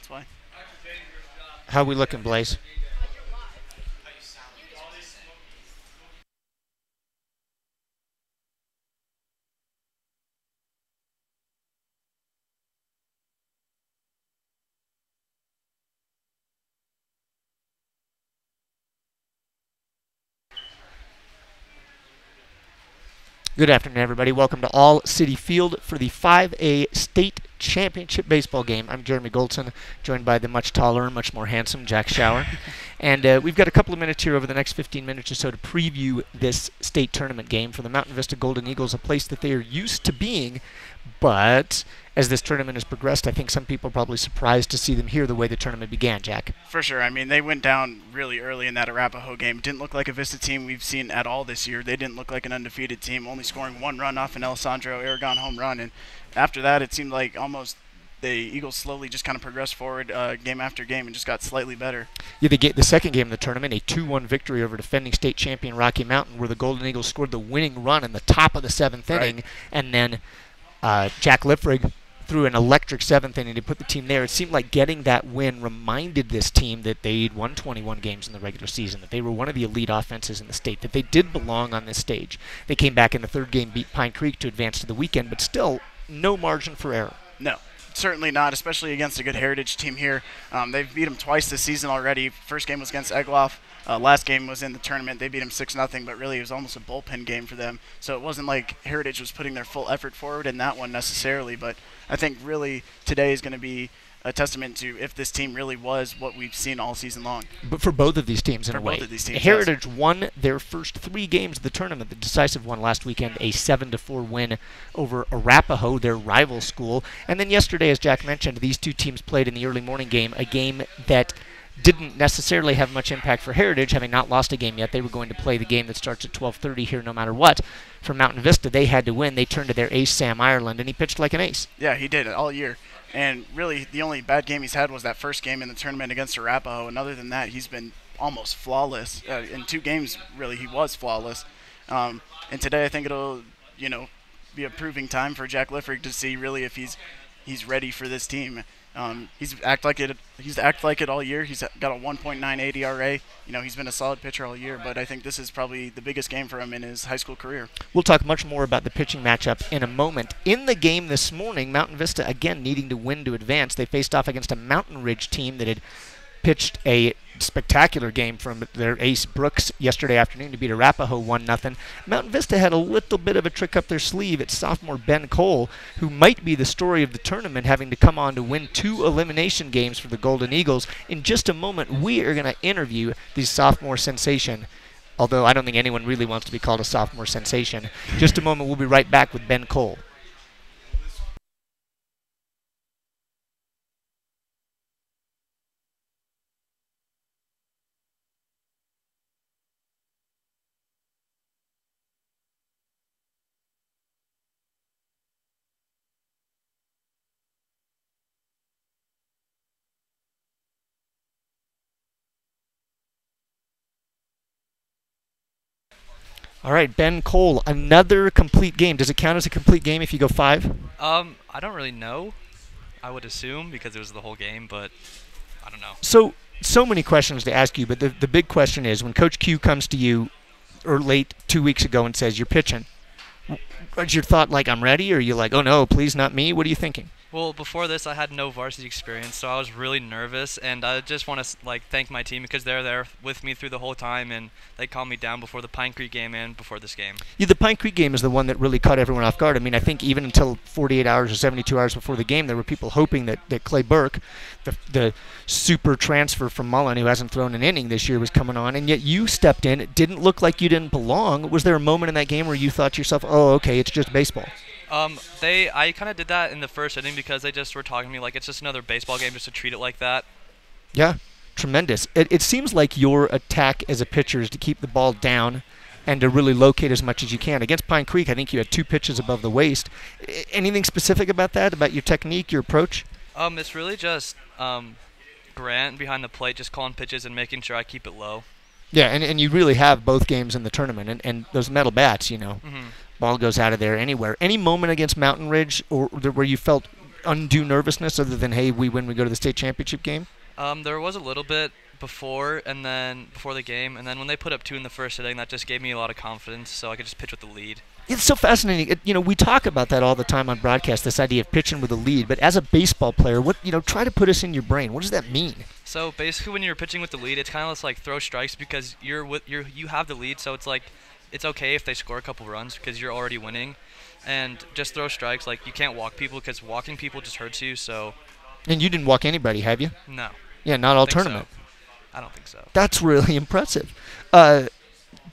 that's why. How we looking, Blaze? Good afternoon, everybody. Welcome to All City Field for the 5A State Championship Baseball game. I'm Jeremy Goldson, joined by the much taller and much more handsome Jack Schauer. And we've got a couple of minutes here over the next 15 minutes or so to preview this state tournament game for the Mountain Vista Golden Eagles, a place that they are used to being. But as this tournament has progressed, I think some people are probably surprised to see them here the way the tournament began, Jack. For sure. I mean, they went down really early in that Arapahoe game. Didn't look like a Vista team we've seen at all this year. They didn't look like an undefeated team, only scoring one run off an Alessandro Aragon home run. And after that, it seemed like almost the Eagles slowly just kind of progressed forward game after game and just got slightly better. Yeah, the second game of the tournament, a 2-1 victory over defending state champion Rocky Mountain, where the Golden Eagles scored the winning run in the top of the seventh inning, and then Jack Lifrig threw an electric seventh inning to put the team there. It seemed like getting that win reminded this team that they'd won 21 games in the regular season, that they were one of the elite offenses in the state, that they did belong on this stage. They came back in the third game, beat Pine Creek to advance to the weekend, but still no margin for error. No. Certainly not, especially against a good Heritage team here. They've beat them twice this season already. First game was against Egloff. Last game was in the tournament. They beat them 6-0, but really it was almost a bullpen game for them. So it wasn't like Heritage was putting their full effort forward in that one necessarily. But I think really today is going to be a testament to if this team really was what we've seen all season long. But for both of these teams, in a way. For both of these teams, Heritage won their first 3 games of the tournament. The decisive one last weekend, a 7-4 win over Arapahoe, their rival school. And then yesterday, as Jack mentioned, these two teams played in the early morning game, a game that didn't necessarily have much impact for Heritage, having not lost a game yet. They were going to play the game that starts at 12:30 here no matter what. For Mountain Vista, they had to win. They turned to their ace, Sam Ireland, and he pitched like an ace. Yeah, he did all year. And really, the only bad game he's had was that first game in the tournament against Arapahoe. And other than that, he's been almost flawless. In 2 games, really, he was flawless. And today, I think it'll, be a proving time for Jack Lifrig to see really if he's ready for this team. He's act like it all year. He's got a 1.98 ERA. He's been a solid pitcher all year, but I think this is probably the biggest game for him in his high school career. We'll talk much more about the pitching matchup in a moment. In the game this morning, Mountain Vista again needing to win to advance. They faced off against a Mountain Ridge team that had pitched a spectacular game from their ace Brooks yesterday afternoon to beat Arapahoe 1-0. Mountain Vista had a little bit of a trick up their sleeve. It's sophomore Ben Cole, who might be the story of the tournament, having to come on to win 2 elimination games for the Golden Eagles. In just a moment, we are going to interview the sophomore sensation, although I don't think anyone really wants to be called a sophomore sensation. Just a moment, we'll be right back with Ben Cole. All right, Ben Cole, another complete game. Does it count as a complete game if you go 5? I don't really know. I would assume because it was the whole game, but I don't know. So many questions to ask you, but the big question is when Coach Q comes to you or late 2 weeks ago and says you're pitching, what's your thought like, I'm ready, or are you like, oh no, please not me? What are you thinking? Well, before this, I had no varsity experience, so I was really nervous, and I just want to thank my team because they're there with me through the whole time, and they calmed me down before the Pine Creek game and before this game. Yeah, the Pine Creek game is the one that really caught everyone off guard. I mean, I think even until 48 hours or 72 hours before the game, there were people hoping that Clay Burke, the super transfer from Mullen, who hasn't thrown an inning this year, was coming on, and yet you stepped in. It didn't look like you didn't belong. Was there a moment in that game where you thought to yourself, oh, okay, it's just baseball? I kind of did that in the first inning because they just were talking to me like it's just another baseball game, just to treat it like that. Yeah, tremendous. It seems like your attack as a pitcher is to keep the ball down and to really locate as much as you can. Against Pine Creek, I think you had 2 pitches above the waist. Anything specific about that, about your technique, your approach? It's really just Grant behind the plate just calling pitches and making sure I keep it low. Yeah, and you really have both games in the tournament, and those metal bats, Mm-hmm. Ball goes out of there anywhere. Any moment against Mountain Ridge or where you felt undue nervousness other than, hey, we win, we go to the state championship game? There was a little bit before the game, and then when they put up 2 in the first inning, that just gave me a lot of confidence, so I could just pitch with the lead. It's so fascinating. We talk about that all the time on broadcast, this idea of pitching with a lead. But as a baseball player, try to put us in your brain. What does that mean? So basically, when you're pitching with the lead, it's kind of just like throw strikes because you have the lead. So it's like it's okay if they score a couple runs because you're already winning, and just throw strikes. Like you can't walk people because walking people just hurts you. So. And you didn't walk anybody, have you? No. Yeah, not all tournament. So. I don't think so. That's really impressive.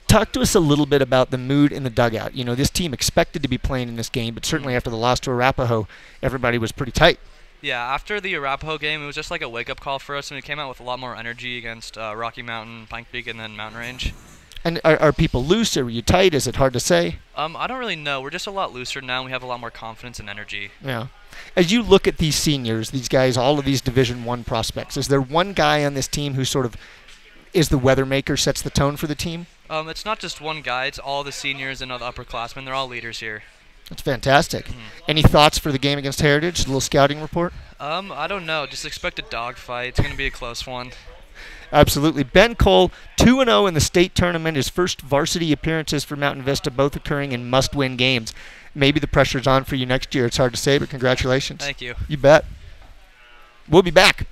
Talk to us a little bit about the mood in the dugout. This team expected to be playing in this game, but certainly after the loss to Arapahoe, everybody was pretty tight. Yeah, after the Arapahoe game, it was just like a wake-up call for us, and we came out with a lot more energy against Rocky Mountain, Pine Creek, and then Mountain Range. And are people loose? Are you tight? Is it hard to say? I don't really know. We're just a lot looser now, and we have a lot more confidence and energy. Yeah. As you look at these seniors, these guys, all of these Division I prospects, is there one guy on this team who sort of is the weather maker, sets the tone for the team? It's not just one guy. It's all the seniors and all the upperclassmen. They're all leaders here. That's fantastic. Any thoughts for the game against Heritage? A little scouting report? I don't know. Just expect a dogfight. It's going to be a close one. Absolutely. Ben Cole, 2-0 in the state tournament. His first varsity appearances for Mountain Vista, both occurring in must-win games. Maybe the pressure's on for you next year. It's hard to say, but congratulations. Thank you. You bet. We'll be back.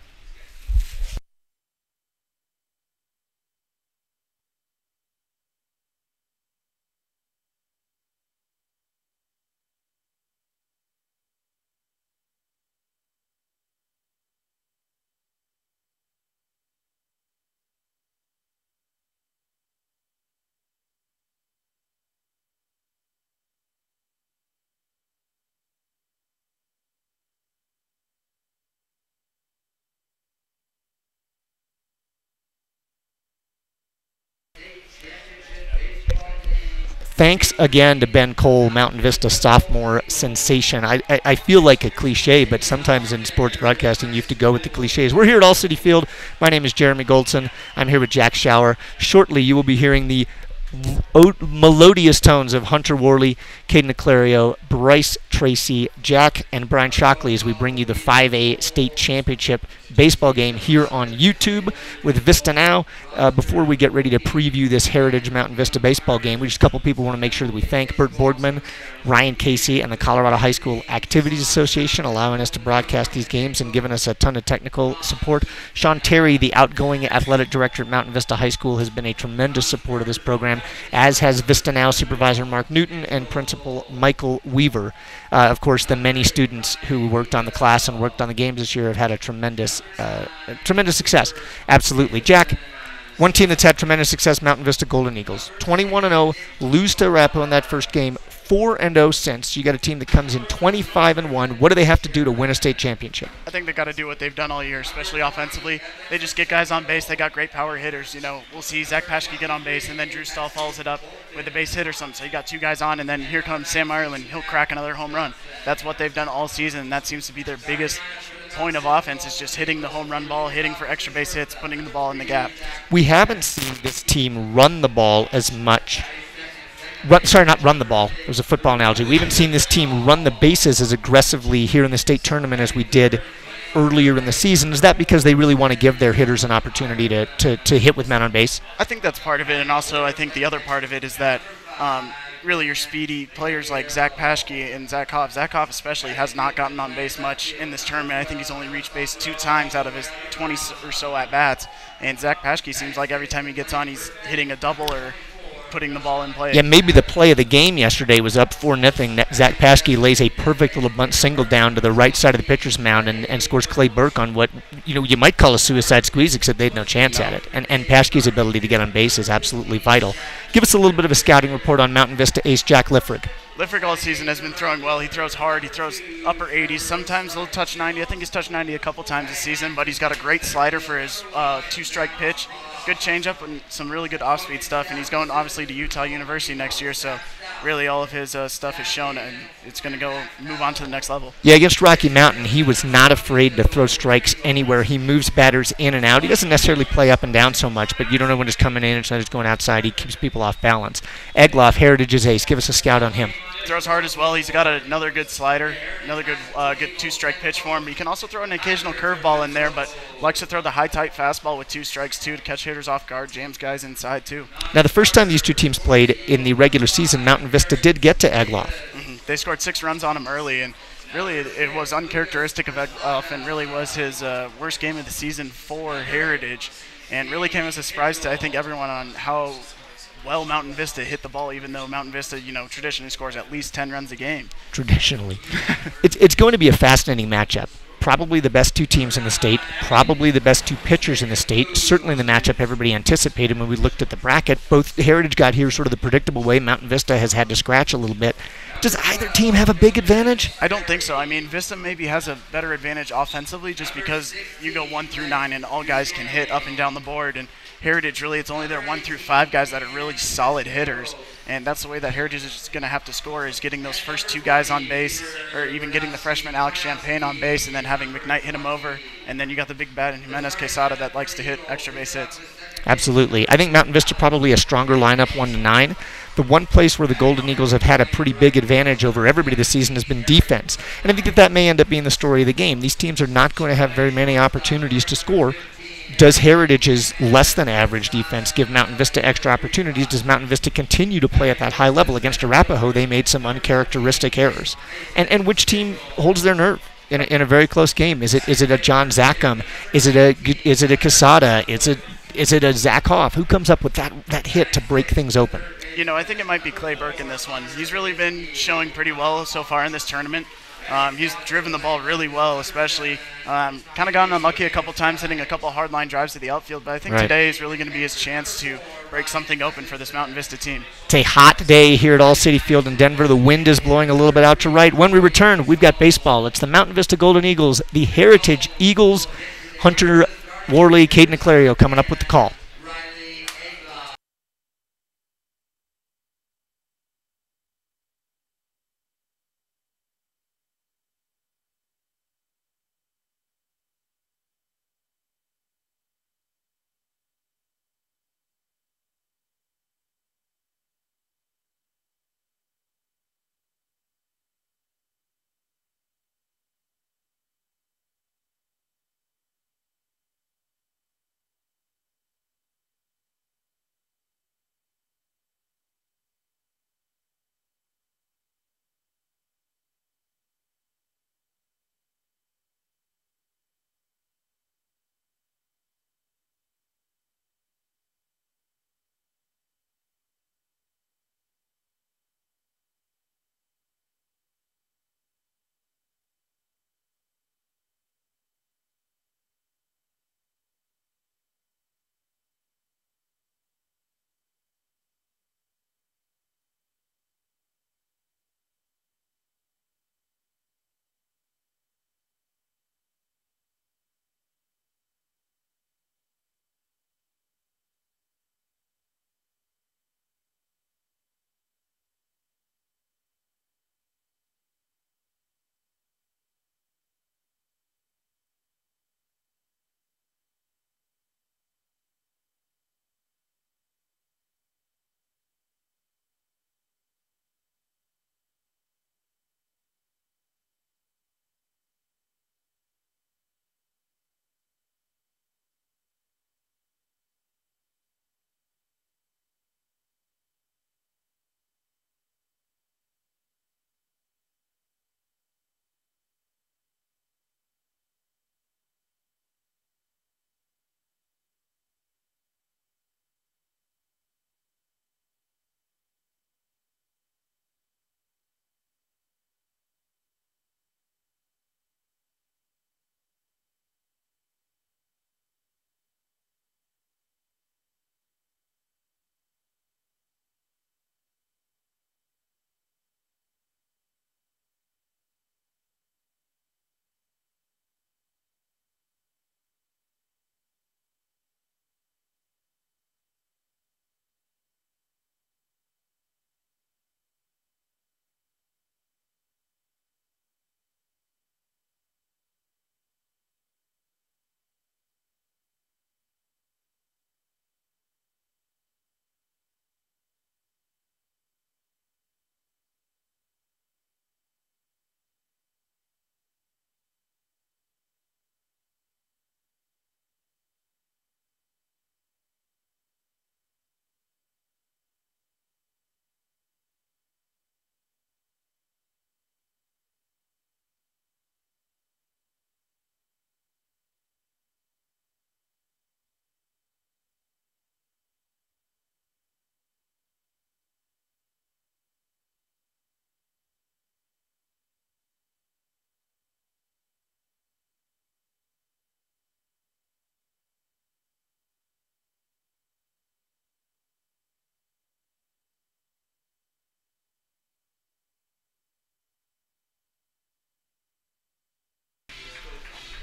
Thanks again to Ben Cole, Mountain Vista sophomore sensation. I feel like a cliche, but sometimes in sports broadcasting you have to go with the cliches. We're here at All City Field. My name is Jeremy Goldson. I'm here with Jack Schauer. Shortly you will be hearing the melodious tones of Hunter Worley, Caden Eclario, Bryce Tracy, Jack, and Brian Shockley as we bring you the 5A state championship baseball game here on YouTube with VistaNow. Before we get ready to preview this Heritage Mountain Vista baseball game, we just a couple people want to make sure that we thank Bert Borgman, Ryan Casey, and the Colorado High School Activities Association allowing us to broadcast these games and giving us a ton of technical support. Sean Terry, the outgoing athletic director at Mountain Vista High School, has been a tremendous support of this program, as has VistaNow supervisor Mark Newton and principal Michael Weaver. Of course, the many students who worked on the class and worked on the games this year have had a tremendous success. Absolutely. Jack, one team that's had tremendous success, Mountain Vista Golden Eagles. 21-0, lose to Arapahoe in that first game, 4-0 since. You got a team that comes in 25-1. What do they have to do to win a state championship? I think they got to do what they've done all year, especially offensively. They just get guys on base. They got great power hitters. We'll see Zach Paschke get on base, and then Drew Stahl follows it up with a base hit or something. So you got two guys on, and then here comes Sam Ireland. He'll crack another home run. That's what they've done all season, and that seems to be their biggest point of offense, is just hitting the home run ball, hitting for extra base hits, putting the ball in the gap. We haven't seen this team run the ball as much. Not run the ball. It was a football analogy. We haven't seen this team run the bases as aggressively here in the state tournament as we did earlier in the season. Is that because they really want to give their hitters an opportunity to hit with men on base? I think that's part of it, and also I think the other part of it is that really your speedy players like Zach Paschke and Zach Hoff. Zach Hoff especially has not gotten on base much in this tournament. I think he's only reached base 2 times out of his 20 or so at-bats, and Zach Paschke seems like every time he gets on he's hitting a double or putting the ball in play. Yeah, maybe the play of the game yesterday was up 4-0. Zach Paschke lays a perfect little bunt single down to the right side of the pitcher's mound and scores Clay Burke on what you might call a suicide squeeze, except they had no chance at it. And Paschke's ability to get on base is absolutely vital. Give us a little bit of a scouting report on Mountain Vista ace Jack Liffrig. Liffrig all season has been throwing well. He throws hard. He throws upper 80s. Sometimes he'll touch 90. I think he's touched 90 a couple times this season, but he's got a great slider for his 2-strike pitch. Good changeup and some really good off-speed stuff, and he's going obviously to Utah University next year, so really all of his stuff is shown, and it's going to move on to the next level. Yeah, against Rocky Mountain, he was not afraid to throw strikes anywhere. He moves batters in and out. He doesn't necessarily play up and down so much, but you don't know when he's coming in and when he's going outside. He keeps people off balance. Egloff, Heritage's ace. Give us a scout on him. throws hard as well. He's got another good slider, another good two-strike pitch for him. He can also throw an occasional curveball in there, but likes to throw the high tight fastball with 2 strikes too to catch hitters off guard, jams guys inside too. Now, the first time these two teams played in the regular season, Mountain Vista did get to Egloff. They scored 6 runs on him early, and really it was uncharacteristic of Egloff, and really was his worst game of the season for Heritage, and really came as a surprise to I think everyone on how well Mountain Vista hit the ball, even though Mountain Vista, traditionally scores at least 10 runs a game. Traditionally. It's going to be a fascinating matchup. Probably the best 2 teams in the state, probably the best 2 pitchers in the state, certainly the matchup everybody anticipated when we looked at the bracket. Both Heritage got here sort of the predictable way. Mountain Vista has had to scratch a little bit. Does either team have a big advantage? I don't think so. I mean, Vista maybe has a better advantage offensively just because you go 1 through 9 and all guys can hit up and down the board, and Heritage, really, it's only their 1 through 5 guys that are really solid hitters, and that's the way that Heritage is going to have to score, is getting those first 2 guys on base, or even getting the freshman Alex Champagne on base, and then having McKnight hit him over, and then you got the big bat in Jimenez Quesada that likes to hit extra base hits. Absolutely. I think Mountain Vista probably a stronger lineup 1 to 9. The one place where the Golden Eagles have had a pretty big advantage over everybody this season has been defense, and I think that may end up being the story of the game. These teams are not going to have very many opportunities to score. Does Heritage's less than average defense give Mountain Vista extra opportunities? Does Mountain Vista continue to play at that high level? Against Arapahoe, they made some uncharacteristic errors. And which team holds their nerve in a very close game? Is it a John Zackham? Is it a Quesada? Is it a Zach Hoff? Who comes up with that hit to break things open? I think it might be Clay Burke in this one. He's really been showing pretty well so far in this tournament. He's driven the ball really well, especially kind of gotten unlucky a couple times, hitting a couple hard line drives to the outfield. But I think today is really going to be his chance to break something open for this Mountain Vista team. It's a hot day here at All City Field in Denver. The wind is blowing a little bit out to right. When we return, we've got baseball. It's the Mountain Vista Golden Eagles, the Heritage Eagles. Hunter Worley, Caden Eclario coming up with the call.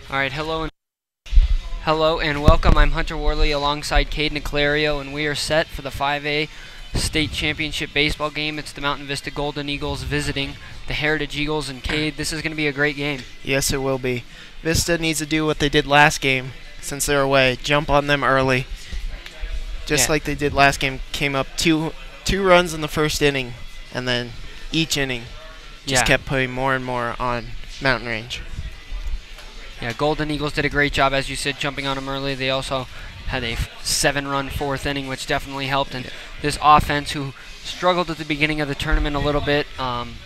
All right, hello and welcome. I'm Hunter Worley alongside Cade Niclario, and we are set for the 5A State Championship baseball game. It's the Mountain Vista Golden Eagles visiting the Heritage Eagles, and Cade, this is going to be a great game. Yes, it will be. Vista needs to do what they did last game since they're away. Jump on them early. Just like they did last game. Came up two runs in the first inning, and then each inning just kept putting more and more on Mountain Range. Yeah, Golden Eagles did a great job, as you said, jumping on them early. They also had a 7-run fourth inning, which definitely helped. And this offense, who struggled at the beginning of the tournament a little bit,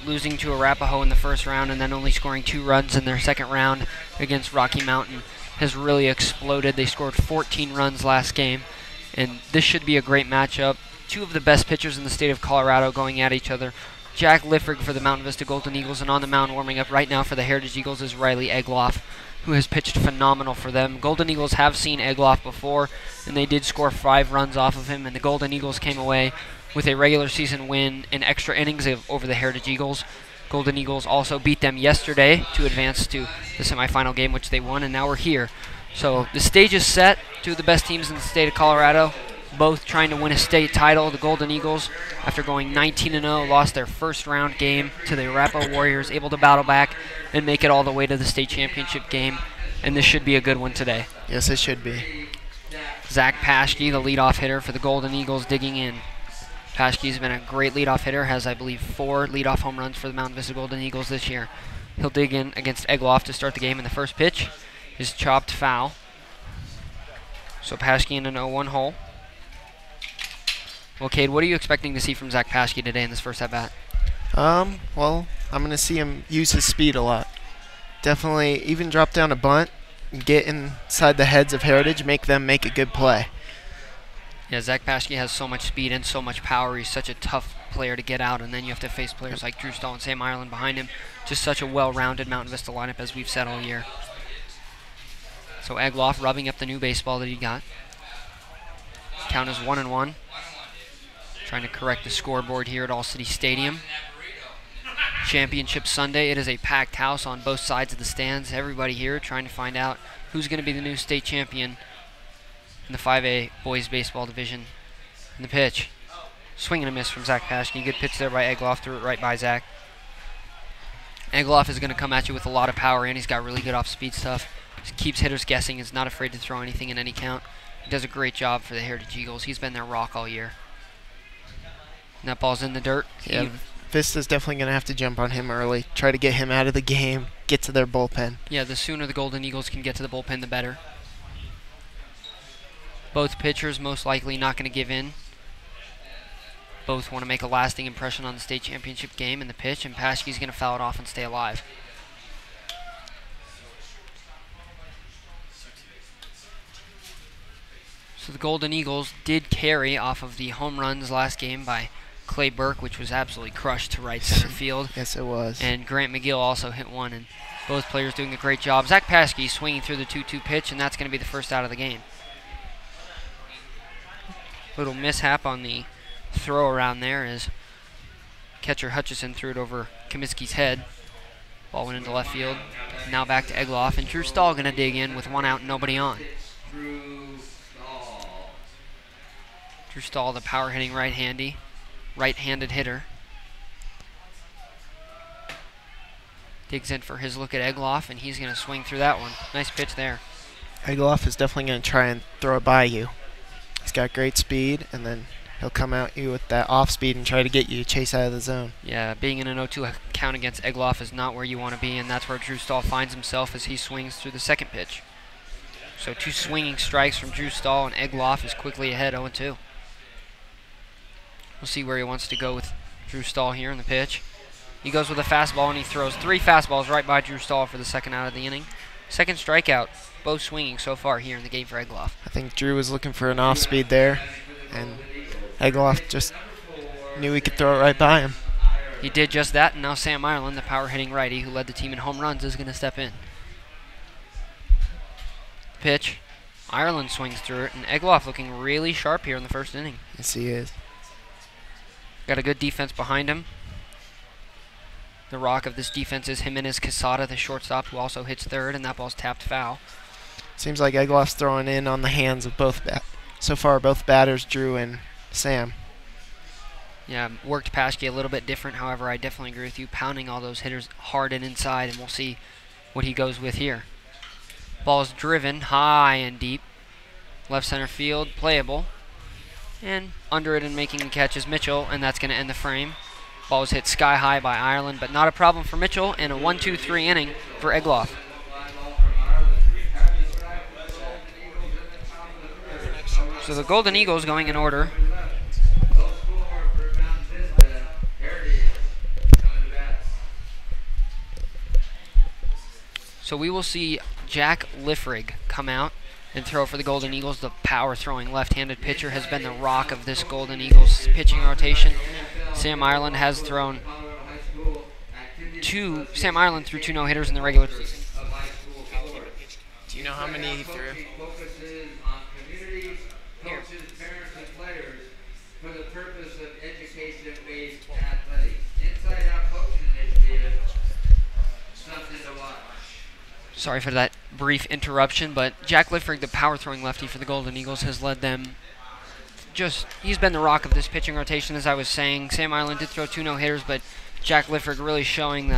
losing to Arapahoe in the first round and then only scoring 2 runs in their second round against Rocky Mountain, has really exploded. They scored 14 runs last game, and this should be a great matchup. 2 of the best pitchers in the state of Colorado going at each other. Jack Liffrig for the Mountain Vista Golden Eagles, and on the mound warming up right now for the Heritage Eagles is Riley Egloff, who has pitched phenomenal for them. Golden Eagles have seen Egloff before, and they did score 5 runs off of him, and the Golden Eagles came away with a regular season win in extra innings over the Heritage Eagles. Golden Eagles also beat them yesterday to advance to the semifinal game, which they won, and now we're here. So the stage is set. 2 of the best teams in the state of Colorado, both trying to win a state title. The Golden Eagles, after going 19-0, lost their first round game to the Arapahoe Warriors, able to battle back and make it all the way to the state championship game. And this should be a good one today. Yes, it should be. Zach Paschke, the leadoff hitter for the Golden Eagles, digging in. Paschke's been a great leadoff hitter, has, I believe, 4 leadoff home runs for the Mountain Vista Golden Eagles this year. He'll dig in against Egloff to start the game, and the first pitch is chopped foul. So Paschke in an 0-1 hole. Well, Cade, what are you expecting to see from Zach Paschke today in this first at-bat? Well, I'm going to see him use his speed a lot. Definitely even drop down a bunt, get inside the heads of Heritage, make them make a good play. Yeah, Zach Paschke has so much speed and so much power. He's such a tough player to get out, and then you have to face players like Drew Stahl and Sam Ireland behind him. Just such a well-rounded Mountain Vista lineup, as we've said all year. So Egloff rubbing up the new baseball that he got. Count is 1-1. Trying to correct the scoreboard here at All City Stadium. Championship Sunday. It is a packed house on both sides of the stands. Everybody here trying to find out who's going to be the new state champion in the 5A boys baseball division. And the pitch. Swing and a miss from Zach Paschke. Good pitch there by Egloff. Threw it right by Zach. Egloff is going to come at you with a lot of power, and he's got really good off-speed stuff. He keeps hitters guessing. Is not afraid to throw anything in any count. He does a great job for the Heritage Eagles. He's been their rock all year. And that ball's in the dirt. Yeah, Vista's definitely going to have to jump on him early, try to get him out of the game, get to their bullpen. Yeah, the sooner the Golden Eagles can get to the bullpen, the better. Both pitchers most likely not going to give in. Both want to make a lasting impression on the state championship game in the pitch, and Paschke's going to foul it off and stay alive. So the Golden Eagles did carry off of the home runs last game by Clay Burke, which was absolutely crushed to right center field. Yes, it was. And Grant McGill also hit one, and both players doing a great job. Zach Paschke swinging through the 2-2 pitch, and that's going to be the first out of the game. Little mishap on the throw around there as catcher Hutchison threw it over Comiskey's head. Ball went into left field. Now back to Egloff, and Drew Stahl going to dig in with 1 out and nobody on. Drew Stahl, the power-hitting right-handed hitter. Digs in for his look at Egloff, and he's going to swing through that one. Nice pitch there. Egloff is definitely going to try and throw it by you. He's got great speed, and then he'll come at you with that off-speed and try to get you to chase out of the zone. Yeah, being in an 0-2 count against Egloff is not where you want to be, and that's where Drew Stahl finds himself as he swings through the second pitch. So 2 swinging strikes from Drew Stahl, and Egloff is quickly ahead 0-2. We'll see where he wants to go with Drew Stahl here in the pitch. He goes with a fastball, and he throws 3 fastballs right by Drew Stahl for the second out of the inning. Second strikeout, both swinging so far here in the game for Egloff. I think Drew was looking for an off-speed there, and Egloff just knew he could throw it right by him. He did just that, and now Sam Ireland, the power-hitting righty who led the team in home runs, is going to step in. Pitch. Ireland swings through it, and Egloff looking really sharp here in the first inning. Yes, he is. Got a good defense behind him. The rock of this defense is Jimenez Quesada, the shortstop, who also hits third, and that ball's tapped foul. Seems like Egloff's throwing in on the hands of both so far, both batters, Drew and Sam. Yeah, worked Paschke a little bit different. However, I definitely agree with you, pounding all those hitters hard and inside, and we'll see what he goes with here. Ball's driven high and deep. Left center field, playable. And under it and making the catch is Mitchell, and that's going to end the frame. Ball was hit sky high by Ireland, but not a problem for Mitchell, and a 1-2-3 inning for Egloff. So the Golden Eagles going in order. So we will see Jack Liffrig come out and throw for the Golden Eagles. The power-throwing left-handed pitcher has been the rock of this Golden Eagles pitching rotation. Sam Ireland has thrown Sam Ireland threw 2 no-hitters in the regular season. Do you know how many he threw? Here. Sorry for that brief interruption, but Jack Liffrig, the power-throwing lefty for the Golden Eagles, has led them. He's been the rock of this pitching rotation, as I was saying. Sam Ireland did throw 2 no-hitters, but Jack Liffrig really showing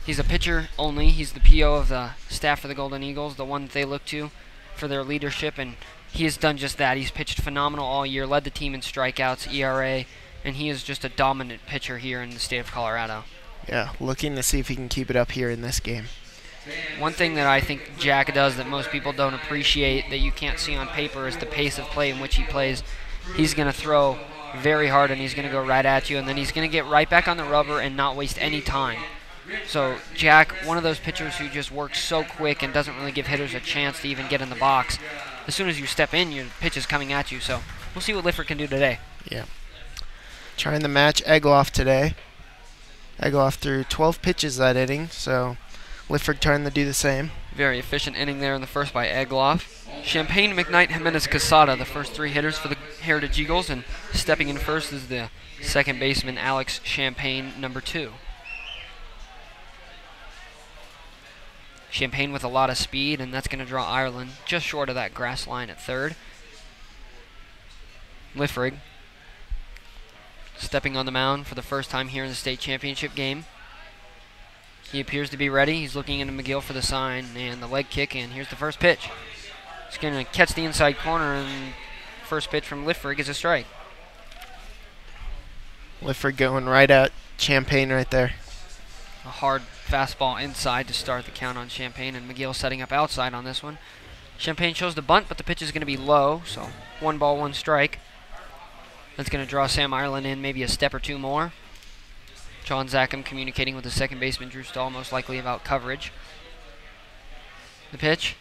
he's a pitcher only. He's the PO of the staff for the Golden Eagles, the one that they look to for their leadership, and he has done just that. He's pitched phenomenal all year, led the team in strikeouts, ERA, and he is just a dominant pitcher here in the state of Colorado. Yeah, looking to see if he can keep it up here in this game. One thing that I think Jack does that most people don't appreciate, that you can't see on paper, is the pace of play in which he plays. He's going to throw very hard, and he's going to go right at you, and then he's going to get right back on the rubber and not waste any time. So Jack, one of those pitchers who just works so quick and doesn't really give hitters a chance to even get in the box. As soon as you step in, your pitch is coming at you. So we'll see what Lifford can do today. Yeah. Trying to match Egloff today. Egloff threw 12 pitches that inning, so Lifford trying to do the same. Very efficient inning there in the first by Egloff. Champagne, McKnight, Jimenez, Quesada, the first 3 hitters for the Heritage Eagles, and stepping in first is the second baseman, Alex Champagne, number 2. Champagne with a lot of speed, and that's going to draw Ireland just short of that grass line at third. Liffrig stepping on the mound for the first time here in the state championship game. He appears to be ready. He's looking into McGill for the sign and the leg kick, and here's the first pitch. He's going to catch the inside corner, and first pitch from Liffrig is a strike. Lifford going right at Champagne right there. A hard fastball inside to start the count on Champagne, and McGill setting up outside on this one. Champagne chose the bunt, but the pitch is going to be low, so 1 ball, 1 strike. That's going to draw Sam Ireland in maybe a step or 2 more. John Zackham communicating with the second baseman, Drew Stahl, most likely about coverage. The pitch.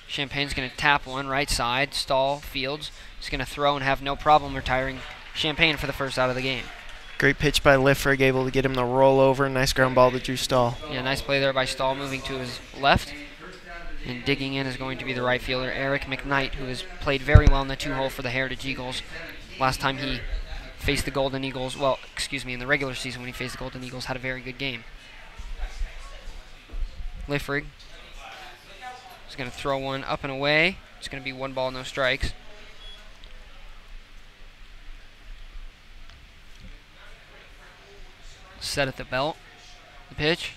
Champagne's going to tap one right side. Stahl fields. He's going to throw and have no problem retiring Champagne for the first out of the game. Great pitch by Liffrig, able to get him to roll over. Nice ground ball to Drew Stahl. Yeah, nice play there by Stahl, moving to his left. And digging in is going to be the right fielder, Eric McKnight, who has played very well in the 2-hole for the Heritage Eagles. Last time he faced the Golden Eagles, in the regular season when he faced the Golden Eagles, had a very good game. Liffrig is going to throw one up and away. It's going to be 1 ball, no strikes. Set at the belt. The pitch.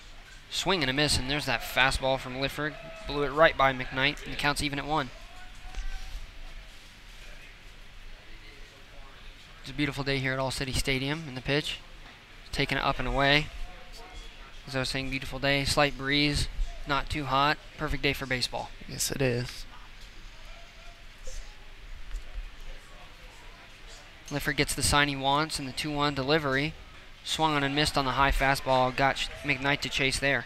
Swing and a miss, and there's that fastball from Liffrig. Blew it right by McKnight, and the count's even at 1. It's a beautiful day here at All City Stadium, and the pitch. Taking it up and away. As I was saying, beautiful day. Slight breeze. Not too hot. Perfect day for baseball. Yes, it is. Lifford gets the sign he wants in the 2-1 delivery. Swung on and missed on the high fastball. Got McKnight to chase there.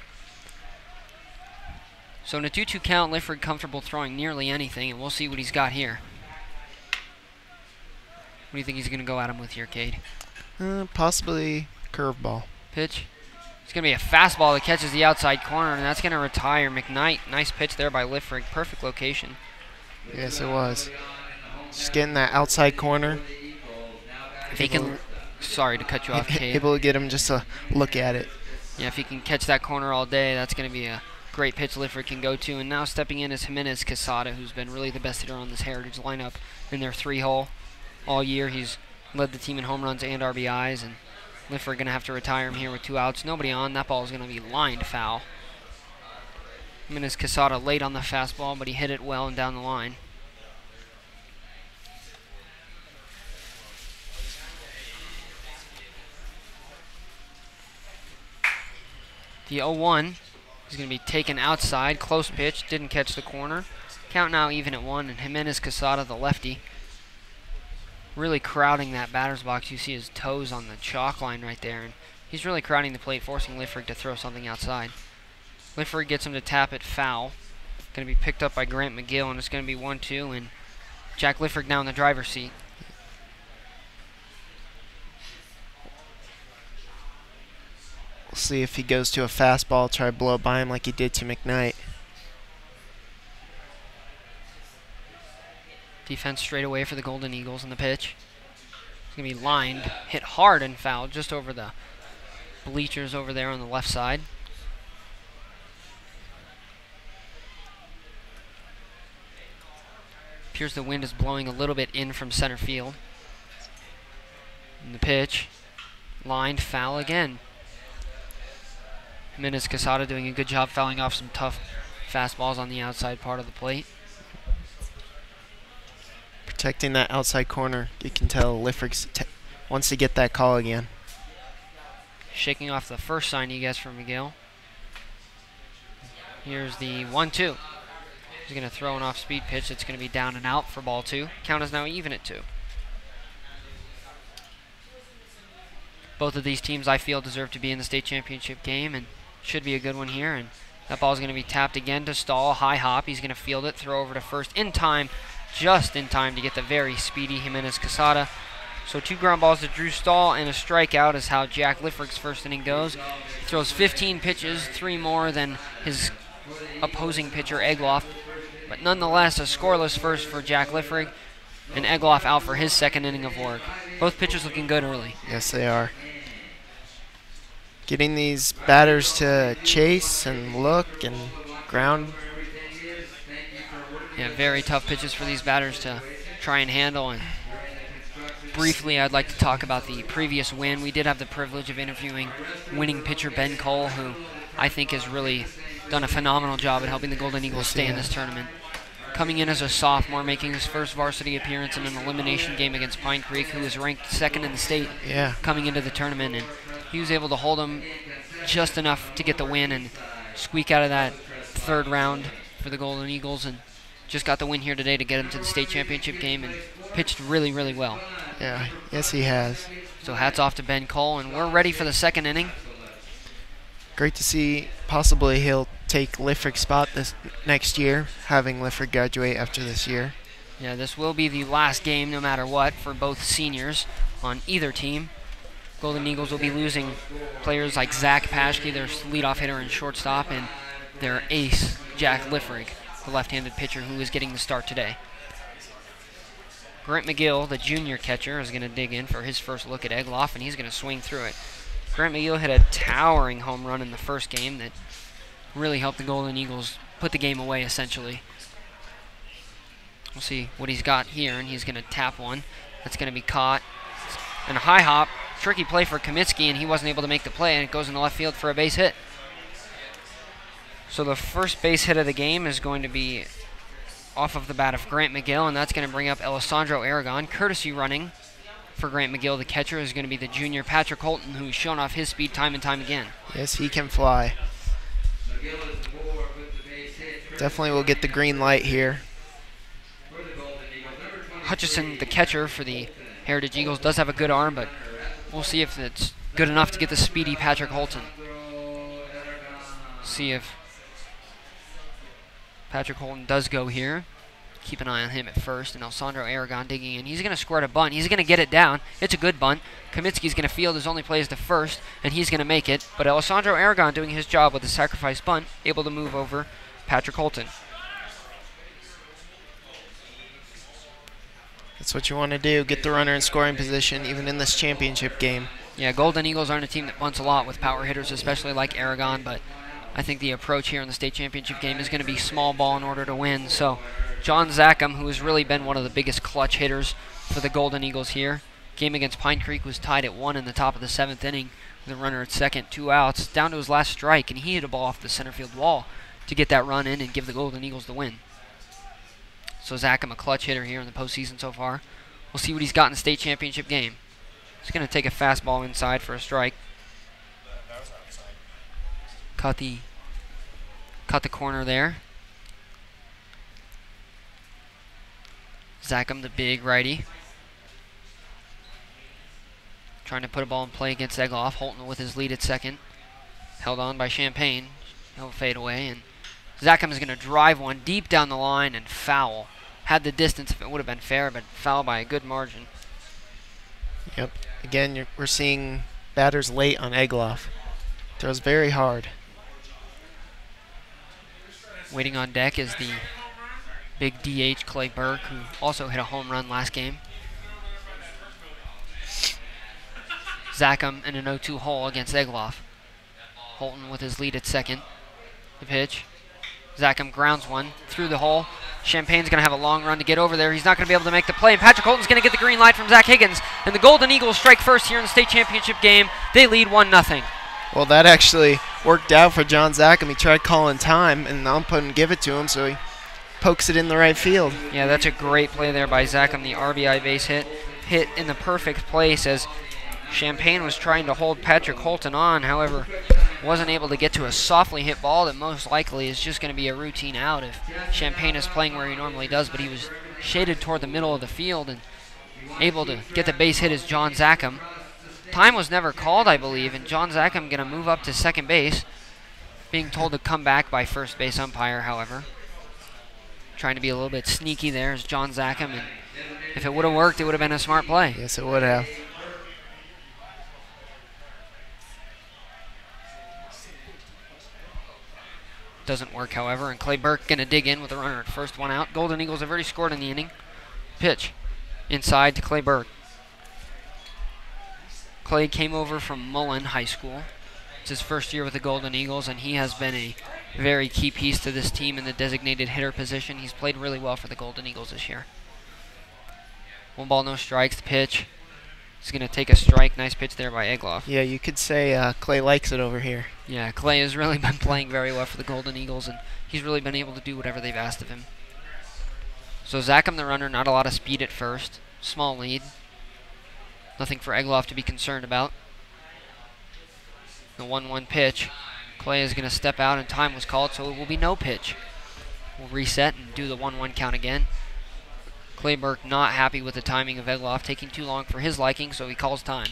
So in a 2-2 count, Lifford comfortable throwing nearly anything, and we'll see what he's got here. What do you think he's going to go at him with here, Cade? Possibly curveball. Pitch. It's going to be a fastball that catches the outside corner, and that's going to retire McKnight. Nice pitch there by Lifford. Perfect location. Yes, it was. Just getting that outside corner. If he can... Sorry to cut you off, Cade. Able to get him just to look at it. Yeah, if he can catch that corner all day, that's going to be a great pitch Lifford can go to. And now stepping in is Jimenez Quesada, who's been really the best hitter on this Heritage lineup in their 3-hole all year. He's led the team in home runs and RBIs, and Lifford going to have to retire him here with 2 outs. Nobody on. That ball is going to be lined foul. Jimenez Quesada late on the fastball, but he hit it well and down the line. The 0-1 is going to be taken outside. Close pitch. Didn't catch the corner. Count now even at 1. And Jimenez Quesada, the lefty, really crowding that batter's box. You see his toes on the chalk line right there. And he's really crowding the plate, forcing Lifford to throw something outside. Lifford gets him to tap it foul. Going to be picked up by Grant McGill, and it's going to be 1-2. And Jack Lifford now in the driver's seat. We'll see if he goes to a fastball, try to blow it by him like he did to McKnight. Defense straight away for the Golden Eagles in the pitch. It's going to be lined, hit hard and fouled just over the bleachers over there on the left side. Appears the wind is blowing a little bit in from center field. In the pitch, lined foul again. Jimenez Quesada doing a good job fouling off some tough fastballs on the outside part of the plate. Protecting that outside corner. You can tell Lifford wants to get that call again. Shaking off the first sign you guess from McGill. Here's the 1-2. He's going to throw an off-speed pitch. It's going to be down and out for ball 2. Count is now even at 2. Both of these teams, I feel, deserve to be in the state championship game, and should be a good one here. And that ball is going to be tapped again to Stahl. High hop. He's going to field it, throw over to first in time, just in time to get the very speedy Jimenez Quesada. So 2 ground balls to Drew Stahl and a strikeout is how Jack Lifford's first inning goes. He throws 15 pitches, 3 more than his opposing pitcher, Egloff. But nonetheless, a scoreless first for Jack Lifford, and Egloff out for his second inning of work. Both pitchers looking good early. Yes, they are. Getting these batters to chase and look and ground. Yeah, very tough pitches for these batters to try and handle. And briefly, I'd like to talk about the previous win. We did have the privilege of interviewing winning pitcher Ben Cole, who I think has really done a phenomenal job at helping the Golden Eagles stay in this tournament. Coming in as a sophomore, making his first varsity appearance in an elimination game against Pine Creek, who was ranked 2nd in the state coming into the tournament. And he was able to hold them just enough to get the win and squeak out of that 3rd round for the Golden Eagles, and just got the win here today to get him to the state championship game, and pitched really, really well. Yeah, yes he has. So hats off to Ben Cole, and we're ready for the 2nd inning. Great to see possibly he'll take Lifford's spot this next year, having Lifford graduate after this year. Yeah, this will be the last game no matter what for both seniors on either team. Golden Eagles will be losing players like Zach Paschke, their leadoff hitter and shortstop, and their ace, Jack Lifford, the left-handed pitcher who is getting the start today. Grant McGill, the junior catcher, is going to dig in for his first look at Egloff, and he's going to swing through it. Grant McGill hit a towering home run in the first game that really helped the Golden Eagles put the game away, essentially. We'll see what he's got here, and he's going to tap one. That's going to be caught. And a high hop. Tricky play for Kamitsky, and he wasn't able to make the play, and it goes into left field for a base hit. So the first base hit of the game is going to be off of the bat of Grant McGill, and that's going to bring up Alessandro Aragon. Courtesy running for Grant McGill, the catcher, is going to be the junior Patrick Holton, who's shown off his speed time and time again. Yes, he can fly. Definitely will get the green light here. Hutchison, the catcher for the Heritage Eagles, does have a good arm, but we'll see if it's good enough to get the speedy Patrick Holton. See if Patrick Holton does go here. Keep an eye on him at first, and Alessandro Aragon digging in. He's going to squirt a bunt. He's going to get it down. It's a good bunt. Kamitsky's going to field his only play is to first, and he's going to make it. But Alessandro Aragon doing his job with the sacrifice bunt, able to move over Patrick Holton. That's what you want to do. Get the runner in scoring position, even in this championship game. Yeah, Golden Eagles aren't a team that bunts a lot with power hitters, especially like Aragon, but I think the approach here in the state championship game is going to be small ball in order to win. So John Zackham, who has really been one of the biggest clutch hitters for the Golden Eagles here. Game against Pine Creek was tied at 1 in the top of the 7th inning. The runner at second, 2 outs, down to his last strike, and he hit a ball off the center field wall to get that run in and give the Golden Eagles the win. So Zackham, a clutch hitter here in the postseason so far. We'll see what he's got in the state championship game. He's going to take a fastball inside for a strike. Caught the corner there. Zackham, the big righty, trying to put a ball in play against Egloff. Holton with his lead at second. Held on by Champagne. He'll fade away, and Zackham is going to drive one deep down the line and foul. Had the distance if it would have been fair, but foul by a good margin. Yep. Again, we're seeing batters late on Egloff. Throws very hard. Waiting on deck is the big DH Clay Burke, who also hit a home run last game. Zackham in an 0-2 hole against Egloff. Holton with his lead at second. The pitch. Zackham grounds one through the hole. Champagne's going to have a long run to get over there. He's not going to be able to make the play. And Patrick Holton's going to get the green light from Zach Higgins. And the Golden Eagles strike first here in the state championship game. They lead 1-0. Well, that actually worked out for John Zackham. He tried calling time, and the ump wouldn't give it to him, so he pokes it in the right field. Yeah, that's a great play there by Zackham. The RBI base hit in the perfect place as Champagne was trying to hold Patrick Holton on. However, wasn't able to get to a softly hit ball that most likely is just going to be a routine out if Champagne is playing where he normally does, but he was shaded toward the middle of the field and able to get the base hit as John Zackham. Time was never called, I believe, and John Zackham going to move up to second base, being told to come back by first base umpire, however. Trying to be a little bit sneaky there is John Zackham, and if it would have worked, it would have been a smart play. Yes, it would have. Doesn't work, however, and Clay Burke going to dig in with a runner at first, 1 out. Golden Eagles have already scored in the inning. Pitch inside to Clay Burke. Clay came over from Mullen High School. It's his first year with the Golden Eagles, and he has been a very key piece to this team in the designated hitter position. He's played really well for the Golden Eagles this year. 1 ball, no strikes. The pitch. He's going to take a strike. Nice pitch there by Egloff. Yeah, you could say Clay likes it over here. Yeah, Clay has really been playing very well for the Golden Eagles, and he's really been able to do whatever they've asked of him. So Zackham, the runner, not a lot of speed at first. Small lead. Nothing for Egloff to be concerned about. The 1-1 pitch. Clay is going to step out, and time was called, so it will be no pitch. We'll reset and do the 1-1 count again. Clay Burke not happy with the timing of Egloff, taking too long for his liking, so he calls time.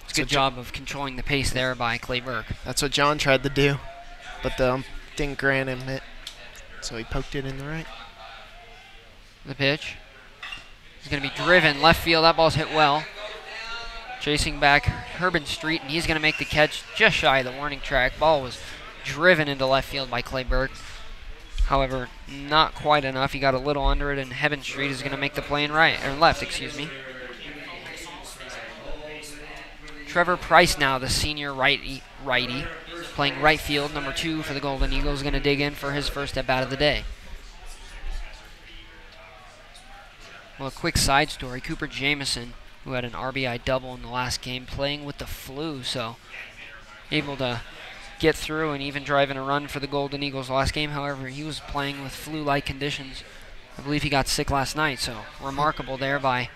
It's a good job of controlling the pace there by Clay Burke. That's what John tried to do, but the ump didn't grant him it, so he poked it in the right. The pitch. He's going to be driven left field. That ball's hit well. Chasing back Herbin Street, and he's going to make the catch just shy of the warning track. Ball was driven into left field by Clay Burke. However, not quite enough. He got a little under it, and Heaven Street is going to make the play in right, or left, excuse me. Trevor Price now, the senior righty, playing right field, number 2 for the Golden Eagles, going to dig in for his first at-bat of the day. Well, a quick side story. Cooper Jamieson, who had an RBI double in the last game, playing with the flu, so able to get through and even driving a run for the Golden Eagles last game. However, he was playing with flu-like conditions. I believe he got sick last night, so remarkable there by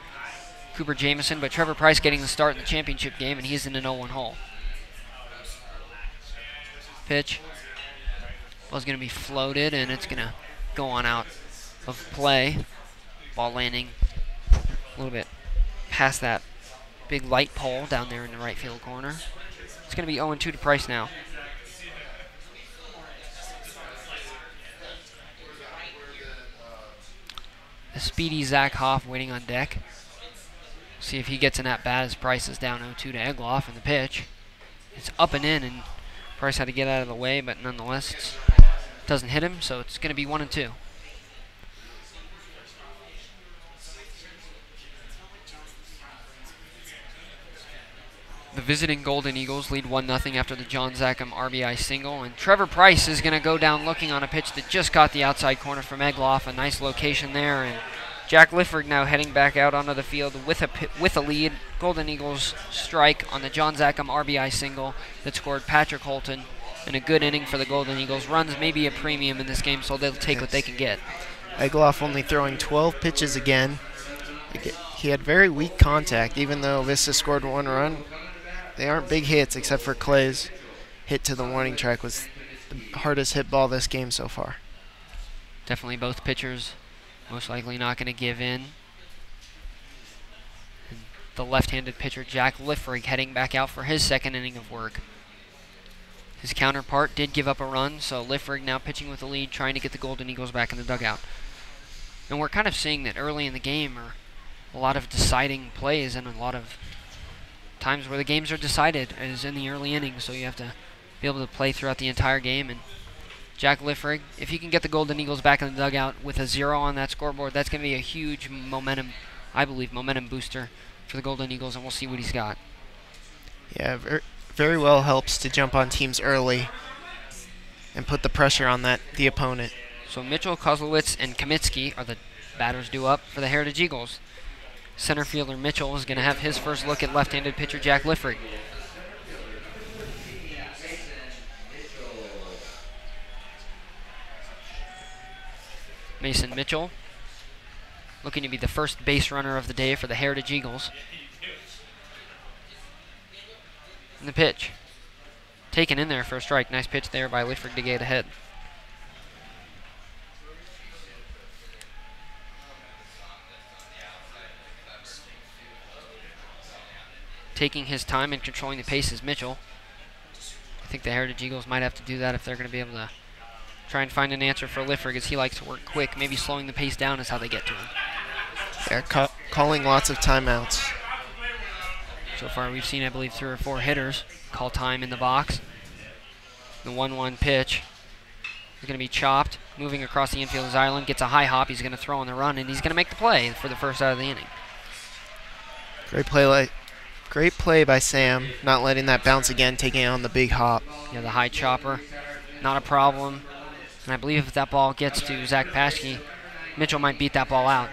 Cooper Jamieson, but Trevor Price getting the start in the championship game, and he's in an 0-1 hole. Pitch. Ball's going to be floated, and it's going to go on out of play. Ball landing a little bit past that big light pole down there in the right field corner. It's going to be 0-2 to Price now. The speedy Zach Hoff waiting on deck. See if he gets an at-bat as Price is down 0-2 to Egloff in the pitch. It's up and in, and Price had to get out of the way, but nonetheless it doesn't hit him, so it's going to be 1-2. The visiting Golden Eagles lead 1-0 after the John Zackham RBI single. And Trevor Price is going to go down looking on a pitch that just got the outside corner from Egloff. A nice location there. And Jack Lifford now heading back out onto the field with a lead. Golden Eagles strike on the John Zackham RBI single that scored Patrick Holton. And a good inning for the Golden Eagles. Runs may be a premium in this game, so they'll take what they can get. Egloff only throwing 12 pitches again. He had very weak contact, even though Vista scored 1 run. They aren't big hits, except for Clay's hit to the warning track was the hardest hit ball this game so far. Definitely both pitchers most likely not going to give in. And the left-handed pitcher, Jack Liffrig, heading back out for his second inning of work. His counterpart did give up a run, so Liffrig now pitching with the lead, trying to get the Golden Eagles back in the dugout. And we're kind of seeing that early in the game are a lot of deciding plays and a lot of times where the games are decided is in the early innings, so you have to be able to play throughout the entire game. And Jack Liffrig, if he can get the Golden Eagles back in the dugout with a 0 on that scoreboard, that's going to be a huge momentum, I believe, momentum booster for the Golden Eagles, and we'll see what he's got. Yeah, very well helps to jump on teams early and put the pressure on the opponent. So Mitchell, Kozlowitz, and Kamitsky are the batters due up for the Heritage Eagles. Center fielder Mitchell is going to have his first look at left-handed pitcher Jack Liffrig. Mason Mitchell looking to be the first base runner of the day for the Heritage Eagles. And the pitch. Taken in there for a strike. Nice pitch there by Liffrig to get ahead. Taking his time and controlling the pace is Mitchell. I think the Heritage Eagles might have to do that if they're going to be able to try and find an answer for Liffrig, as he likes to work quick. Maybe slowing the pace down is how they get to him. They're calling lots of timeouts. So far we've seen, I believe, 3 or 4 hitters call time in the box. The 1-1 pitch is going to be chopped. Moving across the infield's island, gets a high hop. He's going to throw on the run, and he's going to make the play for the first out of the inning. Great play by Sam, not letting that bounce again, taking it on the big hop. Yeah, the high chopper, not a problem. And I believe if that ball gets to Zach Paschke, Mitchell might beat that ball out.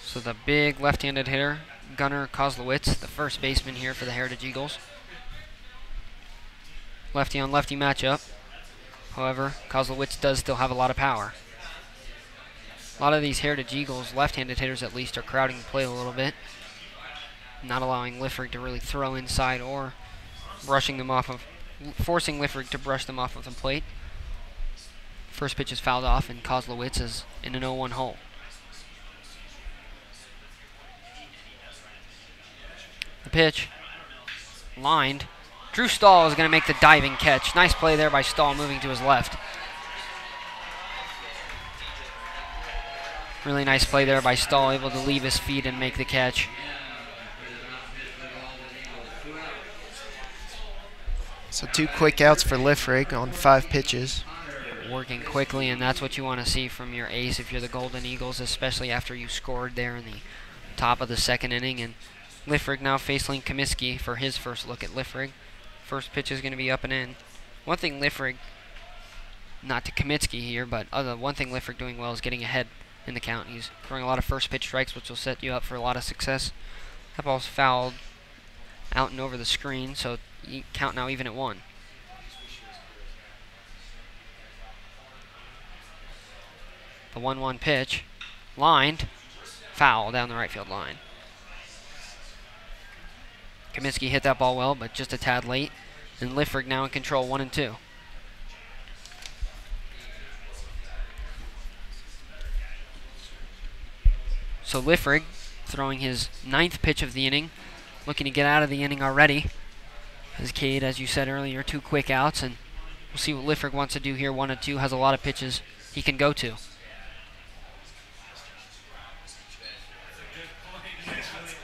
So the big left-handed hitter, Gunnar Kozlowitz, the first baseman here for the Heritage Eagles. Lefty on lefty matchup. However, Kozlowitz does still have a lot of power. A lot of these Heritage Eagles, left-handed hitters at least, are crowding the play a little bit, not allowing Liffrig to really throw inside or forcing Liffrig to brush them off of the plate. First pitch is fouled off, and Kozlowitz is in an 0-1 hole. The pitch, lined. Drew Stahl is going to make the diving catch. Nice play there by Stahl, moving to his left. Really nice play there by Stahl, able to leave his feet and make the catch. So 2 quick outs for Liffrig on 5 pitches. Working quickly, and that's what you want to see from your ace if you're the Golden Eagles, especially after you scored there in the top of the second inning. And Liffrig now facing Comiskey for his first look at Liffrig. First pitch is going to be up and in. One thing Liffrig, not to Comiskey here, but one thing Liffrig doing well is getting ahead in the count. He's throwing a lot of first pitch strikes, which will set you up for a lot of success. That ball's fouled out and over the screen, so you count now even at 1. The 1-1 pitch, lined, foul down the right field line. Kaminsky hit that ball well, but just a tad late. And Liffrig now in control, 1-2. So Liffrig throwing his 9th pitch of the inning, looking to get out of the inning already. As Cade, as you said earlier, 2 quick outs, and we'll see what Liffrig wants to do here. 1-2, has a lot of pitches he can go to.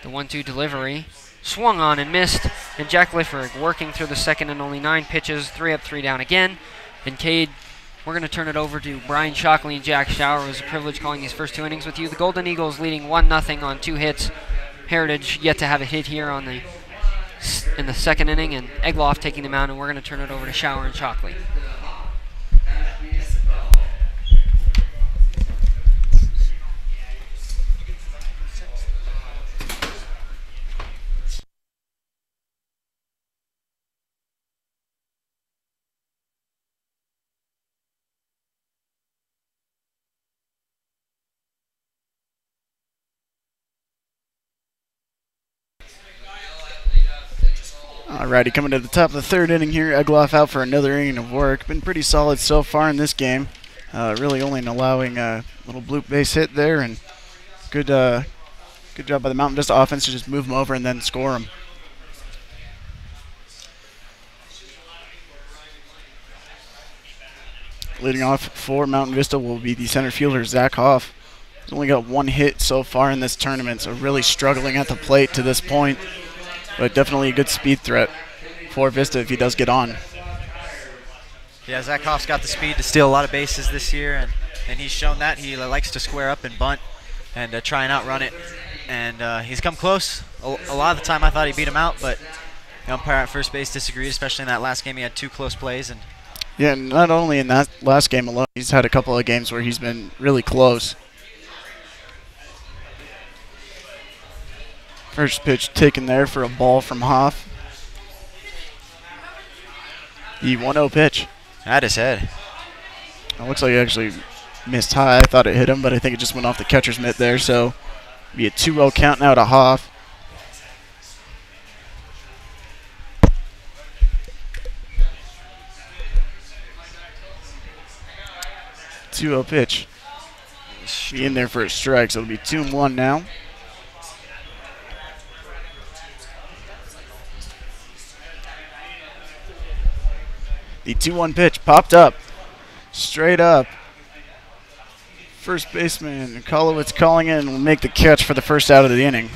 The 1-2 delivery, swung on and missed, and Jack Liffrig working through the second and only 9 pitches, 3 up, 3 down again. And Cade, we're going to turn it over to Brian Shockley and Jack Schauer. It was a privilege calling these first 2 innings with you. The Golden Eagles leading 1-0 on 2 hits. Heritage yet to have a hit here on the in the second inning, and Egloff taking the mound, and we're going to turn it over to Shower and Shockley. Alrighty, coming to the top of the third inning here. Egloff out for another inning of work. Been pretty solid so far in this game. Really only allowing a little bloop base hit there, and good job by the Mountain Vista offense to just move them over and then score them. Leading off for Mountain Vista will be the center fielder, Zach Hoff. He's only got one hit so far in this tournament, so really struggling at the plate to this point. But definitely a good speed threat for Vista if he does get on. Yeah, Zach Hoff's got the speed to steal a lot of bases this year, and he's shown that. He likes to square up and bunt and try and outrun it. And he's come close. A lot of the time I thought he beat him out, but the umpire at first base disagreed, especially in that last game. He had 2 close plays. And yeah, not only in that last game alone, he's had a couple of games where he's been really close. First pitch taken there for a ball from Hoff. The 1-0 pitch. At his head. It looks like he actually missed high. I thought it hit him, but I think it just went off the catcher's mitt there. So be a 2-0 count now to Hoff. Two-0 pitch. Be in there for a strike, so it'll be 2-1 now. The 2-1 pitch popped up. Straight up. First baseman Kolowitz calling in will make the catch for the first out of the inning.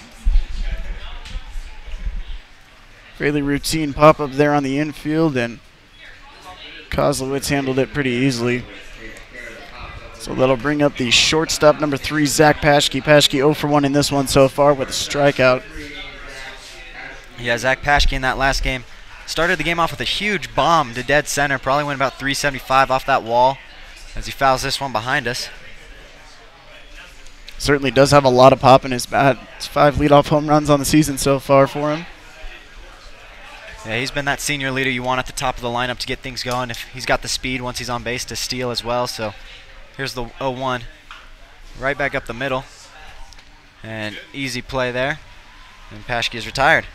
Fairly routine pop-up there on the infield, and Kozlowitz handled it pretty easily. So that'll bring up the shortstop, number 3, Zach Paschke. Paschke 0 for 1 in this one so far with a strikeout. Yeah, Zach Paschke in that last game started the game off with a huge bomb to dead center. Probably went about 375 off that wall as he fouls this one behind us. Certainly does have a lot of pop in his bat. It's 5 leadoff home runs on the season so far for him. Yeah, he's been that senior leader you want at the top of the lineup to get things going. If he's got the speed once he's on base to steal as well. So here's the 0-1. Right back up the middle. And easy play there. And Paschke is retired.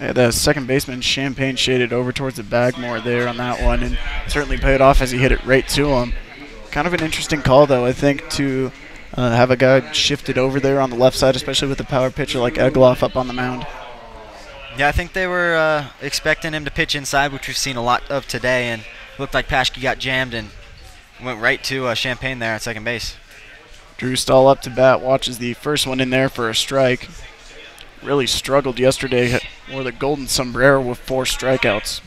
Yeah, the second baseman, Champagne, shaded over towards the bag more there on that one, and certainly paid off as he hit it right to him. Kind of an interesting call, though, I think, to have a guy shifted over there on the left side, especially with a power pitcher like Egloff up on the mound. Yeah, I think they were expecting him to pitch inside, which we've seen a lot of today, and looked like Paschke got jammed and went right to Champagne there at second base. Drew Stahl up to bat, watches the first one in there for a strike. Really struggled yesterday, wore the golden sombrero with 4 strikeouts.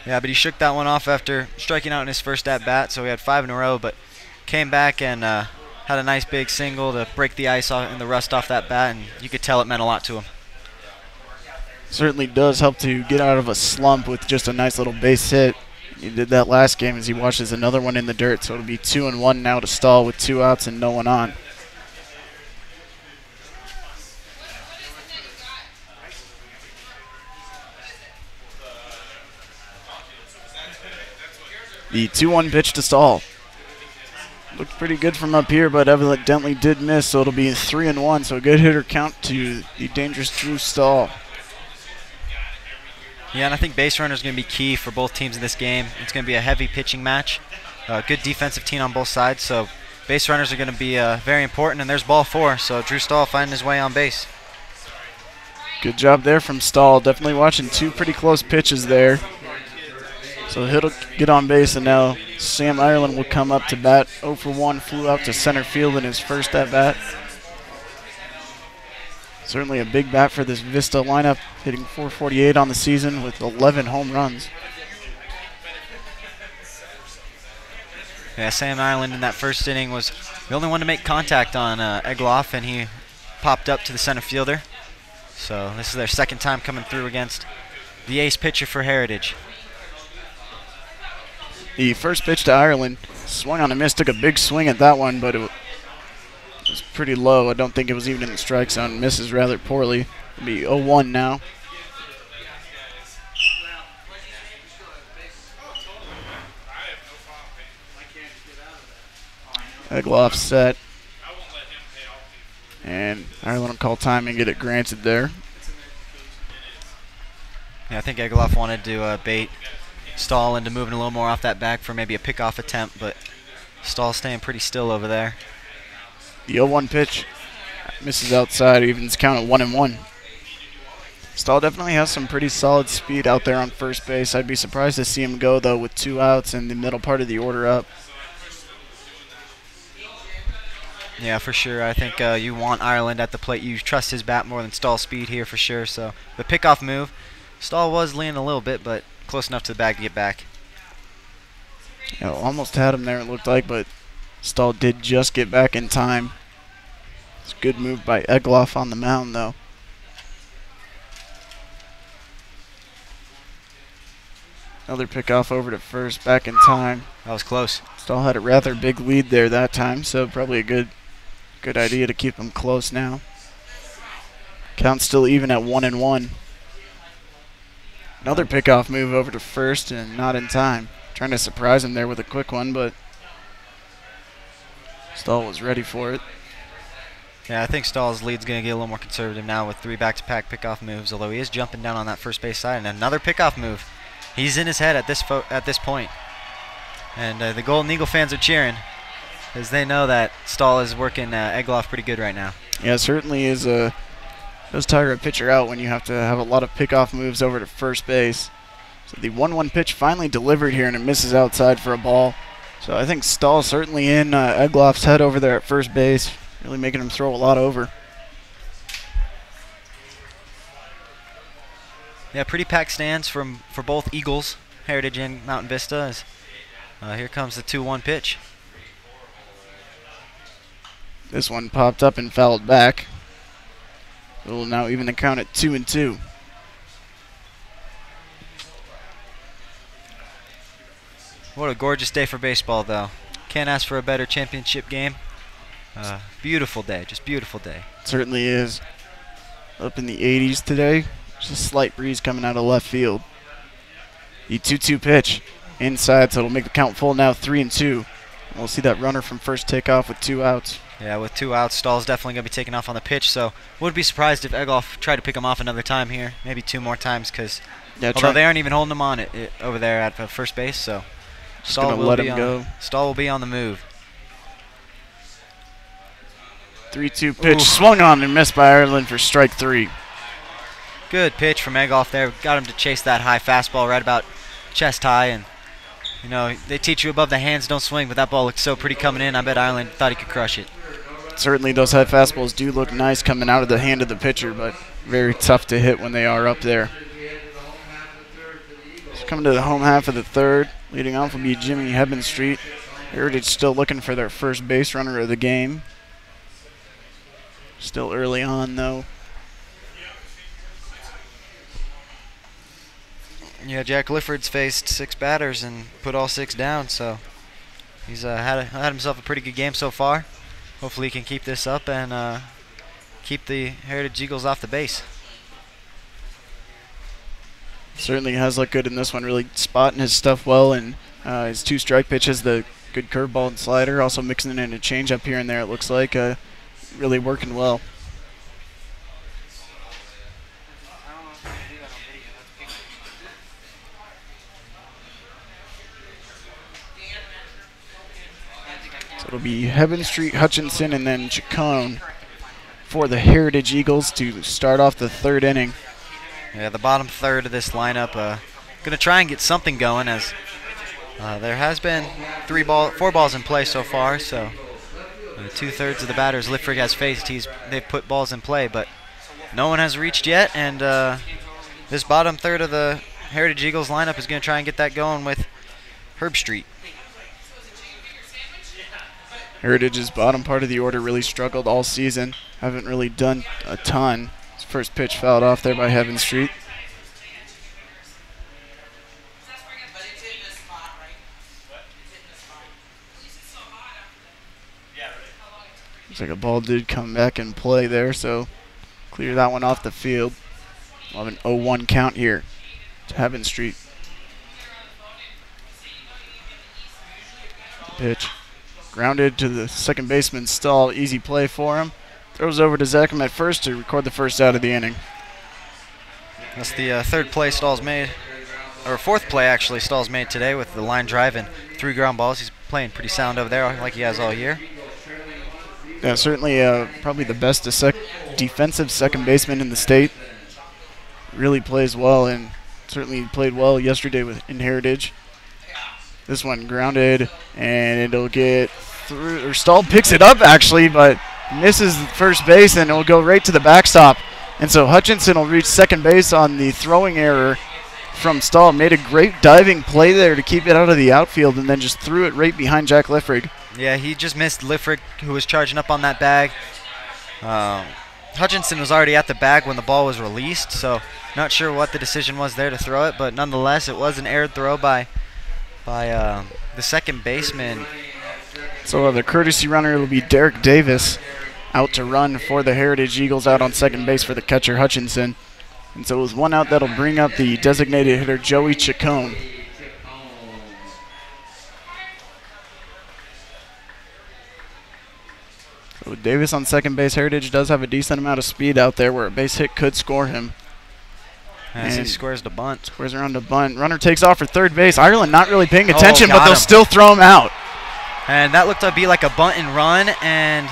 Yeah, but he shook that one off after striking out in his first at-bat, so he had 5 in a row, but came back and had a nice big single to break the ice off and the rust off that bat, and you could tell it meant a lot to him. Certainly does help to get out of a slump with just a nice little base hit. He did that last game as he watches another one in the dirt, so it'll be 2-1 now to Stahl with 2 outs and no one on. The 2-1 pitch to Stahl. Looked pretty good from up here, but evidently did miss, so it'll be 3-1. So a good hitter count to the dangerous Drew Stahl. Yeah, and I think base runner is going to be key for both teams in this game. It's going to be a heavy pitching match. Good defensive team on both sides, so base runners are going to be very important, and there's ball 4, so Drew Stahl finding his way on base. Good job there from Stahl. Definitely watching 2 pretty close pitches there. So he'll get on base, and now Sam Ireland will come up to bat. 0 for 1, flew out to center field in his first at-bat. Certainly a big bat for this Vista lineup, hitting .448 on the season with 11 home runs. Yeah, Sam Ireland in that first inning was the only one to make contact on Egloff, and he popped up to the center fielder. So this is their second time coming through against the ace pitcher for Heritage. The first pitch to Ireland, swung on a miss, took a big swing at that one, but it was pretty low. I don't think it was even in the strike zone. Misses rather poorly. It'll be 0-1 now. Egloff set. And Ireland will call time and get it granted there. Yeah, I think Egloff wanted to bait Stahl into moving a little more off that back for maybe a pickoff attempt, but Stahl staying pretty still over there. The 0-1 pitch misses outside, evens count at 1-1. Stahl definitely has some pretty solid speed out there on first base. I'd be surprised to see him go, though, with 2 outs and the middle part of the order up. Yeah, for sure. I think you want Ireland at the plate. You trust his bat more than Stahl's speed here for sure. So the pickoff move, Stahl was leaning a little bit, but close enough to the bag to get back. Yeah, almost had him there, it looked like, but Stahl did just get back in time. It's a good move by Egloff on the mound, though. Another pickoff over to first, back in time. That was close. Stahl had a rather big lead there that time, so probably a good idea to keep him close now. Count still even at 1-1. Another pickoff move over to first and not in time. Trying to surprise him there with a quick one, but Stahl was ready for it. Yeah, I think Stahl's lead's going to get a little more conservative now with 3 back-to-back pickoff moves, although he is jumping down on that first base side. And another pickoff move. He's in his head at this point. And the Golden Eagle fans are cheering as they know that Stahl is working Egloff pretty good right now. Yeah, certainly is does tire a pitcher out when you have to have a lot of pickoff moves over to first base. So the 1-1 pitch finally delivered here, and it misses outside for a ball. So I think Stahl certainly in Egloff's head over there at first base, really making him throw a lot over. Yeah, pretty packed stands for both Eagles, Heritage and Mountain Vista. As, here comes the 2-1 pitch. This one popped up and fouled back. It will now even the count at 2-2. What a gorgeous day for baseball, though. Can't ask for a better championship game. Beautiful day, just beautiful day. Certainly is. Up in the 80s today. Just a slight breeze coming out of left field. The 2-2 pitch inside, so it'll make the count full now 3-2. We'll see that runner from first take off with 2 outs. Yeah, with 2 outs, Stahl's definitely going to be taking off on the pitch, so wouldn't be surprised if Egloff tried to pick him off another time here, maybe 2 more times, because although they aren't even holding him on it over there at first base, so Stahl will let him go. Stahl will be on the move. 3-2 pitch swung on and missed by Ireland for strike 3. Good pitch from Egloff there. Got him to chase that high fastball right about chest high, and you know they teach you above the hands don't swing, but that ball looked so pretty coming in. I bet Ireland thought he could crush it. Certainly those high fastballs do look nice coming out of the hand of the pitcher, but very tough to hit when they are up there. So coming to the home half of the third, leading off will be Jimmy Hebenstreet. Heritage still looking for their first base runner of the game. Still early on, though. Yeah, Jack Lifford's faced 6 batters and put all 6 down, so he's had himself a pretty good game so far. Hopefully he can keep this up and keep the Heritage Eagles off the base. Certainly has looked good in this one, really spotting his stuff well, and his 2 strike pitches, the good curveball and slider, also mixing in a changeup here and there, it looks like. Really working well. So it'll be Hebenstreet, Hutchinson, and then Chacon for the Heritage Eagles to start off the 3rd inning. Yeah, the bottom third of this lineup going to try and get something going, as there has been 4 balls in play so far, so 2/3 of the batters Lifford has faced, they've put balls in play, but no one has reached yet, and this bottom third of the Heritage Eagles lineup is going to try and get that going with Herbstreet. Heritage's bottom part of the order really struggled all season. Haven't really done a ton. First pitch fouled off there by Heaven Street. Looks like a ball did come back and play there, so clear that one off the field. We'll have an 0-1 count here to Heaven Street. Pitch grounded to the second baseman Stahl. Easy play for him. Throws over to Zachem at first to record the first out of the inning. That's the third play Stahl's made, or fourth play actually Stahl's made today with the line drive and 3 ground balls. He's playing pretty sound over there like he has all year. Yeah, certainly probably the best defensive second baseman in the state. Really plays well, and certainly played well yesterday in Heritage. This one grounded, and it'll get through. Or Stahl picks it up actually, but misses first base, and it'll go right to the backstop. And so Hutchinson will reach second base on the throwing error from Stahl. Made a great diving play there to keep it out of the outfield, and then just threw it right behind Jack Liffrig. Yeah, he just missed Liffrig, who was charging up on that bag. Hutchinson was already at the bag when the ball was released, so not sure what the decision was there to throw it, but nonetheless, it was an error throw by the second baseman. So the courtesy runner will be Derek Davis out to run for the Heritage Eagles out on second base for the catcher Hutchinson. And so it was one out that'll bring up the designated hitter Joey Chacon. So with Davis on second base, Heritage does have a decent amount of speed out there where a base hit could score him. As he squares the bunt. Squares around the bunt. Runner takes off for third base. Ireland not really paying attention, but got they'll him. still throw him out. And that looked to be like a bunt and run, and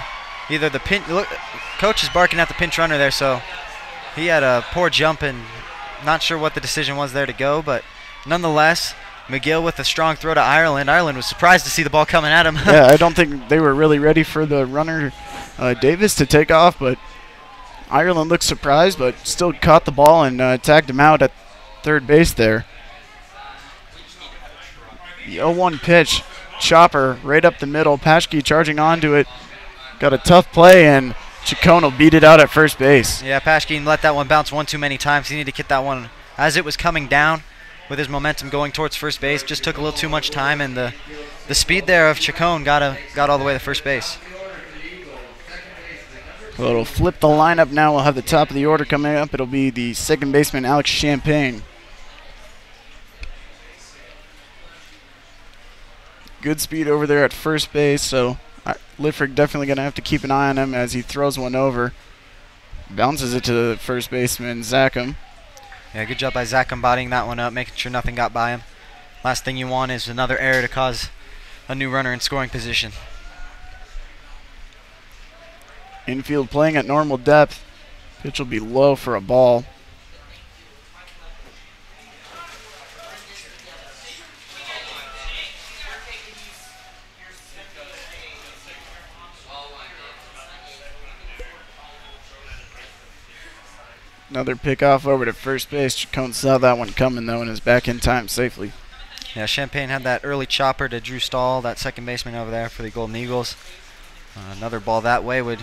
either the coach is barking at the pinch runner there, so he had a poor jump and not sure what the decision was there to go, but nonetheless, McGill with a strong throw to Ireland. Ireland was surprised to see the ball coming at him. Yeah, I don't think they were really ready for the runner Davis to take off, but Ireland looked surprised, but still caught the ball and tagged him out at third base there. The 0-1 pitch, chopper right up the middle. Paschke charging onto it. Got a tough play, and Chacon will beat it out at first base. Yeah, Paschke let that one bounce one too many times. He needed to get that one as it was coming down with his momentum going towards first base. Just took a little too much time, and the speed there of Chacon got all the way to first base. Well, it'll flip the lineup now. We'll have the top of the order coming up. It'll be the second baseman, Alex Champagne. Good speed over there at first base, so Liffrig definitely going to have to keep an eye on him as he throws one over. Bounces it to the first baseman, Zachem. Yeah, good job by Zachem bodying that one up, making sure nothing got by him. Last thing you want is another error to cause a new runner in scoring position. Infield playing at normal depth. Pitch will be low for a ball. Another pickoff over to first base. Chacon saw that one coming, though, and is back in time safely. Yeah, Champagne had that early chopper to Drew Stahl, that second baseman over there for the Golden Eagles. Another ball that way would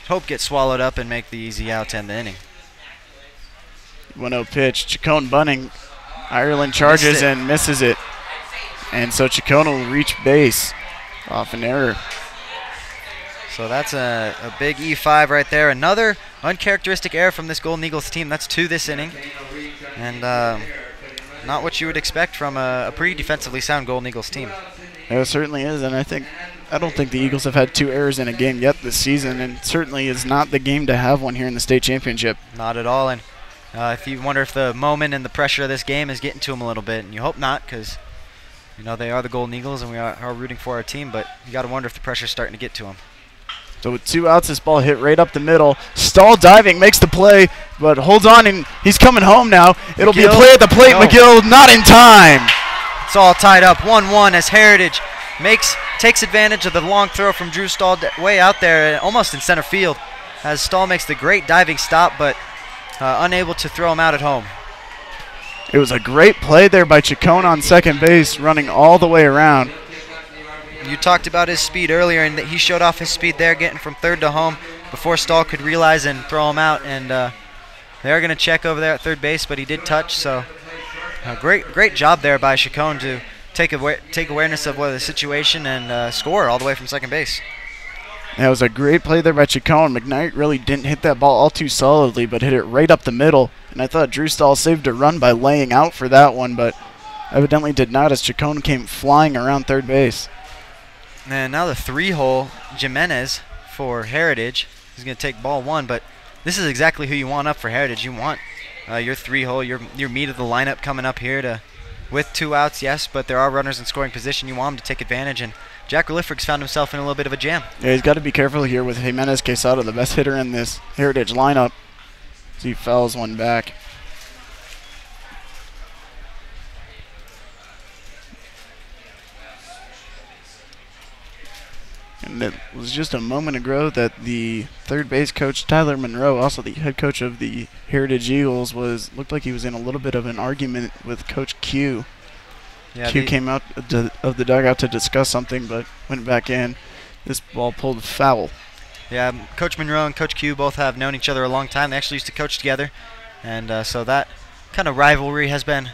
hope get swallowed up and make the easy out to end the inning. 1-0 pitch. Chacon bunting. Ireland charges and misses it. And so Chacon will reach base off an error. So that's a big E5 right there. Another uncharacteristic error from this Golden Eagles team. That's 2 this inning. And not what you would expect from a pretty defensively sound Golden Eagles team. It certainly is, and I don't think the Eagles have had 2 errors in a game yet this season, and certainly is not the game to have one here in the state championship. Not at all, and if you wonder if the moment and the pressure of this game is getting to them a little bit, and you hope not, because you know they are the Golden Eagles and we are rooting for our team, but you got to wonder if the pressure's starting to get to them. So with 2 outs, this ball hit right up the middle. Stahl diving, makes the play, but holds on, and he's coming home now. It'll be a play at the plate. No. McGill not in time. It's all tied up 1-1 as Heritage takes advantage of the long throw from Drew Stahl way out there, almost in center field, as Stahl makes the great diving stop, but unable to throw him out at home. It was a great play there by Chacon on second base, running all the way around. You talked about his speed earlier, and that he showed off his speed there, getting from third to home before Stahl could realize and throw him out. And They are going to check over there at third base, but he did touch, so great job there by Chacon to take awareness of the situation and score all the way from second base. That was a great play there by Chacon. McKnight really didn't hit that ball all too solidly, but hit it right up the middle. And I thought Drew Stahl saved a run by laying out for that one, but evidently did not, as Chacon came flying around third base. And now the 3-hole Jimenez for Heritage. He's going to take ball 1, but this is exactly who you want up for Heritage. You want your 3-hole, your meat of the lineup coming up here with 2 outs, yes, but there are runners in scoring position. You want them to take advantage, and Jack Relifric's found himself in a little bit of a jam. Yeah, he's got to be careful here with Jimenez Quesada, the best hitter in this Heritage lineup, as he fouls one back. And it was just a moment ago that the third base coach, Tyler Monroe, also the head coach of the Heritage Eagles, looked like he was in a little bit of an argument with Coach Q. Yeah, Q came out of the dugout to discuss something, but went back in. This ball pulled foul. Yeah, Coach Monroe and Coach Q both have known each other a long time. They actually used to coach together, and so that kind of rivalry has been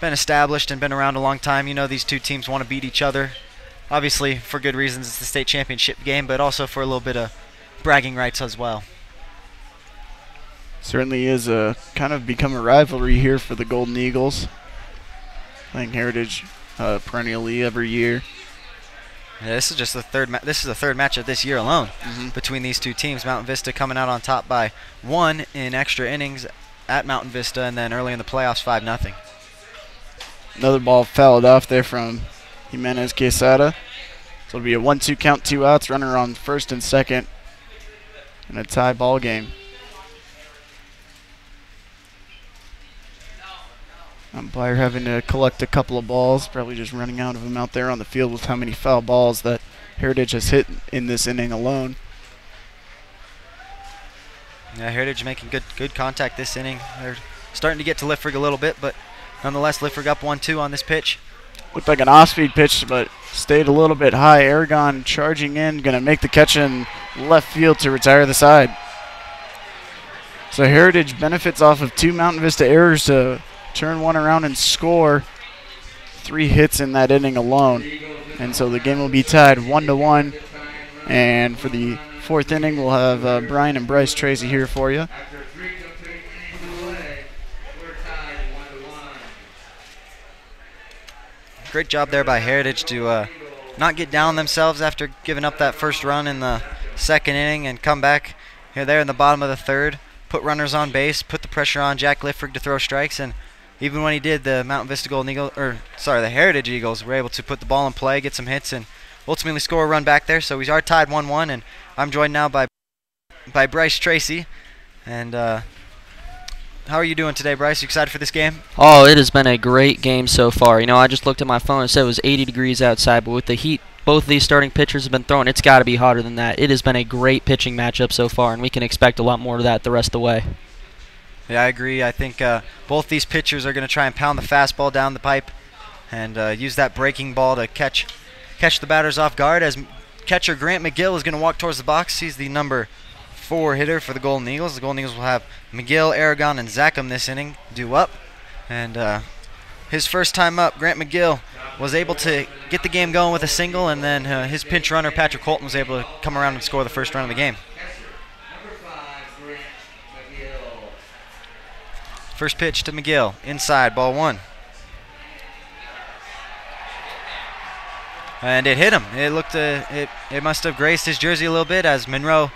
established and been around a long time. You know, these two teams want to beat each other. Obviously, for good reasons, it's the state championship game, but also for a little bit of bragging rights as well. Certainly is kind of become a rivalry here for the Golden Eagles. Playing Heritage perennially every year. Yeah, this is just the third. This is the third match of this year alone between these two teams. Mountain Vista coming out on top by 1 in extra innings at Mountain Vista, and then early in the playoffs, 5-0. Another ball fouled off there from Jimenez Quesada. So it'll be a 1-2 count, 2 outs, runner on first and second, and a tie ball game. Umpire having to collect a couple of balls, probably just running out of them out there on the field with how many foul balls that Heritage has hit in this inning alone. Yeah, Heritage making good contact this inning. They're starting to get to Liffrig a little bit, but nonetheless, Liffrig up 1-2 on this pitch. Looked like an off-speed pitch, but stayed a little bit high. Aragon charging in, going to make the catch in left field to retire the side. So Heritage benefits off of 2 Mountain Vista errors to turn one around and score. 3 hits in that inning alone. And so the game will be tied 1-1. And for the 4th inning, we'll have Brian and Bryce Tracy here for you. Great job there by Heritage to not get down themselves after giving up that first run in the 2nd inning and come back here there in the bottom of the 3rd, put runners on base, put the pressure on Jack Liffrig to throw strikes, and even when he did, the Mountain Vista Golden Eagles, the Heritage Eagles were able to put the ball in play, get some hits, and ultimately score a run back there. So we are tied 1-1, and I'm joined now by Bryce Tracy. And how are you doing today, Bryce? You excited for this game? Oh, it has been a great game so far. You know, I just looked at my phone and said it was 80 degrees outside, but with the heat both of these starting pitchers have been throwing, it's got to be hotter than that. It has been a great pitching matchup so far, and we can expect a lot more of that the rest of the way. Yeah, I agree. I think both these pitchers are going to try and pound the fastball down the pipe and use that breaking ball to catch the batters off guard, as catcher Grant McGill is going to walk towards the box. He's the number 4 hitter for the Golden Eagles. The Golden Eagles will have McGill, Aragon, and Zackham this inning due up. And his first time up, Grant McGill was able to get the game going with a single, and then his pinch runner, Patrick Holton, was able to come around and score the first run of the game. First pitch to McGill, inside, ball 1. And it hit him. It looked, it must have graced his jersey a little bit, as Monroe,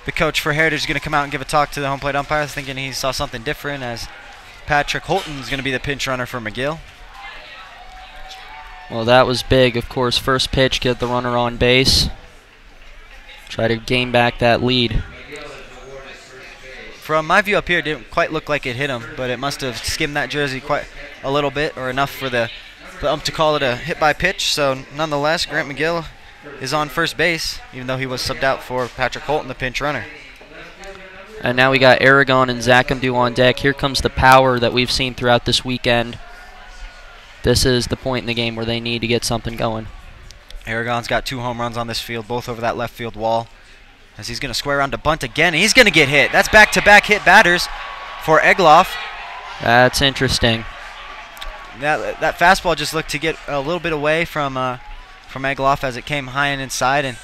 the coach for Heritage, is going to come out and give a talk to the home plate umpires, thinking he saw something different, as Patrick Holton is going to be the pinch runner for McGill. Well, that was big, of course. First pitch, get the runner on base. Try to gain back that lead. From my view up here, it didn't quite look like it hit him, but it must have skimmed that jersey quite a little bit, or enough for the ump to call it a hit by pitch. So nonetheless, Grant McGill is on first base, even though he was subbed out for Patrick Holton, the pinch runner. And now we got Aragon and Zackham due on deck. Here comes the power that we've seen throughout this weekend. This is the point in the game where they need to get something going. Aragon's got 2 home runs on this field, both over that left field wall, as he's going to square around to bunt again. He's going to get hit. That's back-to-back hit batters for Egloff. That's interesting. That fastball just looked to get a little bit away from Egloff as it came high and inside, and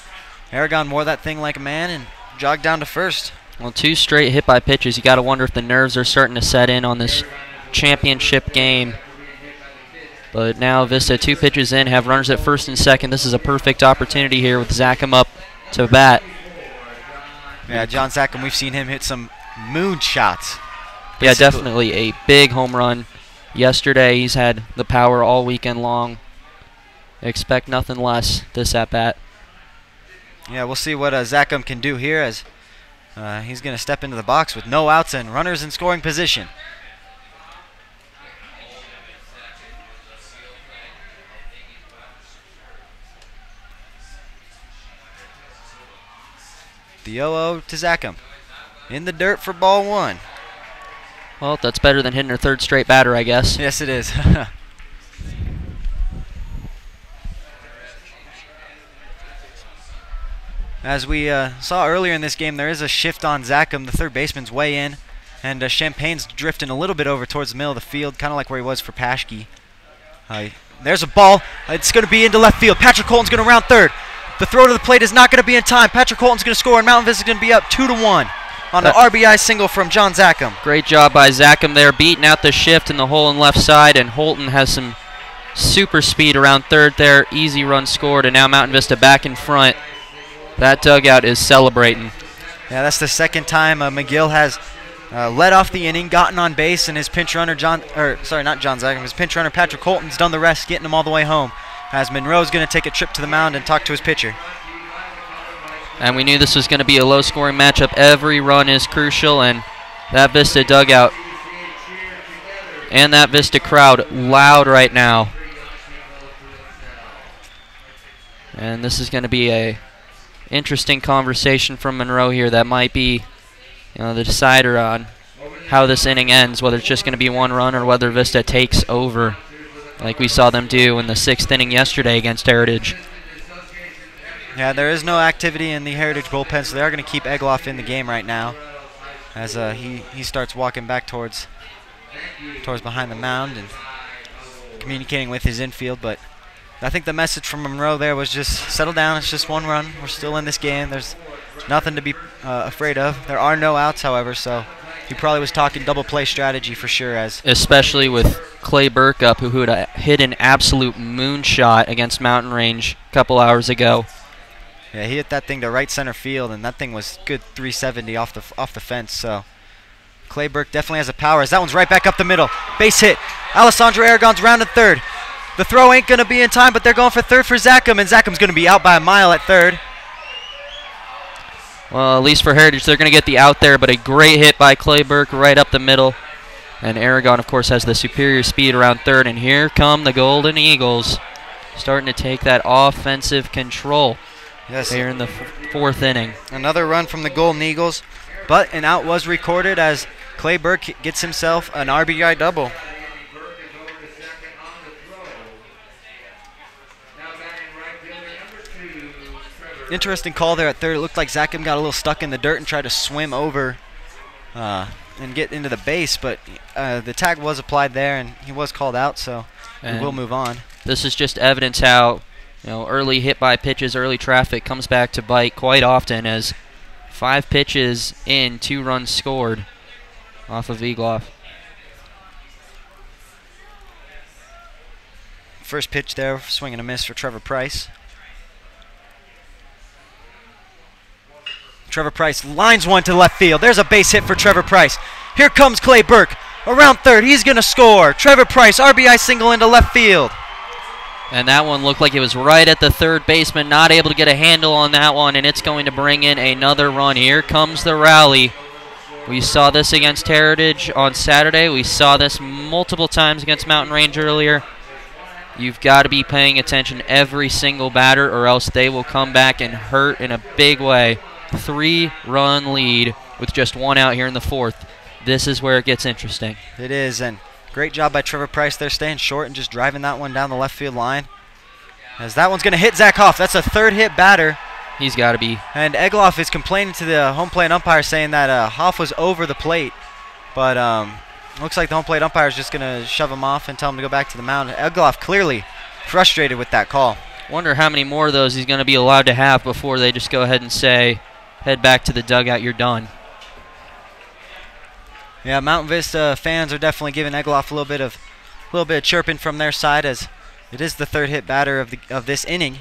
Aragon wore that thing like a man and jogged down to first. Well, 2 straight hit by pitches. You got to wonder if the nerves are starting to set in on this championship game. But now Vista 2 pitches in, have runners at first and second. This is a perfect opportunity here with Zackham up to bat. Yeah, John Zackham, we've seen him hit some moon shots. Yeah, definitely a big home run yesterday. He's had the power all weekend long. Expect nothing less this at-bat. Yeah, we'll see what Zackham can do here as he's going to step into the box with no outs and runners in scoring position. The 0-0 to Zackham. In the dirt for ball 1. Well, that's better than hitting her 3rd straight batter, I guess. Yes, it is. As we saw earlier in this game, there is a shift on Zackham. The third baseman's way in, and Champagne's drifting a little bit over towards the middle of the field, kind of like where he was for Paschke. There's a ball. It's going to be into left field. Patrick Colton's going to round third. The throw to the plate is not going to be in time. Patrick Colton's going to score, and Mountain Vista is going to be up 2-1 on an RBI single from John Zackham. Great job by Zackham there, beating out the shift in the hole in left side, and Holton has some super speed around third there. Easy run scored, and now Mountain Vista back in front. That dugout is celebrating. Yeah, that's the second time McGill has led off the inning, gotten on base, and his pinch runner his pinch runner Patrick Colton's done the rest, getting him all the way home. As Monroe's going to take a trip to the mound and talk to his pitcher. And we knew this was going to be a low-scoring matchup. Every run is crucial, and that Vista dugout and that Vista crowd loud right now. And this is going to be a interesting conversation from Monroe here that might be the decider on how this inning ends, whether it's just going to be 1 run or whether Vista takes over like we saw them do in the 6th inning yesterday against Heritage. Yeah, there is no activity in the Heritage bullpen, so they are going to keep Egloff in the game right now as he starts walking back towards behind the mound and communicating with his infield. But I think the message from Monroe there was just settle down. It's just 1 run. We're still in this game. There's nothing to be afraid of. There are no outs, however, so he probably was talking double play strategy for sure. Especially with Clay Burke up, who had hit an absolute moonshot against Mountain Range a couple hours ago. Yeah, he hit that thing to right center field, and that thing was good 370 off the fence. So Clay Burke definitely has a power. As that one's right back up the middle. Base hit. Alessandro Aragon's rounded third. The throw ain't going to be in time, but they're going for third for Zackham, and Zackham's going to be out by a mile at third. Well, at least for Heritage, they're going to get the out there, but a great hit by Clay Burke right up the middle. And Aragon, of course, has the superior speed around third, and here come the Golden Eagles, starting to take that offensive control here in the 4th inning. Another run from the Golden Eagles, but an out was recorded as Clay Burke gets himself an RBI double. Interesting call there at third. It looked like Zackham got a little stuck in the dirt and tried to swim over and get into the base, but the tag was applied there and he was called out, so we will move on. This is just evidence how early hit by pitches, early traffic comes back to bite quite often, as 5 pitches in, 2 runs scored off of Egloff. First pitch there, swing and a miss for Trevor Price. Trevor Price lines one to left field. There's a base hit for Trevor Price. Here comes Clay Burke. Around third, he's going to score. Trevor Price, RBI single into left field. And that one looked like it was right at the third baseman, not able to get a handle on that one, and it's going to bring in another run. Here comes the rally. We saw this against Heritage on Saturday. We saw this multiple times against Mountain Range earlier. You've got to be paying attention every single batter, or else they will come back and hurt in a big way. 3-run lead with just 1 out here in the 4th. This is where it gets interesting. It is, and great job by Trevor Price there, staying short and just driving that one down the left field line. As that one's going to hit Zach Hoff. That's a 3rd hit batter. He's got to be. And Egloff is complaining to the home plate umpire, saying that Hoff was over the plate. but looks like the home plate umpire is just going to shove him off and tell him to go back to the mound. Egloff clearly frustrated with that call. Wonder how many more of those he's going to be allowed to have before they just go ahead and say, head back to the dugout, you're done. Yeah, Mountain Vista fans are definitely giving Egloff a little bit of chirping from their side, as it is the third hit batter of this inning.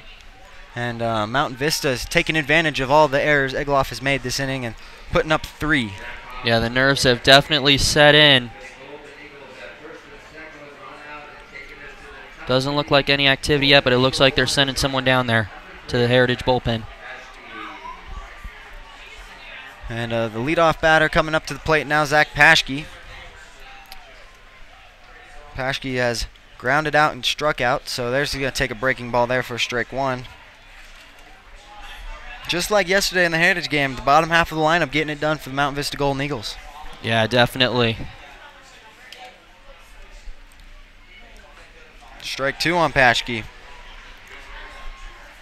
And Mountain Vista is taking advantage of all the errors Egloff has made this inning and putting up 3. Yeah, the nerves have definitely set in. Doesn't look like any activity yet, but it looks like they're sending someone down there to the Heritage bullpen. And the leadoff batter coming up to the plate now, Zach Paschke. Paschke has grounded out and struck out, so there's going to take a breaking ball there for strike 1. Just like yesterday in the Heritage game, the bottom half of the lineup getting it done for the Mountain Vista Golden Eagles. Yeah, definitely. Strike 2 on Paschke.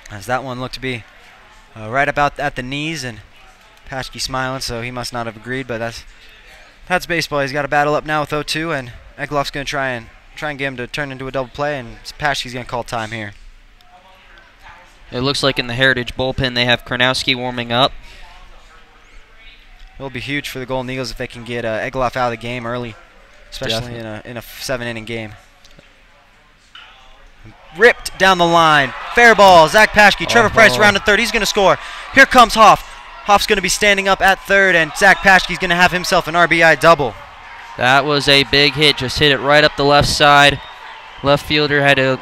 As that one looked to be right about at the knees, and Paschke smiling, so he must not have agreed, but that's baseball. He's got a battle up now with 0-2, and Egloff's going to try and get him to turn into a double play, and Paschke's going to call time here. It looks like in the Heritage bullpen they have Kronowski warming up. It'll be huge for the Golden Eagles if they can get Egloff out of the game early, especially in a 7-inning game. Ripped down the line. Fair ball. Zach Paschke. Trevor Price around at third. He's going to score. Here comes Hoff. Hoff's going to be standing up at third, and Zach Paschke's going to have himself an RBI double. That was a big hit. Just hit it right up the left side. Left fielder had to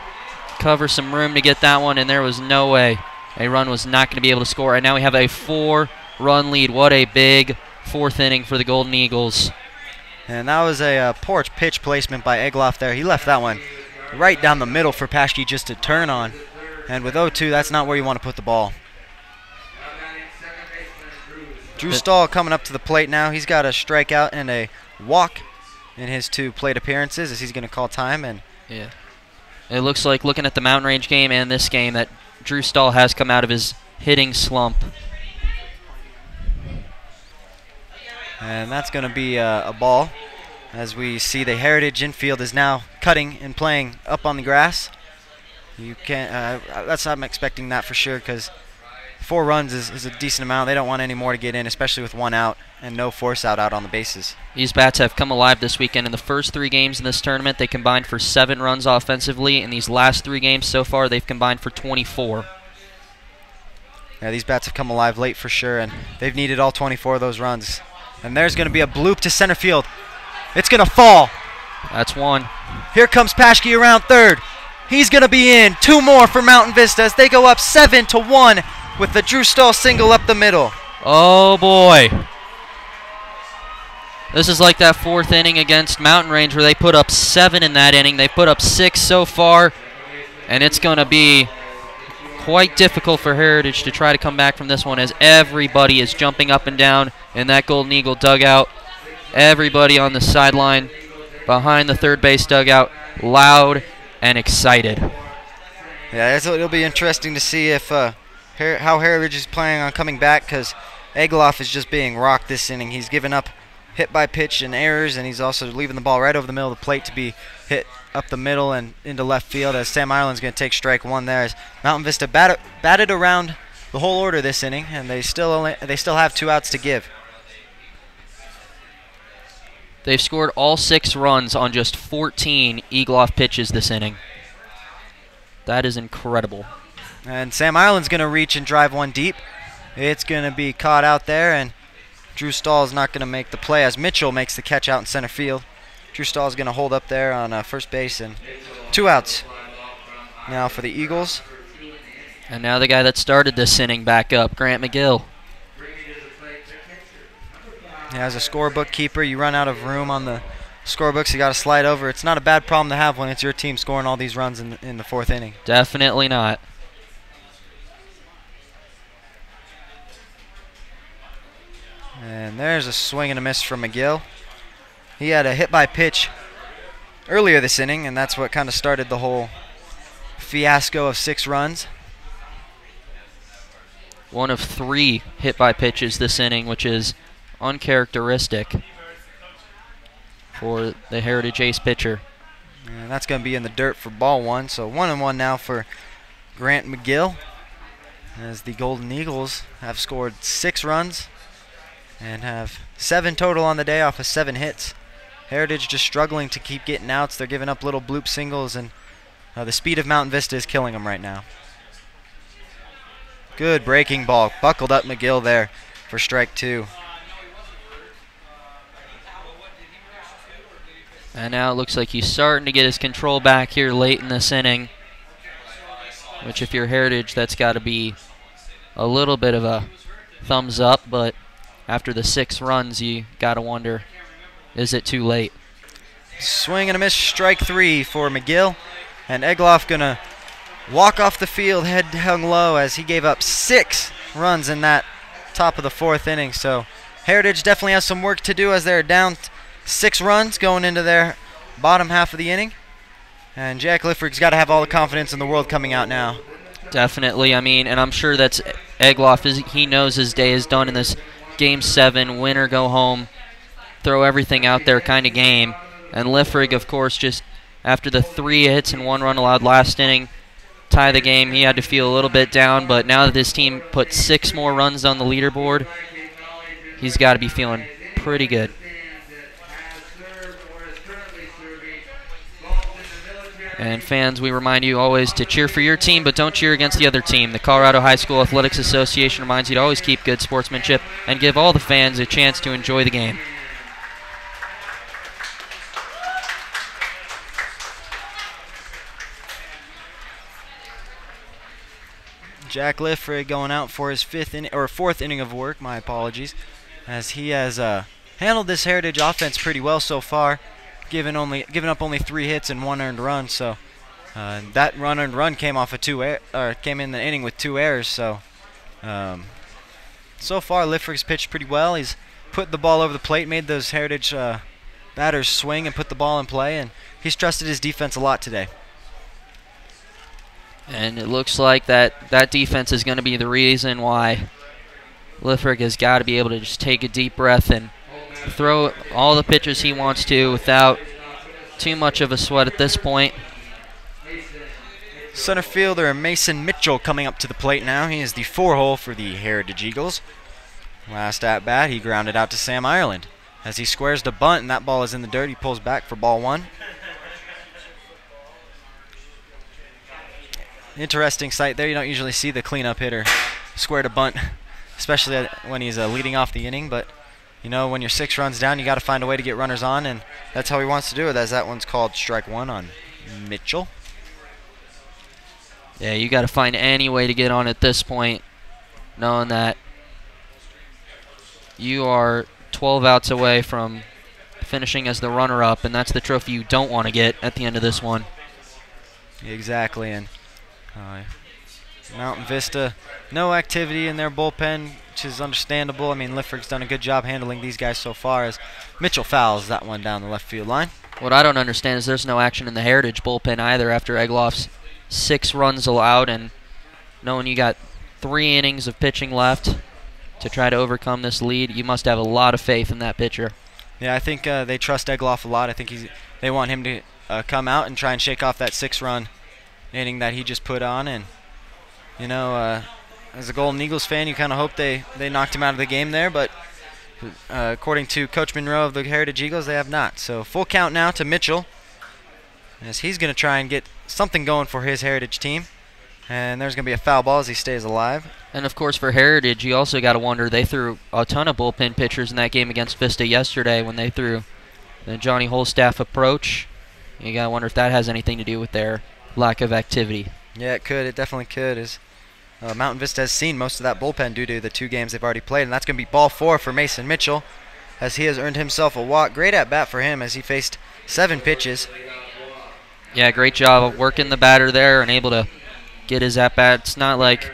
cover some room to get that one, and there was no way a run was not going to be able to score. And now we have a 4-run lead. What a big 4th inning for the Golden Eagles. And that was a poor pitch placement by Egloff there. He left that one right down the middle for Paschke just to turn on. And with 0-2, that's not where you want to put the ball. Drew Stahl coming up to the plate now. He's got a strikeout and a walk in his 2 plate appearances, as he's going to call time. And yeah, it looks like, looking at the Mountain Range game and this game, that Drew Stahl has come out of his hitting slump. And that's going to be a ball, as we see the Heritage infield is now cutting and playing up on the grass. You can't. I'm expecting that for sure, because 4 runs is a decent amount. They don't want any more to get in, especially with 1 out and no force out on the bases. These bats have come alive this weekend. In the first 3 games in this tournament, they combined for 7 runs offensively. In these last 3 games so far, they've combined for 24. Yeah, these bats have come alive late for sure, and they've needed all 24 of those runs. And there's going to be a bloop to center field. It's going to fall. That's 1. Here comes Paschke around third. He's going to be in. 2 more for Mountain Vista as they go up 7-1 with the Drew Stahl single up the middle. Oh, boy. This is like that 4th inning against Mountain Range where they put up 7 in that inning. They put up 6 so far, and it's going to be quite difficult for Heritage to try to come back from this one, as everybody is jumping up and down in that Golden Eagle dugout. Everybody on the sideline behind the third base dugout, loud and excited. Yeah, it'll be interesting to see if how Heritage is planning on coming back, because Egloff is just being rocked this inning. He's given up hit by pitch and errors, and he's also leaving the ball right over the middle of the plate to be hit up the middle and into left field, as Sam Ireland's going to take strike 1 there, as Mountain Vista batted around the whole order this inning, and they still have 2 outs to give. They've scored all 6 runs on just 14 Egloff pitches this inning. That is incredible. And Sam Ireland's going to reach and drive 1 deep. It's going to be caught out there, and Drew Stahl is not going to make the play, as Mitchell makes the catch out in center field. Drew Stahl is going to hold up there on first base, and 2 outs now for the Eagles. And now the guy that started this inning back up, Grant McGill. As a scorebook keeper, you run out of room on the scorebooks. You got to slide over. It's not a bad problem to have when it's your team scoring all these runs in the 4th inning. Definitely not. And there's a swing and a miss from McGill. He had a hit by pitch earlier this inning, and that's what kind of started the whole fiasco of 6 runs. 1 of 3 hit by pitches this inning, which is uncharacteristic. for the Heritage ace pitcher. And that's going to be in the dirt for ball one. So 1-1 now for Grant McGill, as the Golden Eagles have scored 6 runs and have 7 total on the day off of 7 hits. Heritage just struggling to keep getting outs. They're giving up little bloop singles, and the speed of Mountain Vista is killing them right now. Good breaking ball. Buckled up McGill there for strike 2. And now it looks like he's starting to get his control back here late in this inning, which if you're Heritage, that's got to be a little bit of a thumbs up, but after the 6 runs, you got to wonder, is it too late? Swing and a miss, strike 3 for McGill, and Egloff going to walk off the field, head hung low, as he gave up 6 runs in that top of the 4th inning. So Heritage definitely has some work to do, as they're down 6 runs going into their bottom half of the inning. And Jack Lifford's got to have all the confidence in the world coming out now. Definitely. I mean, and I'm sure that's Egloff. He knows his day is done in this Game 7, win or go home, throw everything out there kind of game. And Liffrig, of course, just after the 3 hits and 1 run allowed last inning, tie the game, he had to feel a little bit down. But now that his team put 6 more runs on the leaderboard, he's got to be feeling pretty good. And fans, we remind you always to cheer for your team, but don't cheer against the other team. The Colorado High School Athletics Association reminds you to always keep good sportsmanship and give all the fans a chance to enjoy the game. Jack Liffrig going out for his 4th inning of work, my apologies, as he has handled this Heritage offense pretty well so far, giving up only 3 hits and 1 earned run. So that earned run came off of came in the inning with 2 errors. So so far Liffrig's pitched pretty well. He's put the ball over the plate, made those Heritage batters swing and put the ball in play, and he's trusted his defense a lot today. And it looks like that defense is going to be the reason why Liffrig has got to be able to just take a deep breath and throw all the pitches he wants to without too much of a sweat at this point. Center fielder Mason Mitchell coming up to the plate now. He is the 4-hole for the Heritage Eagles. Last at bat, he grounded out to Sam Ireland. As he squares the bunt and that ball is in the dirt, he pulls back for ball 1. Interesting sight there. You don't usually see the cleanup hitter square to bunt, especially when he's leading off the inning. But you know, when you're 6 runs down, you got to find a way to get runners on, and that's how he wants to do it, as that one's called strike 1 on Mitchell. Yeah, you got to find any way to get on at this point, knowing that you are 12 outs away from finishing as the runner-up, and that's the trophy you don't want to get at the end of this one. Exactly, and Mountain Vista, no activity in their bullpen, which is understandable. I mean, Liffrig's done a good job handling these guys so far, as Mitchell fouls that one down the left field line. What I don't understand is there's no action in the Heritage bullpen either after Egloff's 6 runs allowed, and knowing you got 3 innings of pitching left to try to overcome this lead, you must have a lot of faith in that pitcher. Yeah, I think they trust Egloff a lot. I think they want him to come out and try and shake off that 6-run inning that he just put on. And, you know, as a Golden Eagles fan, you kind of hope they knocked him out of the game there. But according to Coach Monroe of the Heritage Eagles, they have not. So full count now to Mitchell, as he's going to try and get something going for his Heritage team. And there's going to be a foul ball as he stays alive. And, of course, for Heritage, you also got to wonder, they threw a ton of bullpen pitchers in that game against Vista yesterday when they threw the Johnny Holstaff approach. You got to wonder if that has anything to do with their lack of activity. Yeah, it could. It definitely could. As Mountain Vista has seen most of that bullpen due to the 2 games they've already played. And that's going to be ball 4 for Mason Mitchell, as he has earned himself a walk. Great at-bat for him, as he faced 7 pitches. Yeah, great job of working the batter there and able to get his at-bat. It's not like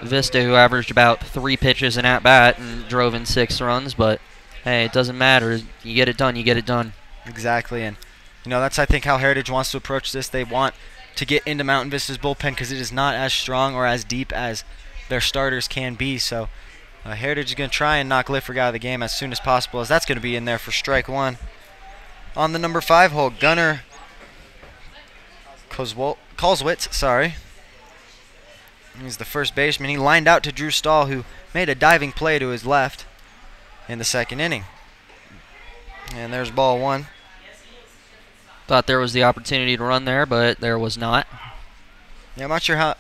Vista, who averaged about 3 pitches an at-bat and drove in 6 runs, but hey, it doesn't matter. You get it done, you get it done. Exactly, and you know, that's, I think, how Heritage wants to approach this. They want to get into Mountain Vista's bullpen because it is not as strong or as deep as their starters can be. So Heritage is going to try and knock Liffrig out of the game as soon as possible, as that's going to be in there for strike 1. on the number 5 hole, Gunnar Kolswitz, sorry. He's the first baseman. He lined out to Drew Stahl, who made a diving play to his left in the second inning. And there's ball 1. Thought there was the opportunity to run there, but there was not. Yeah, I'm not sure how.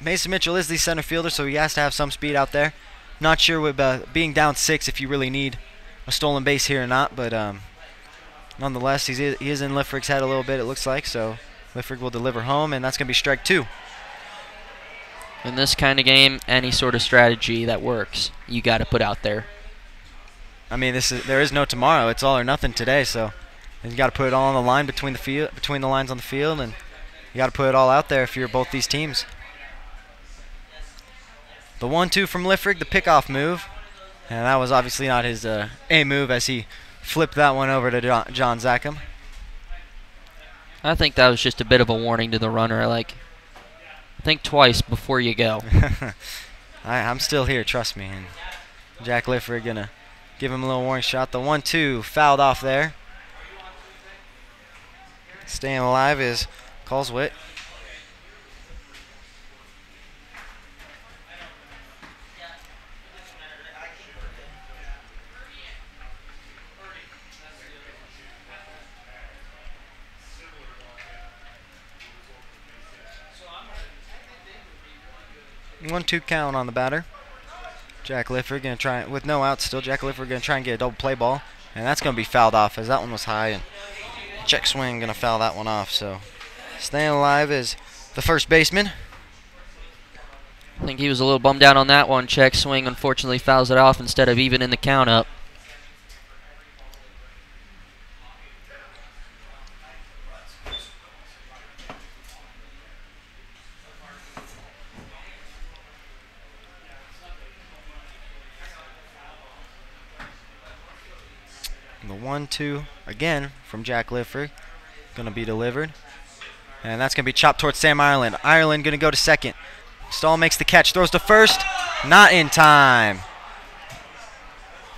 Mason Mitchell is the center fielder, so he has to have some speed out there. Not sure with being down 6 if you really need a stolen base here or not, but nonetheless, he is in Liffrig's head a little bit, it looks like, so Liffrig will deliver home, and that's going to be strike 2. In this kind of game, any sort of strategy that works, you got to put out there. I mean, there is no tomorrow. It's all or nothing today, so you got to put it all on the line between the lines on the field, and you got to put it all out there if you're both these teams. The 1-2 from Liffrig, the pickoff move, and that was obviously not his A move as he flipped that one over to John Zackham. I think that was just a bit of a warning to the runner. Like, think twice before you go. I'm still here, trust me. And Jack Liffrig gonna give him a little warning shot. The 1-2 fouled off there. Staying alive is Coleswit. One-two count on the batter. Jack Lifford gonna try with no outs still. Jack Lifford gonna try and get a double play ball, and that's gonna be fouled off as that one was high, and check swing gonna foul that one off. So staying alive is the first baseman. I think he was a little bummed out on that one. Check swing unfortunately fouls it off instead of evening the count up. The 1-2 again from Jack Lifford gonna be delivered, and that's gonna be chopped towards Sam Ireland. Ireland gonna go to second. Stahl makes the catch, throws to first, not in time.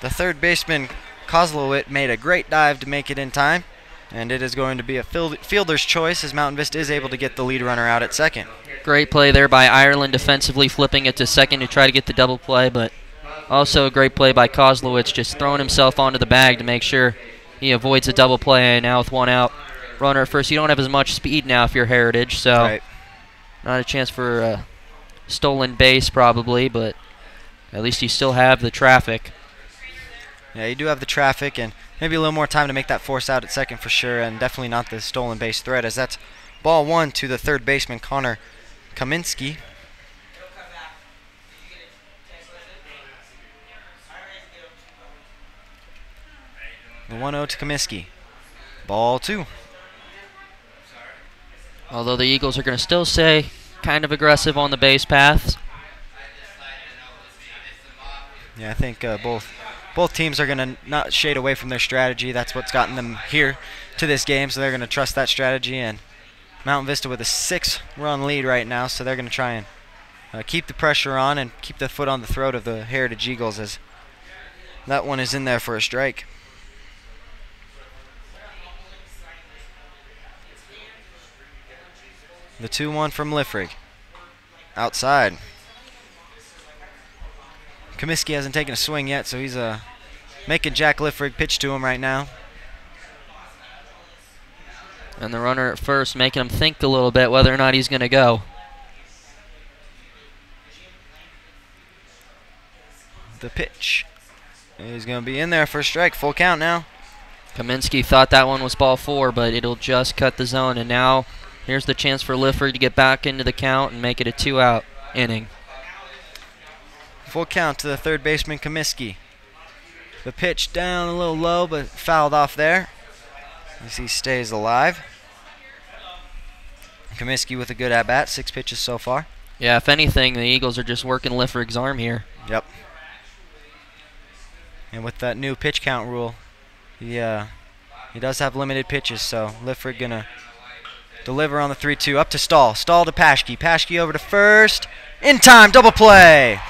The third baseman Kozlowit made a great dive to make it in time, and it is going to be a fielder's choice as Mountain Vista is able to get the lead runner out at second. Great play there by Ireland defensively, flipping it to second to try to get the double play, but also a great play by Kozlowitz, just throwing himself onto the bag to make sure he avoids a double play. And now with one out, runner at first. You don't have as much speed now if you're Heritage, so right. Not a chance for a stolen base probably, but at least you still have the traffic. Yeah, you do have the traffic and maybe a little more time to make that force out at second for sure, and definitely not the stolen base threat, as that's ball 1 to the third baseman, Connor Kaminsky. The 1-0 to Kaminsky. Ball 2. Although the Eagles are going to still stay kind of aggressive on the base paths. Yeah, I think both teams are going to not shade away from their strategy. That's what's gotten them here to this game, so they're going to trust that strategy. And Mountain Vista with a 6-run lead right now, so they're going to try and keep the pressure on and keep the foot on the throat of the Heritage Eagles, as that one is in there for a strike. The 2-1 from Liffrig. Outside. Kaminsky hasn't taken a swing yet, so he's making Jack Liffrig pitch to him right now. And the runner at first making him think a little bit whether or not he's going to go. The pitch is going to be in there for a strike. Full count now. Kaminsky thought that one was ball 4, but it'll just cut the zone, and now here's the chance for Lifford to get back into the count and make it a 2-out inning. Full count to the third baseman, Kaminsky. The pitch down a little low, but fouled off there as he stays alive. Kaminsky with a good at-bat, 6 pitches so far. Yeah, if anything, the Eagles are just working Lifford's arm here. Yep. And with that new pitch count rule, he does have limited pitches, so Lifford gonna deliver on the 3-2. Up to Stahl. Stahl to Paschke. Paschke over to first. In time. Double play.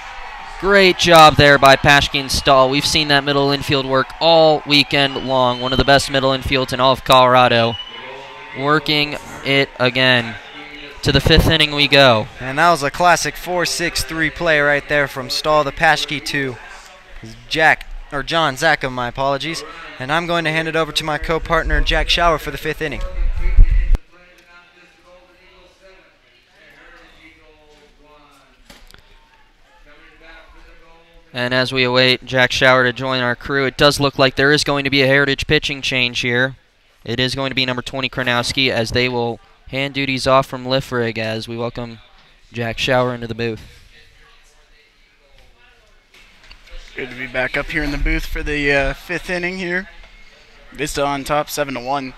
Great job there by Paschke and Stahl. We've seen that middle infield work all weekend long. One of the best middle infields in all of Colorado. Working it again. To the 5th inning we go. And that was a classic 4-6-3 play right there from Stahl to Paschke to John Zackham, my apologies. And I'm going to hand it over to my co-partner Jack Schauer for the 5th inning. And as we await Jack Schauer to join our crew, it does look like there is going to be a Heritage pitching change here. It is going to be number 20 Kronowski, as they will hand duties off from Liffrig as we welcome Jack Schauer into the booth. Good to be back up here in the booth for the 5th inning here. Vista on top, 7-1.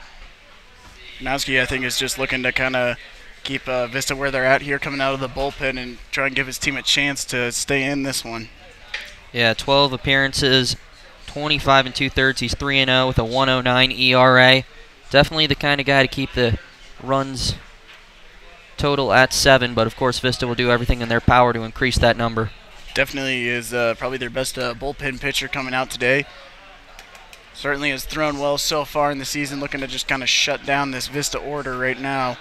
Kronowski, I think, is just looking to kind of keep Vista where they're at here, coming out of the bullpen and try and give his team a chance to stay in this one. Yeah, 12 appearances, 25 2/3. He's 3-0 with a 1.09 ERA. Definitely the kind of guy to keep the runs total at 7, but of course Vista will do everything in their power to increase that number. Definitely is probably their best bullpen pitcher coming out today. Certainly has thrown well so far in the season, looking to just kind of shut down this Vista order right now.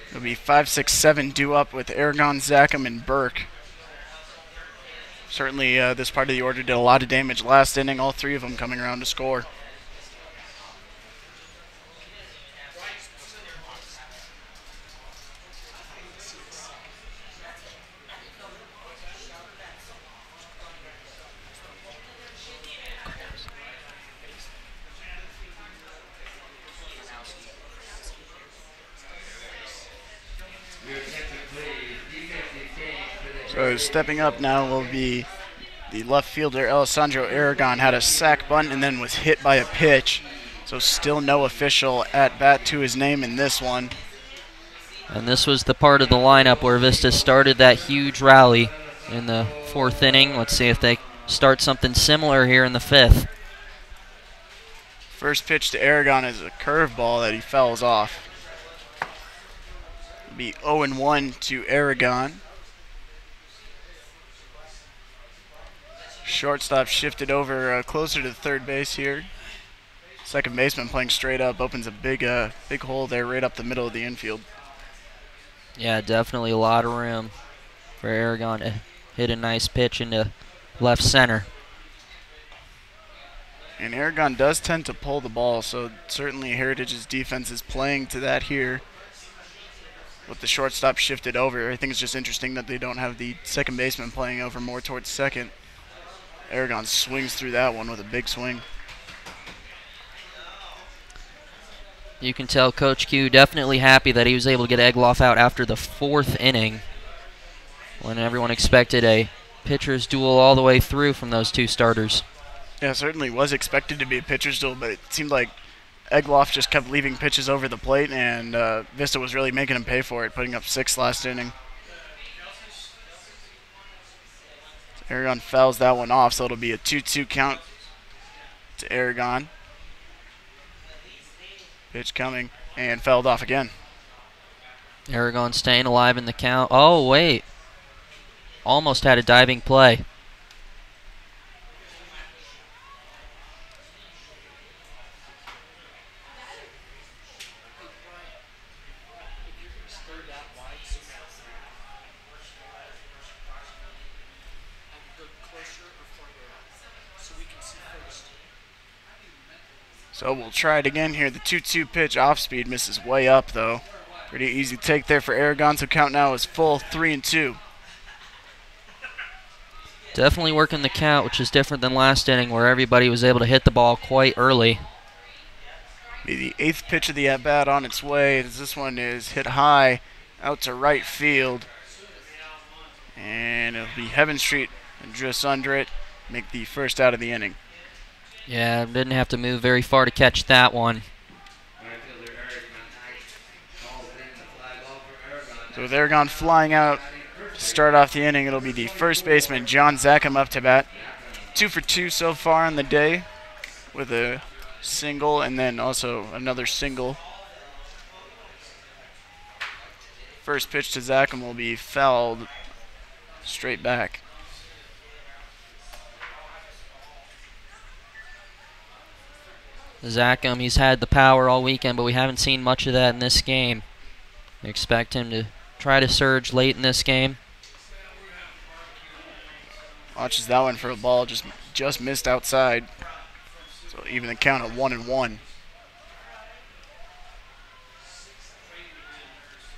It'll be 5, 6, 7 due up with Aragon, Zackham, and Burke. Certainly this part of the order did a lot of damage last inning, all 3 of them coming around to score. So stepping up now will be the left fielder, Alessandro Aragon. Had a sac bunt and then was hit by a pitch. So still no official at bat to his name in this one. And this was the part of the lineup where Vista started that huge rally in the 4th inning. Let's see if they start something similar here in the 5th. First pitch to Aragon is a curveball that he fouls off. It'll be 0-1 to Aragon. Shortstop shifted over closer to third base here. Second baseman playing straight up opens a big hole there right up the middle of the infield. Yeah, definitely a lot of room for Aragon to hit a nice pitch into left center. And Aragon does tend to pull the ball, so certainly Heritage's defense is playing to that here. With the shortstop shifted over, I think it's just interesting that they don't have the second baseman playing over more towards second. Aragon swings through that one with a big swing. You can tell Coach Q definitely happy that he was able to get Egloff out after the 4th inning, when everyone expected a pitcher's duel all the way through from those 2 starters. Yeah, certainly was expected to be a pitcher's duel, but it seemed like Egloff just kept leaving pitches over the plate, and Vista was really making him pay for it, putting up 6 last inning. Aragon fouls that one off, so it'll be a 2-2 count to Aragon. Pitch coming, and fouled off again. Aragon staying alive in the count. Oh, wait. Almost had a diving play. So we'll try it again here. The 2-2 pitch off speed misses way up though. Pretty easy take there for Aragon, so count now is full 3-2. Definitely working the count, which is different than last inning where everybody was able to hit the ball quite early. Be the 8th pitch of the at-bat on its way, as this one is hit high out to right field. And it'll be Heaven Street and just under it, make the first out of the inning. Yeah, didn't have to move very far to catch that one. So with Aragon flying out to start off the inning, it'll be the first baseman, John Zackham, up to bat. 2 for 2 so far on the day with a single and then also another single. First pitch to Zackham will be fouled straight back. Zackham, he's had the power all weekend, but we haven't seen much of that in this game. We expect him to try to surge late in this game. Watches that one for a ball, just missed outside. So even the count at 1-1.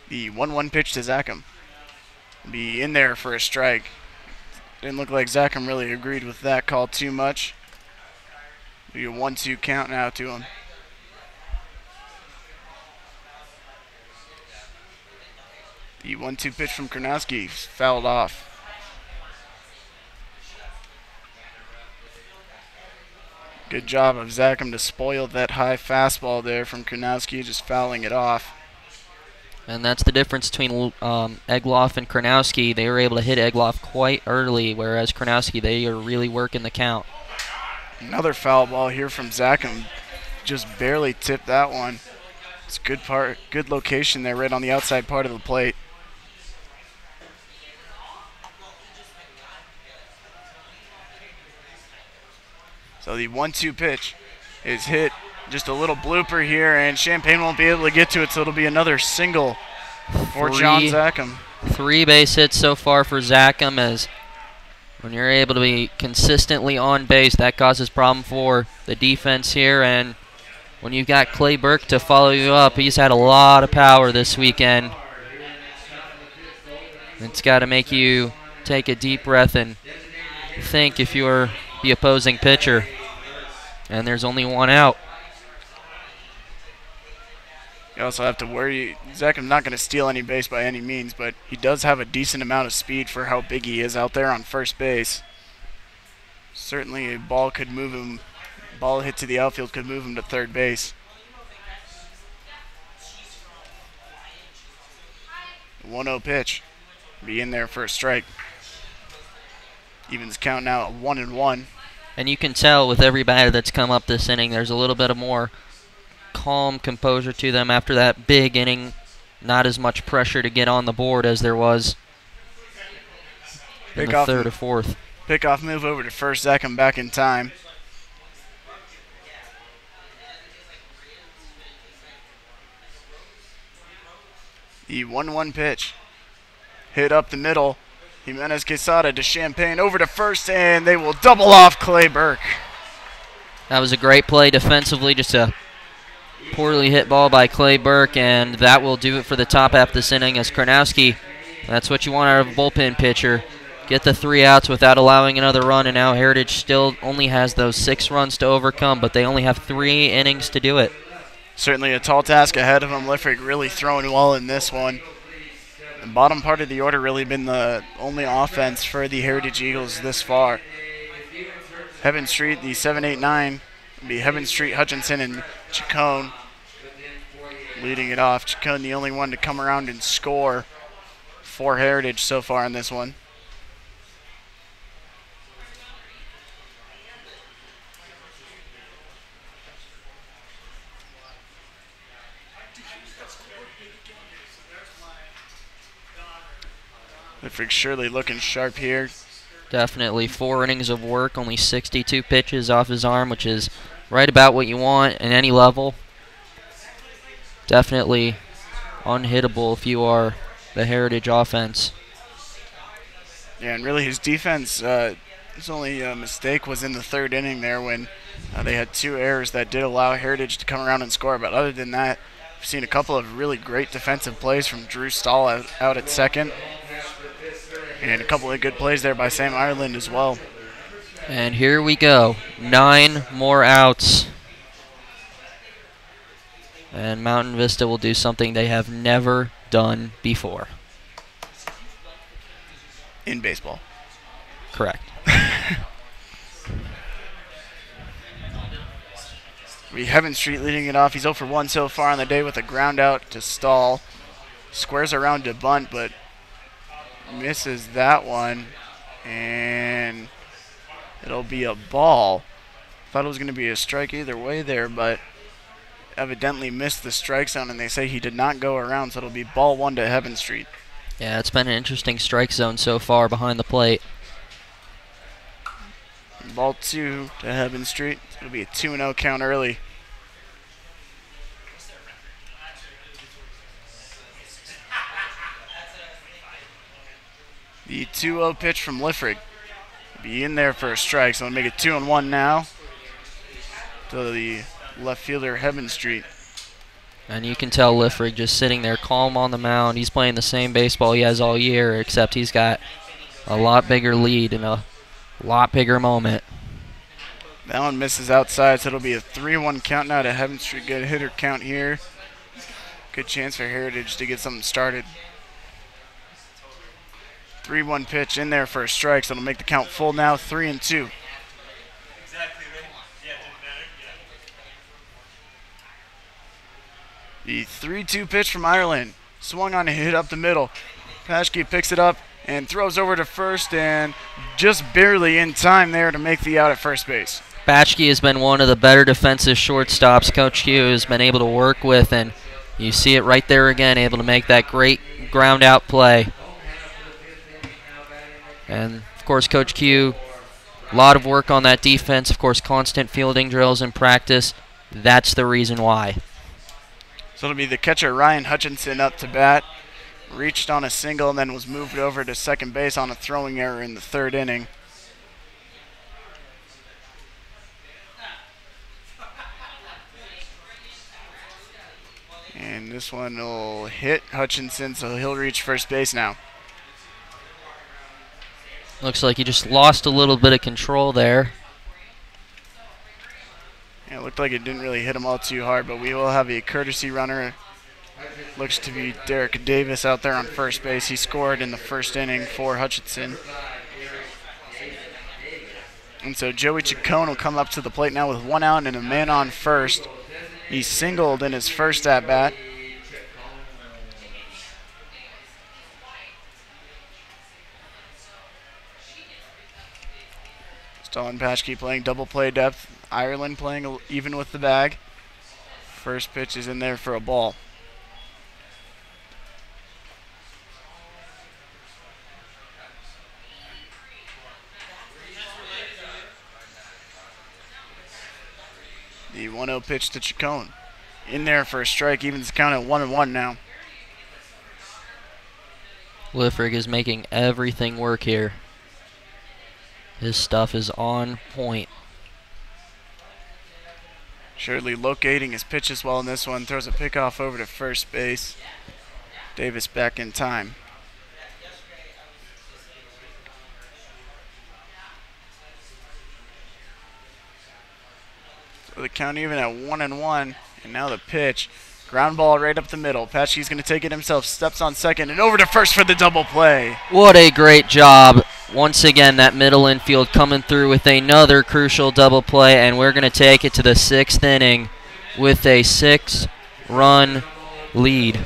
The 1-1 pitch to Zackham. Be in there for a strike. Didn't look like Zackham really agreed with that call too much. Be a 1-2 count now to him. The 1-2 pitch from Karnowski fouled off. Good job of Zackham to spoil that high fastball there from Karnowski, just fouling it off. And that's the difference between Egloff and Karnowski. They were able to hit Egloff quite early, whereas Karnowski, they are really working the count. Another foul ball here from Zackham. Just barely tipped that one. It's good location there, right on the outside part of the plate. So the 1-2 pitch is hit. Just a little blooper here, and Champaign won't be able to get to it, so it'll be another single for John Zackham. 3 base hits so far for Zackham, as when you're able to be consistently on base, that causes problem for the defense here. And when you've got Clay Burke to follow you up, he's had a lot of power this weekend. It's got to make you take a deep breath and think if you're the opposing pitcher. And there's only one out. You also have to worry, Zackham's not going to steal any base by any means, but he does have a decent amount of speed for how big he is out there on first base. Certainly a ball could move him, ball hit to the outfield could move him to third base. 1-0 pitch, be in there for a strike. Evens count now at 1-1. And you can tell with every batter that's come up this inning, there's a little bit of more calm composure to them after that big inning. Not as much pressure to get on the board as there was in the third or fourth. Pickoff move over to first. Zackham back in time. The 1-1 pitch. Hit up the middle. Jimenez Quesada to Champaign over to first, and they will double off Clay Burke. That was a great play defensively, just a poorly hit ball by Clay Burke, and that will do it for the top half of this inning as Karnowski, that's what you want out of a bullpen pitcher. Get the 3 outs without allowing another run, and now Heritage still only has those 6 runs to overcome, but they only have 3 innings to do it. Certainly a tall task ahead of him. Liffrick really throwing well in this one. The bottom part of the order really been the only offense for the Heritage Eagles this far. Heaven Street, the 7-8-9, will be Heaven Street, Hutchinson, and Chacon leading it off. Chacon the only one to come around and score for Heritage so far in this one. Liffrick surely looking sharp here. Definitely 4 innings of work, only 62 pitches off his arm, which is right about what you want at any level. Definitely unhittable if you are the Heritage offense. Yeah, and really his defense, his only mistake was in the 3rd inning there when they had 2 errors that did allow Heritage to come around and score. But other than that, we've seen a couple of really great defensive plays from Drew Stahl out at second. And a couple of good plays there by Sam Ireland as well. And here we go. 9 more outs. And Mountain Vista will do something they have never done before. In baseball. Correct. We Heaven Street leading it off. He's 0 for 1 so far on the day with a ground out to Stahl. Squares around to bunt, but misses that one, and it'll be a ball. Thought it was going to be a strike either way there, but evidently missed the strike zone, and they say he did not go around, so it'll be ball 1 to Heaven Street. Yeah, it's been an interesting strike zone so far behind the plate. Ball 2 to Heaven Street. It'll be a 2-0 count early. The 2-0 pitch from Liffrig. Be in there for a strike, so we'll make it 2-1 now to the left fielder, Heaven Street. And you can tell Liffrig just sitting there calm on the mound. He's playing the same baseball he has all year, except he's got a lot bigger lead and a lot bigger moment. That one misses outside, so it'll be a 3-1 count now to Heaven Street. Good hitter count here. Good chance for Heritage to get something started. 3-1 pitch in there for a strike, so it'll make the count full now, 3-2. The 3-2 pitch from Ireland. Swung on a hit up the middle. Paschke picks it up and throws over to first, and just barely in time there to make the out at first base. Paschke has been one of the better defensive shortstops Coach Q has been able to work with, and you see it right there again, able to make that great ground out play. And, of course, Coach Q, a lot of work on that defense. Of course, constant fielding drills in practice. That's the reason why. So it'll be the catcher, Ryan Hutchinson, up to bat. Reached on a single and then was moved over to second base on a throwing error in the third inning. And this one will hit Hutchinson, so he'll reach first base now. Looks like he just lost a little bit of control there. Yeah, it looked like it didn't really hit him all too hard, but we will have a courtesy runner. Looks to be Derek Davis out there on first base. He scored in the first inning for Hutchinson. And so Joey Chacon will come up to the plate now with 1 out and a man on first. He singled in his first at-bat. Stalin Paschke playing double play depth. Ireland playing even with the bag. First pitch is in there for a ball. The 1-0 pitch to Chacon. In there for a strike, evens the count at 1-1 now. Liffrig is making everything work here. His stuff is on point. Surely locating his pitches well in this one. Throws a pickoff over to first base. Davis back in time. So the count even at 1-1. And now the pitch. Ground ball right up the middle. Paschke's going to take it himself. Steps on second and over to first for the double play. What a great job. Once again, that middle infield coming through with another crucial double play, and we're going to take it to the 6th inning with a 6-run lead.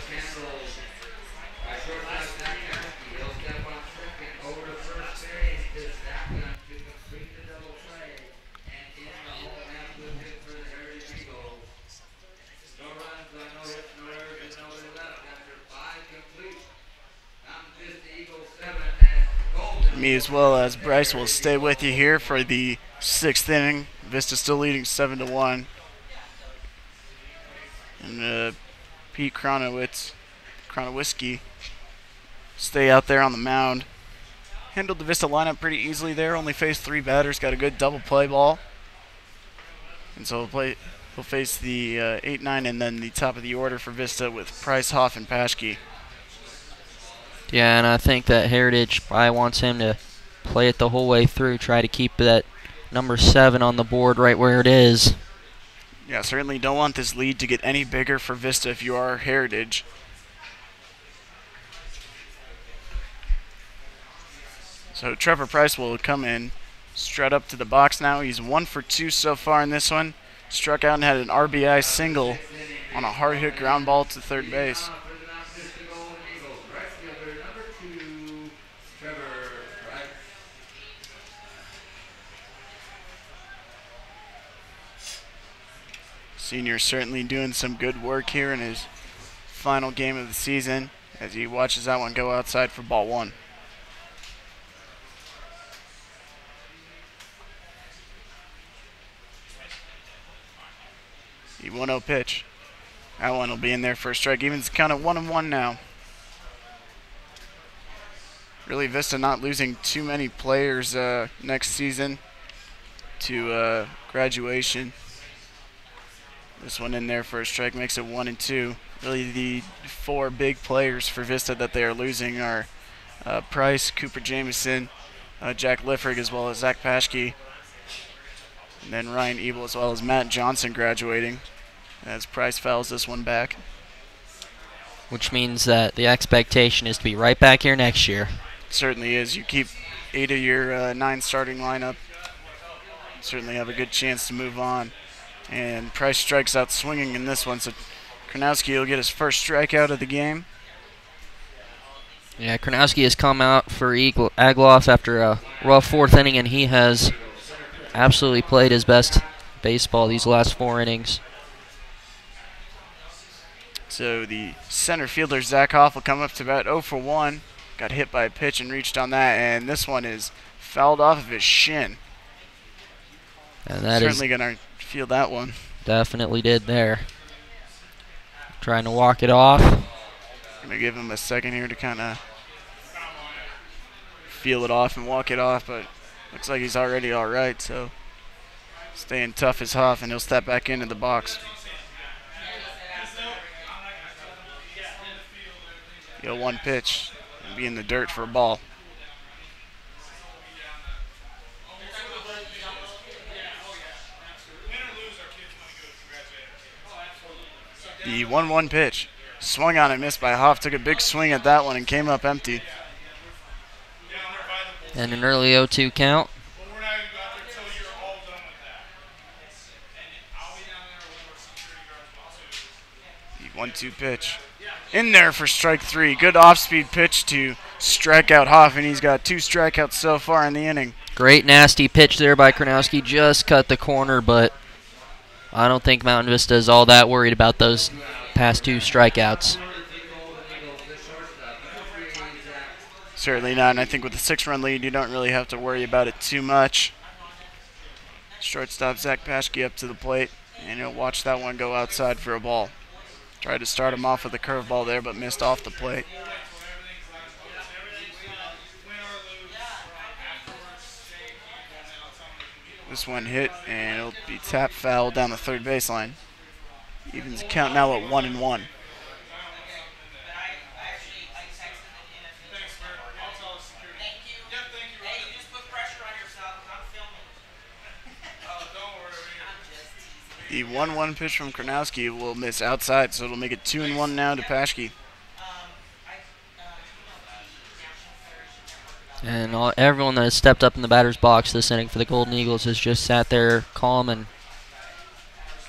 Me as well as Bryce will stay with you here for the 6th inning. Vista still leading 7-1. And Pete Kronowitzki stay out there on the mound. Handled the Vista lineup pretty easily there. Only faced 3 batters. Got a good double play ball. And so he'll face the 8-9 and then the top of the order for Vista with Price, Hoff, and Paschke. Yeah, and I think that Heritage probably wants him to play it the whole way through, try to keep that number 7 on the board right where it is. Yeah, certainly don't want this lead to get any bigger for Vista if you are Heritage. So Trevor Price will come in, strut up to the box now. He's 1 for 2 so far in this one. Struck out and had an RBI single on a hard hit ground ball to third base. Senior certainly doing some good work here in his final game of the season as he watches that one go outside for ball 1. The 1-0 pitch. That one will be in there for a strike. Evens the count at 1-1 now. really Vista not losing too many players next season to graduation. This one in there for a strike makes it 1-2. Really the 4 big players for Vista that they are losing are Price, Cooper Jameson, Jack Liffrig, as well as Zach Paschke, and then Ryan Ebel, as well as Matt Johnson graduating as Price fouls this one back. Which means that the expectation is to be right back here next year. Certainly is. You keep 8 of your 9 starting lineup, certainly have a good chance to move on. And Price strikes out swinging in this one, so Kronowski will get his first strikeout of the game. Yeah, Kronowski has come out for Agloff after a rough 4th inning, and he has absolutely played his best baseball these last 4 innings. So the center fielder, Zach Hoff, will come up to bat 0 for 1. Got hit by a pitch and reached on that, and this one is fouled off of his shin. And that certainly going to feel that one. Definitely did there. Trying to walk it off. Going to give him a second here to kind of feel it off and walk it off, but looks like he's already all right, so staying tough as Hoff, and he'll step back into the box. Yo, 1 pitch and be in the dirt for a ball. The 1-1 pitch. Swung on and missed by Hoff. Took a big swing at that one and came up empty. And an early 0-2 count. The 1-2 pitch. In there for strike 3. Good off-speed pitch to strike out Hoff, and he's got 2 strikeouts so far in the inning. Great nasty pitch there by Kronowski. Just cut the corner, but I don't think Mountain Vista is all that worried about those past 2 strikeouts. Certainly not, and I think with a 6-run lead, you don't really have to worry about it too much. Shortstop Zach Paschke up to the plate, and he'll watch that one go outside for a ball. Tried to start him off with a curveball there, but missed off the plate. This one hit, and it'll be tap foul down the third baseline. Evens the count now at 1-1. The 1-1 pitch from Kronowski will miss outside, so it'll make it 2-1 now to Paschke. And everyone that has stepped up in the batter's box this inning for the Golden Eagles has just sat there calm and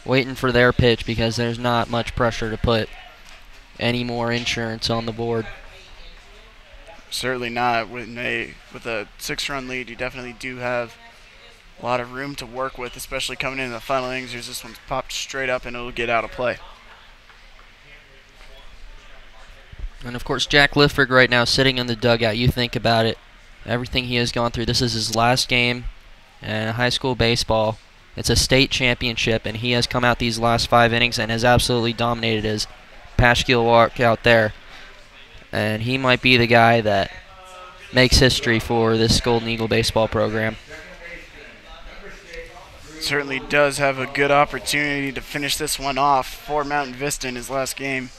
waiting for their pitch, because there's not much pressure to put any more insurance on the board. Certainly not. With a 6-run lead, you definitely do have a lot of room to work with, especially coming into the final innings. Here's this one's popped straight up, and it'll get out of play. And of course, Jack Liffrig right now sitting in the dugout. You think about it, everything he has gone through. This is his last game in high school baseball. It's a state championship, and he has come out these last 5 innings and has absolutely dominated as Paschke will walk out there. And he might be the guy that makes history for this Golden Eagle baseball program. Certainly does have a good opportunity to finish this one off for Mountain Vista in his last game.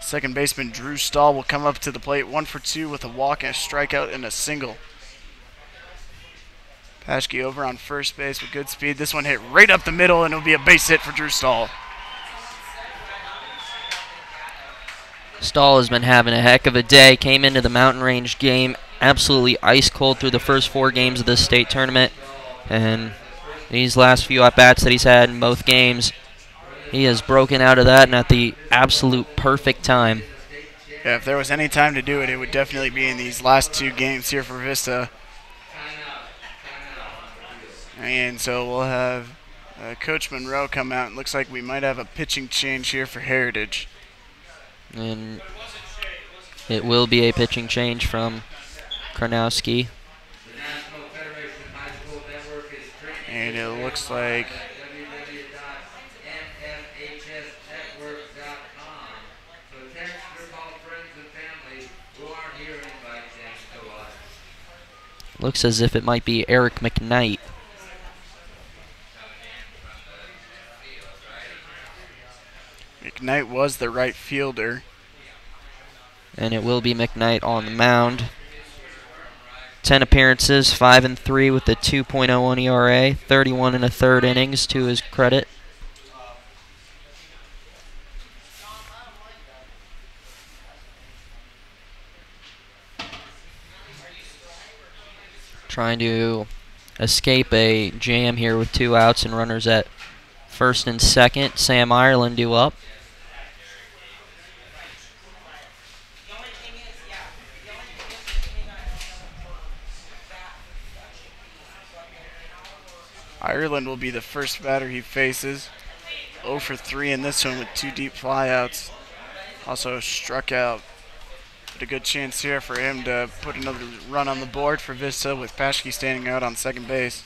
Second baseman Drew Stahl will come up to the plate, 1 for 2 with a walk and a strikeout and a single. Paschke over on first base with good speed. This one hit right up the middle, and it'll be a base hit for Drew Stahl. Stahl has been having a heck of a day. Came into the Mountain Range game absolutely ice cold through the first 4 games of this state tournament, and these last few at-bats that he's had in both games, he has broken out of that and at the absolute perfect time. Yeah, if there was any time to do it, it would definitely be in these last 2 games here for Vista. And so we'll have Coach Monroe come out, and looks like we might have a pitching change here for Heritage. And it will be a pitching change from Kronowski. And it looks like Looks as if it might be Eric McKnight. McKnight was the right fielder. And it will be McKnight on the mound. 10 appearances, 5-3 with a 2.01 ERA, 31 and a third innings to his credit. Trying to escape a jam here with 2 outs and runners at first and second. Sam Ireland due up. Ireland will be the first batter he faces. 0 for 3 in this one with 2 deep flyouts. Also struck out. But a good chance here for him to put another run on the board for Vista with Paschke standing out on second base.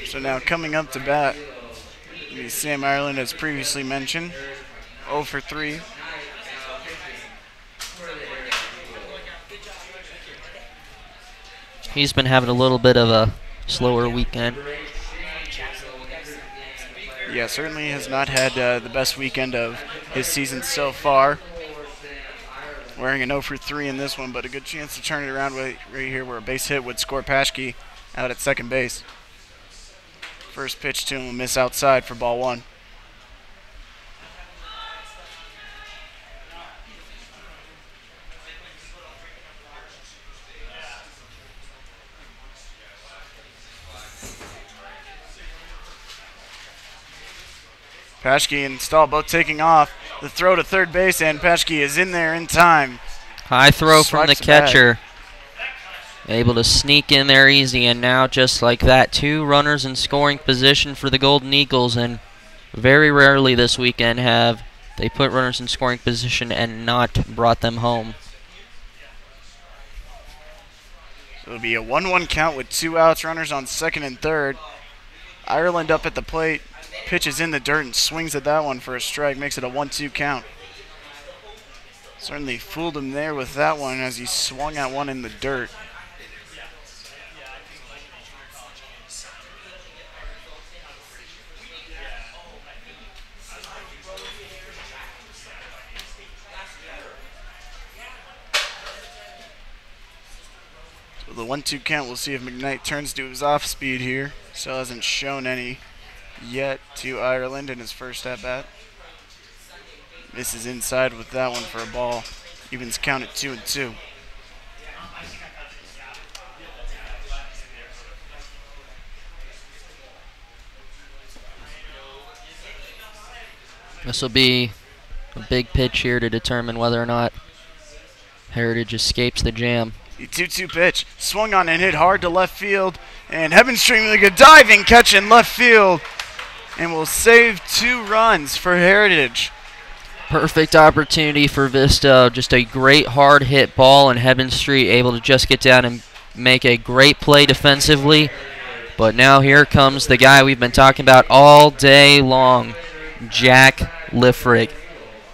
So now coming up to bat, Sam Ireland, as previously mentioned, 0 for 3. He's been having a little bit of a slower weekend. Yeah, certainly has not had the best weekend of his season so far. Wearing an 0 for 3 in this one, but a good chance to turn it around right here where a base hit would score Paschke out at second base. First pitch to him will miss outside for ball 1. Paschke and Stahl both taking off. The throw to third base, and Paschke is in there in time. High throw from the Swipes back. catcher. Able to sneak in there easy, and now just like that, 2 runners in scoring position for the Golden Eagles, and very rarely this weekend have they put runners in scoring position and not brought them home. So it'll be a 1-1 count with 2 outs, runners on second and third. Ireland up at the plate, pitches in the dirt and swings at that one for a strike, makes it a 1-2 count. Certainly fooled him there with that one as he swung at one in the dirt. So the 1-2 count, we'll see if McKnight turns to his off speed here. Still hasn't shown any yet to Ireland in his first at bat. Misses inside with that one for a ball. Evens count at 2-2. This will be a big pitch here to determine whether or not Heritage escapes the jam. The 2-2 pitch, swung on and hit hard to left field, and Heavenstream with a good diving catch in left field, and will save 2 runs for Heritage. Perfect opportunity for Vista. Just a great hard hit ball, and Heavenstreet able to just get down and make a great play defensively. But now here comes the guy we've been talking about all day long, Jack Liffrick.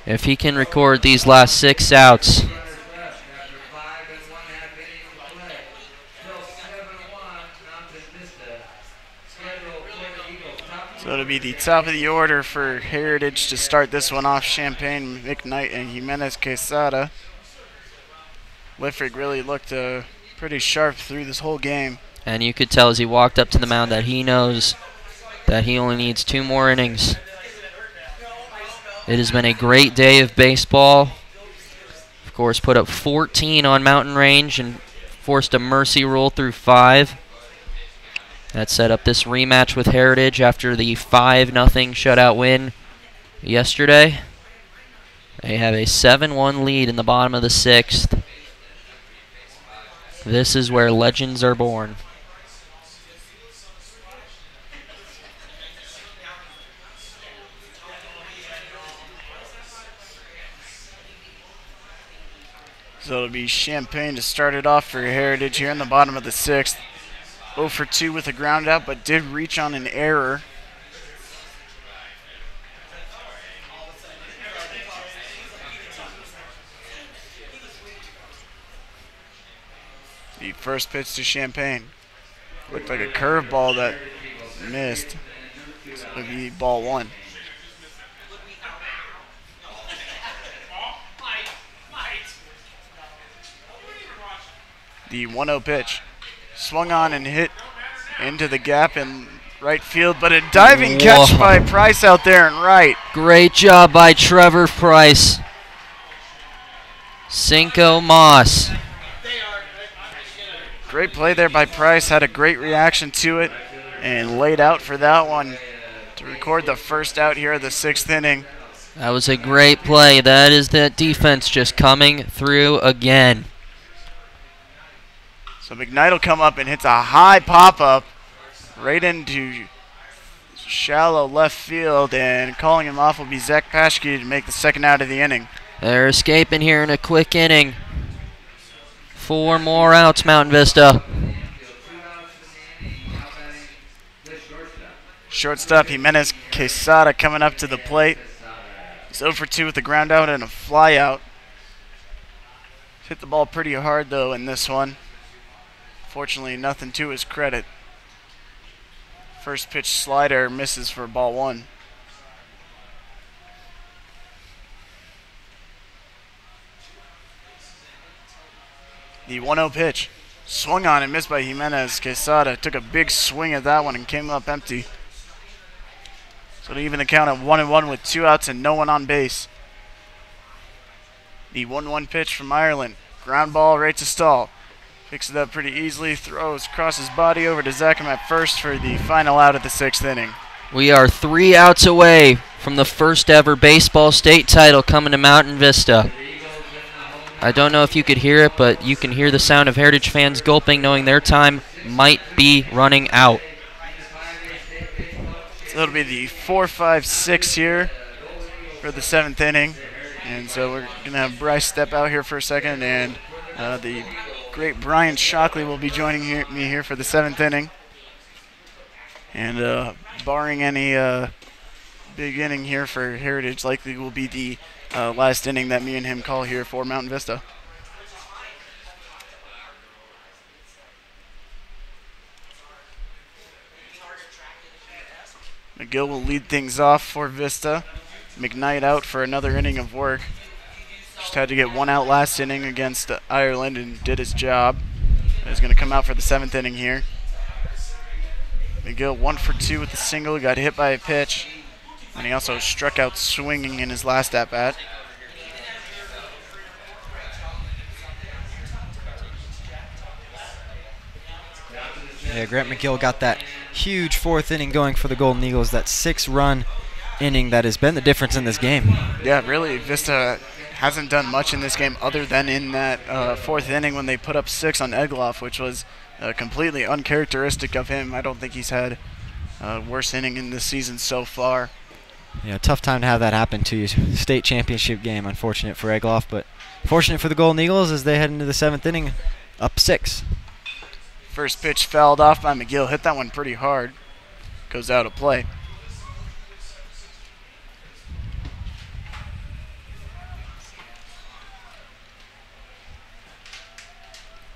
If he can record these last 6 outs, so it'll be the top of the order for Heritage to start this one off. Champagne, McKnight, and Jimenez Quesada. Liffrick really looked pretty sharp through this whole game. and you could tell as he walked up to the mound that he knows that he only needs 2 more innings. It has been a great day of baseball. Of course, put up 14 on Mountain Range and forced a mercy rule through 5. That set up this rematch with Heritage after the 5-0 shutout win yesterday. They have a 7-1 lead in the bottom of the 6th. This is where legends are born. So it'll be Champagne to start it off for Heritage here in the bottom of the 6th. 0 for 2 with a ground out, but did reach on an error. The first pitch to Champagne. Looked like a curveball that missed. So it'll be ball 1. The 1-0 pitch. Swung on and hit into the gap in right field, but a diving catch by Price out there in right. Great job by Trevor Price. Cinco Moss. Great play there by Price. Had a great reaction to it and laid out for that one to record the first out here of the 6th inning. That was a great play. That is that defense just coming through again. So McKnight will come up and hits a high pop-up right into shallow left field, and calling him off will be Zach Paschke to make the second out of the inning. They're escaping here in a quick inning. 4 more outs, Mountain Vista. Shortstop Jimenez Quesada coming up to the plate. He's 0 for 2 with a ground out and a fly out. Hit the ball pretty hard though in this one. Fortunately, nothing to his credit. First pitch slider misses for ball 1. The 1-0 pitch. Swung on and missed by Jimenez Quesada. Took a big swing at that one and came up empty. So to even the count at 1-1 with 2 outs and no one on base. The 1-1 pitch from Ireland. Ground ball right to Stahl. Picks it up pretty easily, throws across his body over to Zachem at first for the final out of the 6th inning. We are 3 outs away from the first ever baseball state title coming to Mountain Vista. I don't know if you could hear it, but you can hear the sound of Heritage fans gulping, knowing their time might be running out. So it'll be the 4-5-6 here for the 7th inning. And so we're going to have Bryce step out here for a second, and the great Brian Shockley will be joining me here for the 7th inning. And barring any big inning here for Heritage, likely will be the last inning that me and him call here for Mountain Vista. McGill will lead things off for Vista. McKnight out for another inning of work. Just had to get 1 out last inning against Ireland and did his job. He's going to come out for the 7th inning here. McGill 1 for 2 with a single. He got hit by a pitch. And he also struck out swinging in his last at-bat. Yeah, Grant McGill got that huge 4th inning going for the Golden Eagles. That 6-run inning that has been the difference in this game. Yeah, really, Vista hasn't done much in this game other than in that 4th inning when they put up 6 on Egloff, which was completely uncharacteristic of him. I don't think he's had a worse inning in this season so far. Yeah, tough time to have that happen to you. State championship game, unfortunate for Egloff, but fortunate for the Golden Eagles as they head into the 7th inning, up 6. First pitch fouled off by McGill. Hit that one pretty hard. Goes out of play.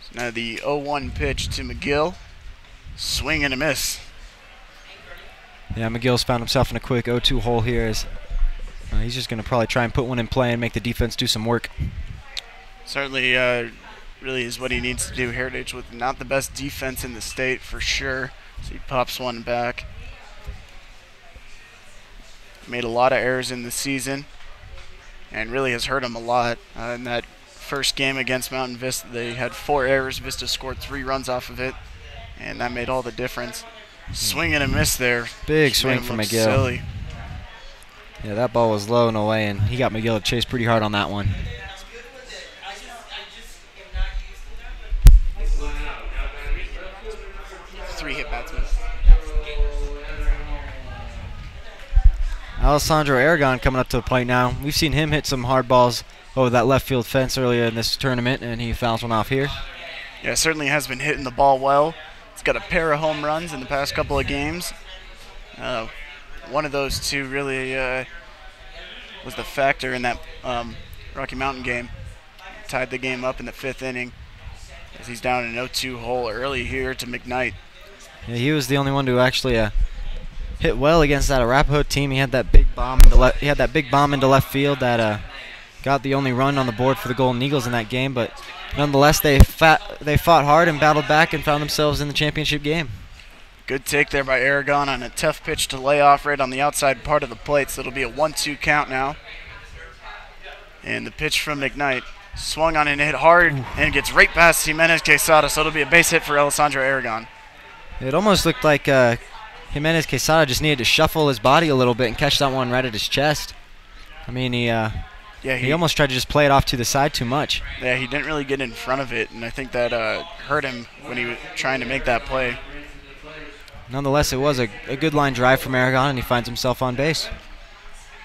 So now the 0-1 pitch to McGill. Swing and a miss. Yeah, McGill's found himself in a quick 0-2 hole here. As he's just going to probably try and put one in play and make the defense do some work. Certainly really is what he needs to do. Heritage with not the best defense in the state for sure. So he pops one back. Made a lot of errors in the season and really has hurt him a lot. In that first game against Mountain Vista, they had 4 errors. Vista scored 3 runs off of it, and that made all the difference. Swing and a miss there. Big swing from McGill. Silly. Yeah, that ball was low and away, and he got McGill to chase pretty hard on that one. Three-hit batsman. Alessandro Aragon coming up to the plate now. We've seen him hit some hard balls over that left field fence earlier in this tournament, and he fouls one off here. Yeah, certainly has been hitting the ball well. He's got a pair of home runs in the past couple of games. One of those two really was the factor in that Rocky Mountain game. Tied the game up in the 5th inning as he's down an 0-2 hole early here to McKnight. Yeah, he was the only one to actually hit well against that Arapahoe team. He had that big bomb into left field that got the only run on the board for the Golden Eagles in that game. But nonetheless, they fought hard and battled back and found themselves in the championship game. Good take there by Aragon on a tough pitch to lay off right on the outside part of the plate. So it'll be a 1-2 count now. And the pitch from McKnight swung on and hit hard and gets right past Jimenez Quesada. So it'll be a base hit for Alessandro Aragon. It almost looked like Jimenez Quesada just needed to shuffle his body a little bit and catch that one right at his chest. I mean, he almost tried to just play it off to the side too much. Yeah, he didn't really get in front of it, and I think that hurt him when he was trying to make that play. Nonetheless, it was a good line drive from Aragon, and he finds himself on base.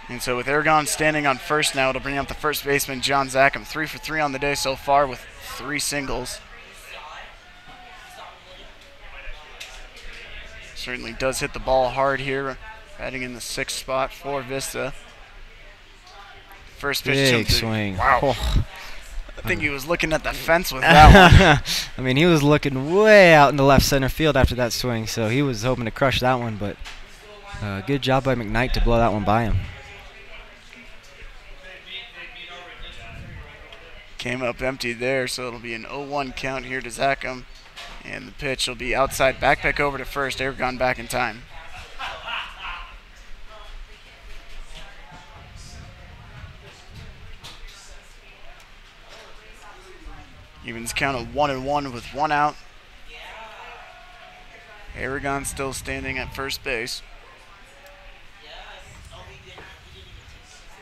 And so with Aragon standing on first now, it'll bring up the first baseman, John Zackham. 3 for 3 on the day so far with 3 singles. Certainly does hit the ball hard here, batting in the 6th spot for Vista. First pitch. Big swing. Wow. Oh. I think he was looking at the fence with that one. I mean, he was looking way out in the left center field after that swing, so he was hoping to crush that one, but good job by McKnight to blow that one by him. Came up empty there, so it'll be an 0-1 count here to Zackham. And the pitch will be outside, back pick over to first. Aragon back in time. Evens count of 1-1 with 1 out. Aragon still standing at first base.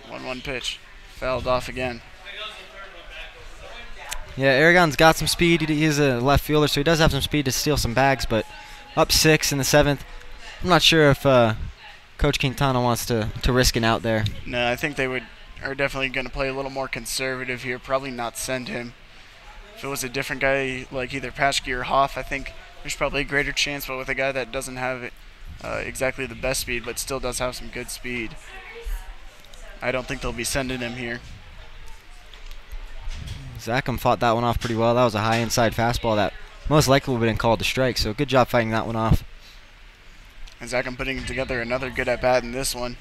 1-1 pitch. Fouled off again. Yeah, Aragon's got some speed. He's a left fielder, so he does have some speed to steal some bags, but up 6 in the 7th. I'm not sure if Coach Quintana wants to risk an out there. No, I think they are definitely going to play a little more conservative here, probably not send him. If it was a different guy like either Paschke or Hoff, I think there's probably a greater chance, but with a guy that doesn't have exactly the best speed but still does have some good speed, I don't think they'll be sending him here. Zackham fought that one off pretty well. That was a high inside fastball that most likely would have been called a strike, so good job fighting that one off. And Zackham putting together another good at-bat in this one.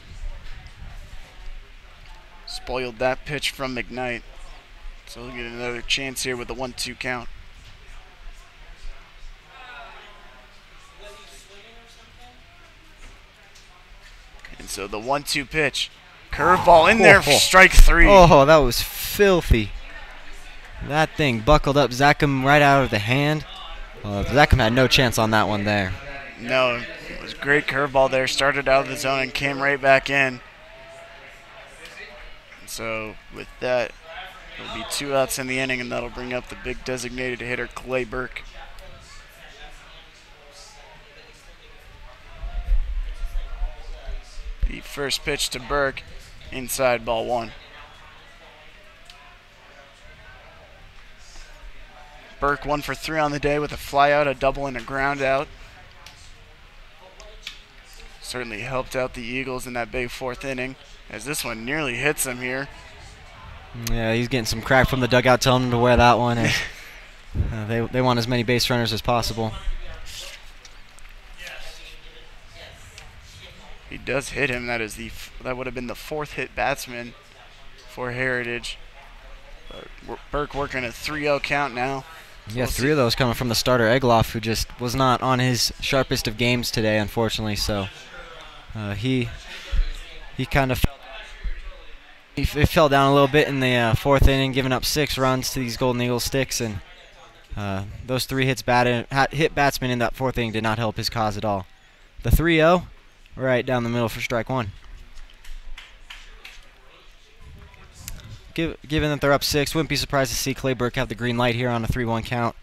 Spoiled that pitch from McKnight. So we'll get another chance here with the 1-2 count. And so the 1-2 pitch. Curveball in there for strike 3. Oh, that was filthy. That thing buckled up Zackham right out of the hand. Zackham had no chance on that one there. No, it was a great curveball there. Started out of the zone and came right back in. And so with that, there'll be 2 outs in the inning, and that'll bring up the big designated hitter, Clay Burke. The first pitch to Burke, inside, ball 1. Burke 1 for 3 on the day with a flyout, a double, and a ground out. Certainly helped out the Eagles in that big 4th inning, as this one nearly hits him here. Yeah, he's getting some crack from the dugout telling him to wear that one. They want as many base runners as possible. He does hit him. That would have been the 4th hit batsman for Heritage. Burke working a 3-0 count now. So yeah, 3 of those coming from the starter Egloff, who just was not on his sharpest of games today, unfortunately. So he kind of fell down a little bit in the 4th inning, giving up 6 runs to these Golden Eagle sticks, and those 3 hit batsmen in that 4th inning did not help his cause at all. The 3-0, right down the middle for strike 1. given that they're up 6, wouldn't be surprised to see Clay Burke have the green light here on a 3-1 count.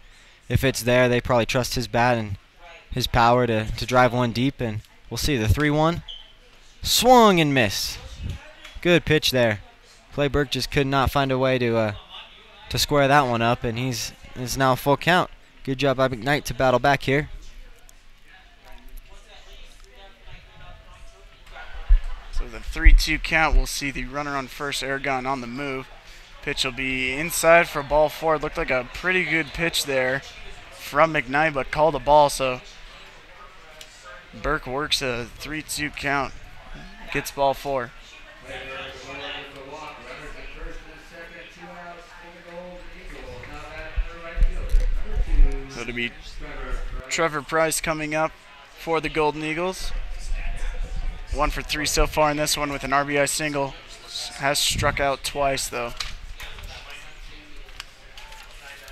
If it's there, they probably trust his bat and his power to drive one deep, and we'll see the 3-1. Swung and missed. Good pitch there. Clay Burke just could not find a way to square that one up, and it's now a full count. Good job by McKnight to battle back here. So the 3-2 count, we'll see the runner on first, Aragon on the move. Pitch will be inside for ball 4. It looked like a pretty good pitch there from McKnight, but called a ball, so Burke works a 3-2 count, gets ball 4. So it'll be Trevor Price coming up for the Golden Eagles. 1 for 3 so far in this one with an RBI single. Has struck out twice though.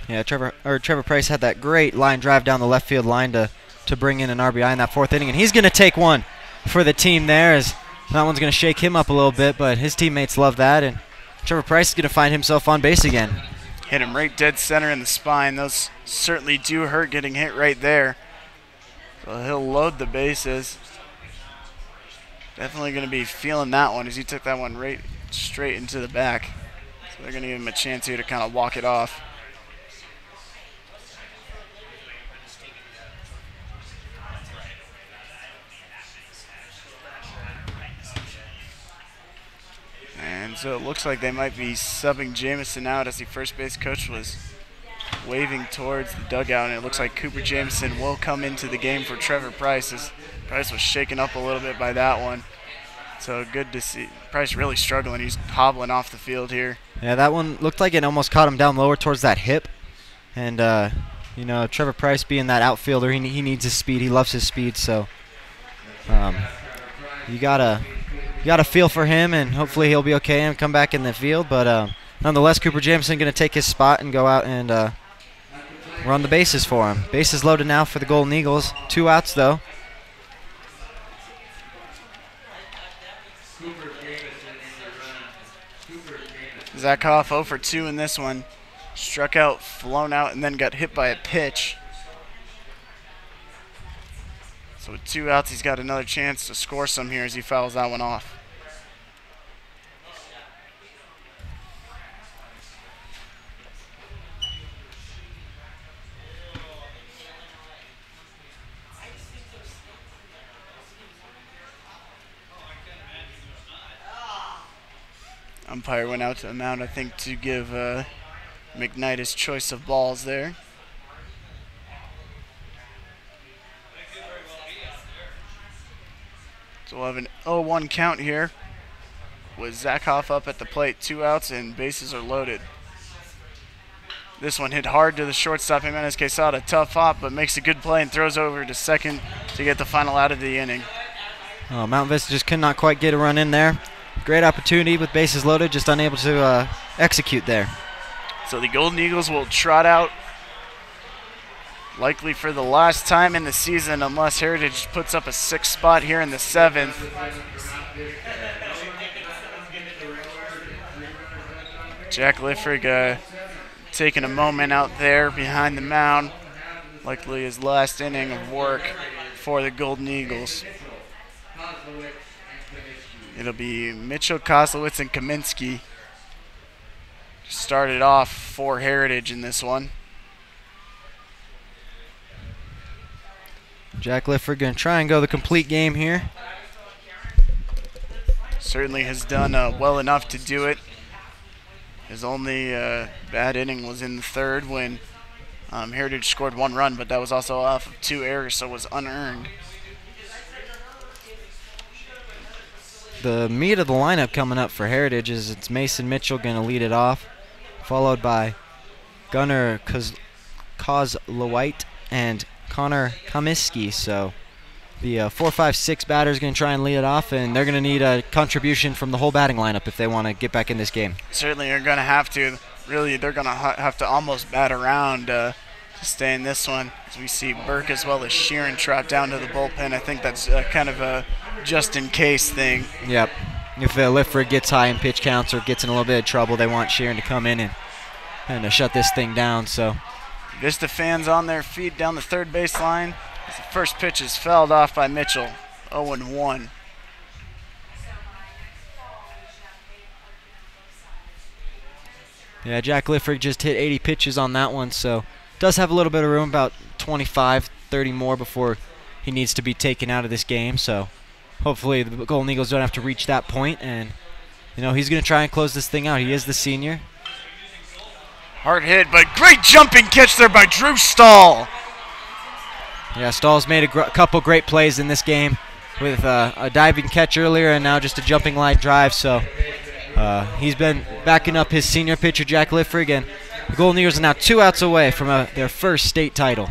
Yeah, Trevor Price had that great line drive down the left field line to bring in an RBI in that 4th inning, and he's going to take one for the team there, as that one's going to shake him up a little bit, but his teammates love that, and Trevor Price is going to find himself on base again. Hit him right dead center in the spine. Those certainly do hurt getting hit right there. So he'll load the bases. Definitely going to be feeling that one as he took that one right straight into the back. So they're going to give him a chance here to kind of walk it off. And so it looks like they might be subbing Jamison out, as the first base coach was waving towards the dugout, and it looks like Cooper Jamison will come into the game for Trevor Price, as Price was shaken up a little bit by that one. So good to see. Price really struggling. He's hobbling off the field here. Yeah, that one looked like it almost caught him down lower towards that hip. And, you know, Trevor Price being that outfielder, he needs his speed. He loves his speed. So you gotta feel for him, and hopefully he'll be okay and come back in the field. But nonetheless, Cooper Jamison going to take his spot and go out and run the bases for him. Bases loaded now for the Golden Eagles. 2 outs, though. Zakhoff 0 for 2 in this one. Struck out, flown out, and then got hit by a pitch. So with 2 outs, he's got another chance to score some here as he fouls that one off. Umpire went out to the mound, I think, to give McKnight his choice of balls there. So we'll have an 0-1 count here with Zakhoff up at the plate. 2 outs and bases are loaded. This one hit hard to the shortstop. Jimenez Quesada, tough hop, but makes a good play and throws over to second to get the final out of the inning. Oh, Mount Vista just could not quite get a run in there. Great opportunity with bases loaded, just unable to execute there. So the Golden Eagles will trot out, likely for the last time in the season, unless Heritage puts up a 6th spot here in the 7th. Jack Liffrig taking a moment out there behind the mound, likely his last inning of work for the Golden Eagles. It'll be Mitchell, Koslowitz, and Kaminsky. Started off for Heritage in this one. Jack Lifford going to try and go the complete game here. Certainly has done well enough to do it. His only bad inning was in the 3rd when Heritage scored 1 run, but that was also off of 2 errors, so it was unearned. The meat of the lineup coming up for Heritage is it's Mason Mitchell going to lead it off, followed by Gunnar Kozlowite and Connor Kaminsky. So the 4, 5, 6 batters going to try and lead it off, and they're going to need a contribution from the whole batting lineup if they want to get back in this game. Certainly are going to have to. Really, they're going to have to almost bat around to stay in this one. As we see Burke as well as Sheeran trot down to the bullpen. I think that's kind of a just-in-case thing. Yep. if Lifford gets high in pitch counts or gets in a little bit of trouble, they want Sharon to come in and shut this thing down. So Vista fans on their feet down the third baseline. The first pitch is fouled off by Mitchell. 0-1. Yeah, Jack Lifford just hit 80 pitches on that one, so does have a little bit of room, about 25, 30 more before he needs to be taken out of this game. So hopefully the Golden Eagles don't have to reach that point, and he's going to try and close this thing out. He is the senior. Hard hit, but great jumping catch there by Drew Stahl. Yeah, Stahl's made a couple great plays in this game with a diving catch earlier and now just a jumping line drive. So he's been backing up his senior pitcher, Jack Liffrig, and the Golden Eagles are now 2 outs away from their first state title.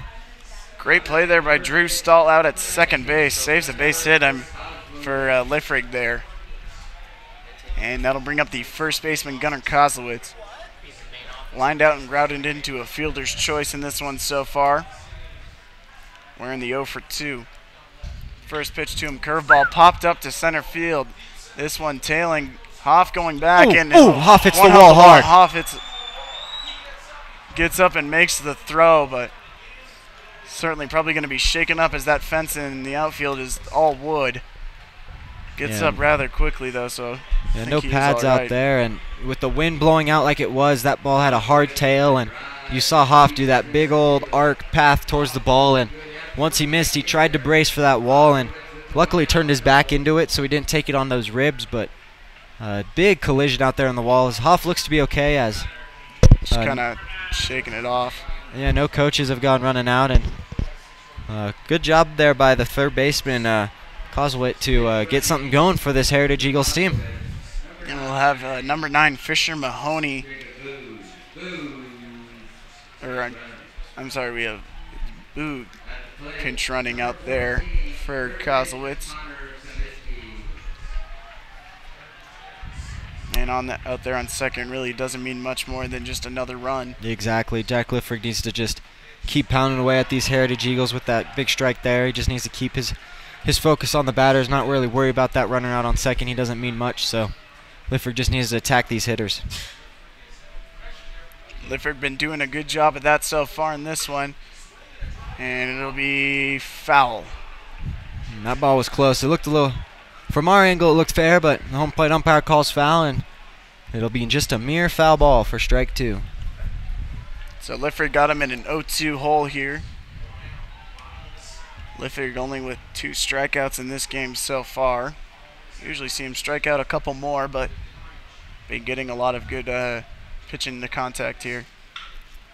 Great play there by Drew Stahl out at second base. Saves a base hit for Liffrig there. And that'll bring up the first baseman, Gunnar Kozlowitz. Lined out and routed into a fielder's choice in this one so far. We're in the 0 for 2. First pitch to him, curveball popped up to center field. This one tailing, Hoff going back. Hoff hits the wall hard. Hoff gets up and makes the throw, but certainly probably going to be shaken up as that fence in the outfield is all wood. Gets up rather quickly though, so no pads out there, and with the wind blowing out like it was, that ball had a hard tail, and you saw Hoff do that big old arc path towards the ball, and once he missed, he tried to brace for that wall, and luckily turned his back into it, so he didn't take it on those ribs, but big collision out there on the wall. Hoff looks to be okay, as just kind of shaking it off. Yeah, no coaches have gone running out, and good job there by the third baseman, Coswit, to get something going for this Heritage Eagles team. And we'll have number 9, Fisher Mahoney. I'm sorry, we have Boo pinch running out there for Kozlowitz. And out there on second really doesn't mean much more than just another run. Exactly. Jack Lifford needs to just keep pounding away at these Heritage Eagles with that big strike there. He just needs to keep his focus on the batters, not really worry about that runner out on second. He doesn't mean much, so Lifford just needs to attack these hitters. Lifford been doing a good job of that so far in this one. And it'll be foul. And that ball was close. It looked a little, from our angle it looked fair, but the home plate umpire calls foul, and it'll be just a mere foul ball for strike 2. So Lifford got him in an 0-2 hole here. Lifford only with 2 strikeouts in this game so far. Usually see him strike out a couple more, but been getting a lot of good pitching to contact here.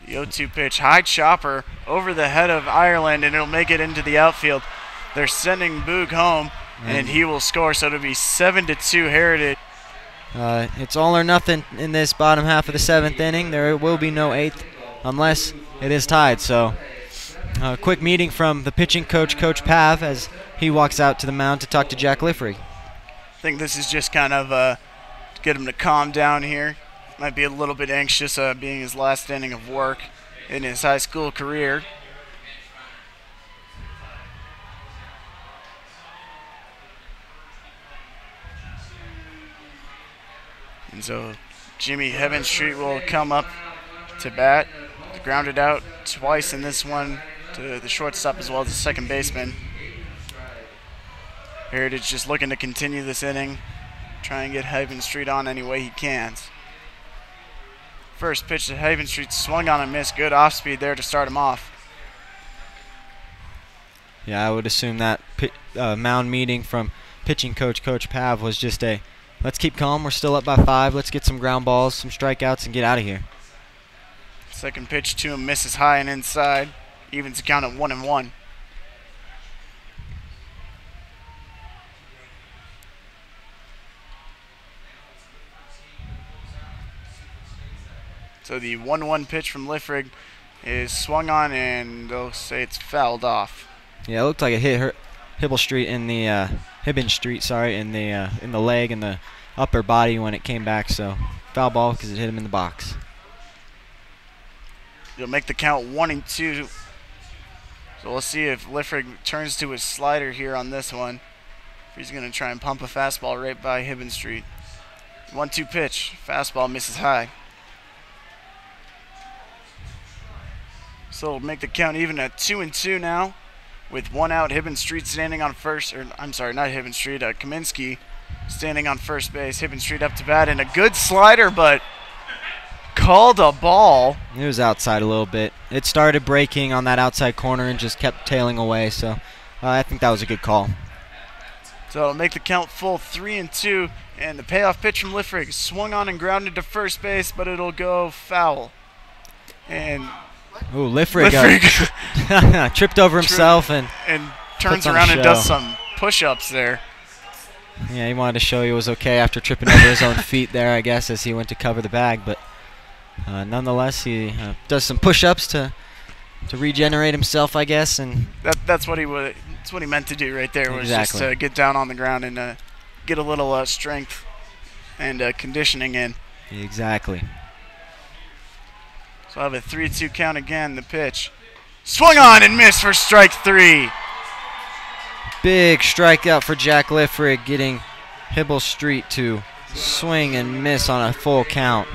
The 0-2 pitch, high chopper over the head of Ireland, and it'll make it into the outfield. They're sending Boog home, and he will score, so it'll be 7-2 Heritage. It's all or nothing in this bottom half of the 7th inning. There will be no 8th unless it is tied. So a quick meeting from the pitching coach, Coach Pav, as he walks out to the mound to talk to Jack Liffrig. I think this is just kind of to get him to calm down here. Might be a little bit anxious being his last inning of work in his high school career. And so Jimmy Heavenstreet will come up to bat. Grounded out twice in this one to the shortstop as well as the second baseman. Heritage just looking to continue this inning, try and get Heavenstreet on any way he can. First pitch to Heavenstreet, swung on and missed. Good off speed there to start him off. Yeah, I would assume that mound meeting from pitching coach, Coach Pav, was just a, let's keep calm, we're still up by 5, let's get some ground balls, some strikeouts, and get out of here. Second pitch to him, misses high and inside. Evens the count at 1-1. So the 1-1 pitch from Liffrig is swung on, and they'll say it's fouled off. Yeah, it looked like it hit Hibbin Street in the in the leg and the upper body when it came back. So foul ball because it hit him in the box. It'll make the count 1-2. So we'll see if Liffrig turns to his slider here on this one. He's going to try and pump a fastball right by Hibbin Street. 1-2 pitch. Fastball misses high. So it'll make the count even at 2-2 now. With 1 out, Hibbin Street standing on first. Or I'm sorry, not Hibbin Street. Kaminsky standing on first base. Hibbin Street up to bat. And a good slider, but called a ball. It was outside a little bit. It started breaking on that outside corner and just kept tailing away. So I think that was a good call. So it'll make the count full 3-2. And the payoff pitch from Liffrig swung on and grounded to first base, but it'll go foul. And ooh, Liffrig tripped over himself and turns around and does some push-ups there. Yeah, he wanted to show he was okay after tripping over his own feet there, I guess, as he went to cover the bag. But nonetheless, he does some push-ups to regenerate himself, I guess. And that's what he meant to do right there. Was exactly. Just get down on the ground and get a little strength and conditioning in. Exactly. So I'll have a 3-2 count again. The pitch swung on and missed for strike 3. Big strikeout for Jack Liffrig, getting Hibbin Street to swing and miss on a full count.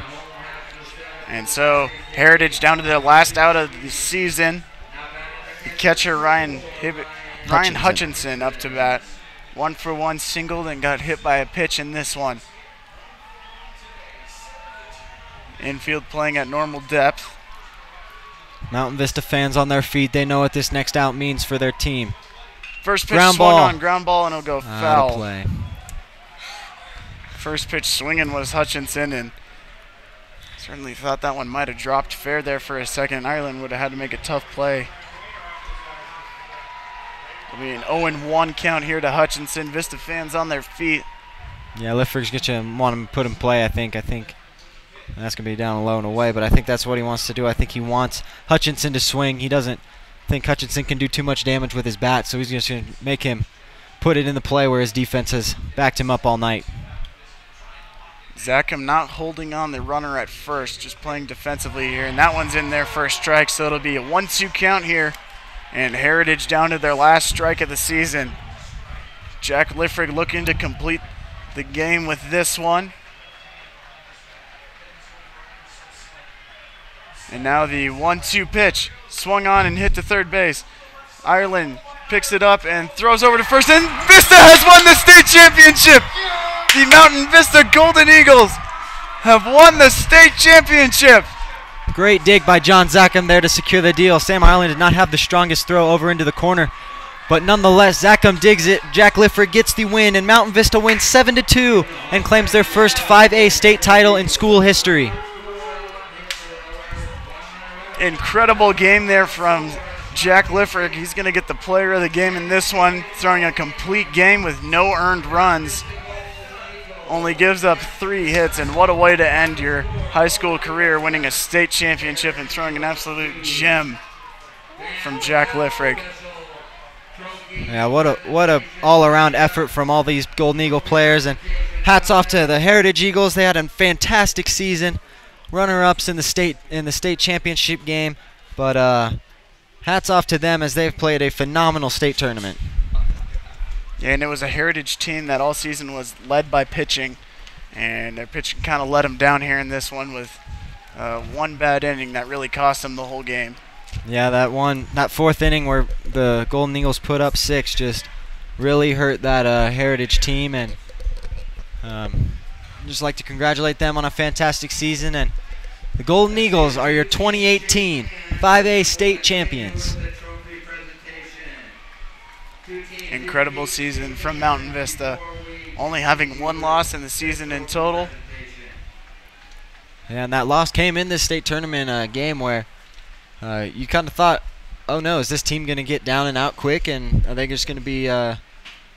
And so Heritage down to the last out of the season. The catcher Ryan Hutchinson up to bat. 1-for-1 singled and got hit by a pitch in this one. Infield playing at normal depth. Mountain Vista fans on their feet. They know what this next out means for their team. First pitch swung on, ground ball, and it'll go foul. Out of play. First pitch swinging was Hutchinson, and certainly thought that one might have dropped fair there for a second. Ireland would have had to make a tough play. It'll be an 0-1 count here to Hutchinson. Vista fans on their feet. Yeah, Liffrig's want him to put him play, I think. That's going to be down low and away, but I think that's what he wants to do. I think he wants Hutchinson to swing. He doesn't think Hutchinson can do too much damage with his bat, so he's just going to make him put it in the play where his defense has backed him up all night. Zackham not holding on the runner at first, just playing defensively here, and that one's in there for a strike, so it'll be a 1-2 count here. And Heritage down to their last strike of the season. Jack Liffrig looking to complete the game with this one. And now the 1-2 pitch. Swung on and hit to third base. Ireland picks it up and throws over to first. And Vista has won the state championship. The Mountain Vista Golden Eagles have won the state championship. Great dig by John Zackham there to secure the deal. Sam Ireland did not have the strongest throw over into the corner, but nonetheless, Zackham digs it. Jack Liffrig gets the win, and Mountain Vista wins 7-2 and claims their first 5A state title in school history. Incredible game there from Jack Liffrig. He's going to get the player of the game in this one, throwing a complete game with no earned runs. Only gives up 3 hits, and what a way to end your high school career, winning a state championship and throwing an absolute gem from Jack Liffrig. Yeah, what a all-around effort from all these Golden Eagle players, and hats off to the Heritage Eagles. They had a fantastic season, runner-ups in the state championship game, but hats off to them as they've played a phenomenal state tournament. Yeah, and it was a Heritage team that all season was led by pitching, and their pitching kind of let them down here in this one with one bad inning that really cost them the whole game. Yeah, that fourth inning where the Golden Eagles put up 6 just really hurt that Heritage team, and just like to congratulate them on a fantastic season. And the Golden Eagles are your 2018 5A state champions. Incredible season from Mountain Vista, only having 1 loss in the season in total. And that loss came in this state tournament game where you kind of thought, oh no, is this team going to get down and out quick, and are they just going to be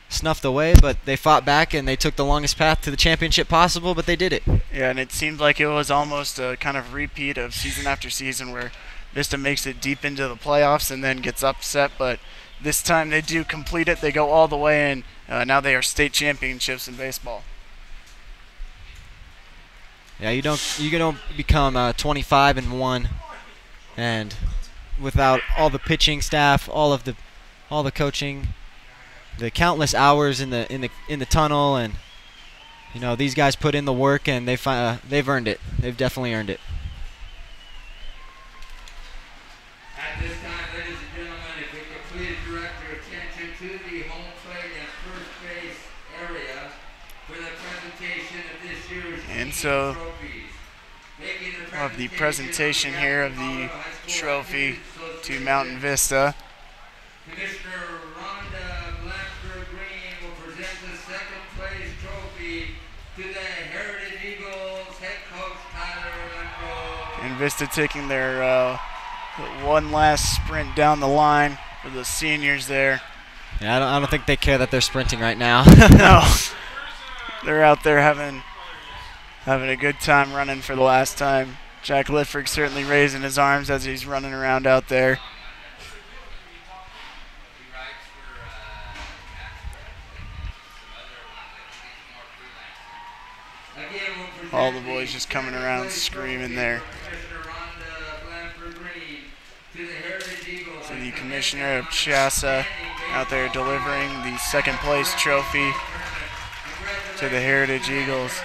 snuffed away? But they fought back and they took the longest path to the championship possible, but they did it. Yeah, and it seemed like it was almost a kind of repeat of season after season where Vista makes it deep into the playoffs and then gets upset, but this time they do complete it. They go all the way in. Now they are state championships in baseball. Yeah, you don't become 25-1 and without all the pitching staff, all the coaching, the countless hours in the tunnel, and these guys put in the work, and they've earned it. They've definitely earned it. At this time, ladies and gentlemen, if we could please direct your attention to the home plate and first base area for the presentation of this year's trophies. Of the presentation here of the trophy to Mountain Vista. Commissioner Rhonda Blanford Green will present the second place trophy to the Heritage Eagles head coach Tyler Monroe. And Vista taking their one last sprint down the line for the seniors there. Yeah, I don't think they care that they're sprinting right now. No, they're out there having a good time running for the last time. Jack Littford certainly raising his arms as he's running around out there. All the boys just coming around screaming there. So the commissioner of Chassa out there delivering the second place trophy to the Heritage Eagles.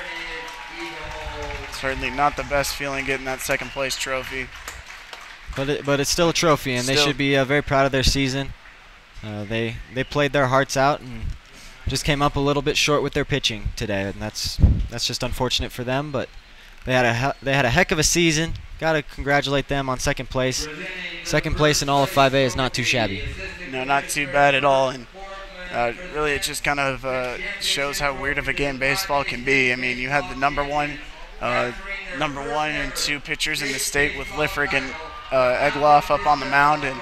Certainly not the best feeling getting that second place trophy. But it's still a trophy, and they should be very proud of their season. They played their hearts out and just came up a little bit short with their pitching today, and that's just unfortunate for them. But they had a heck of a season. Got to congratulate them on second place. Second place in all of 5A is not too shabby. No, not too bad at all. And really, it just kind of shows how weird of a game baseball can be. I mean, you had the number one and two pitchers in the state with Liffrig and Egloff up on the mound, and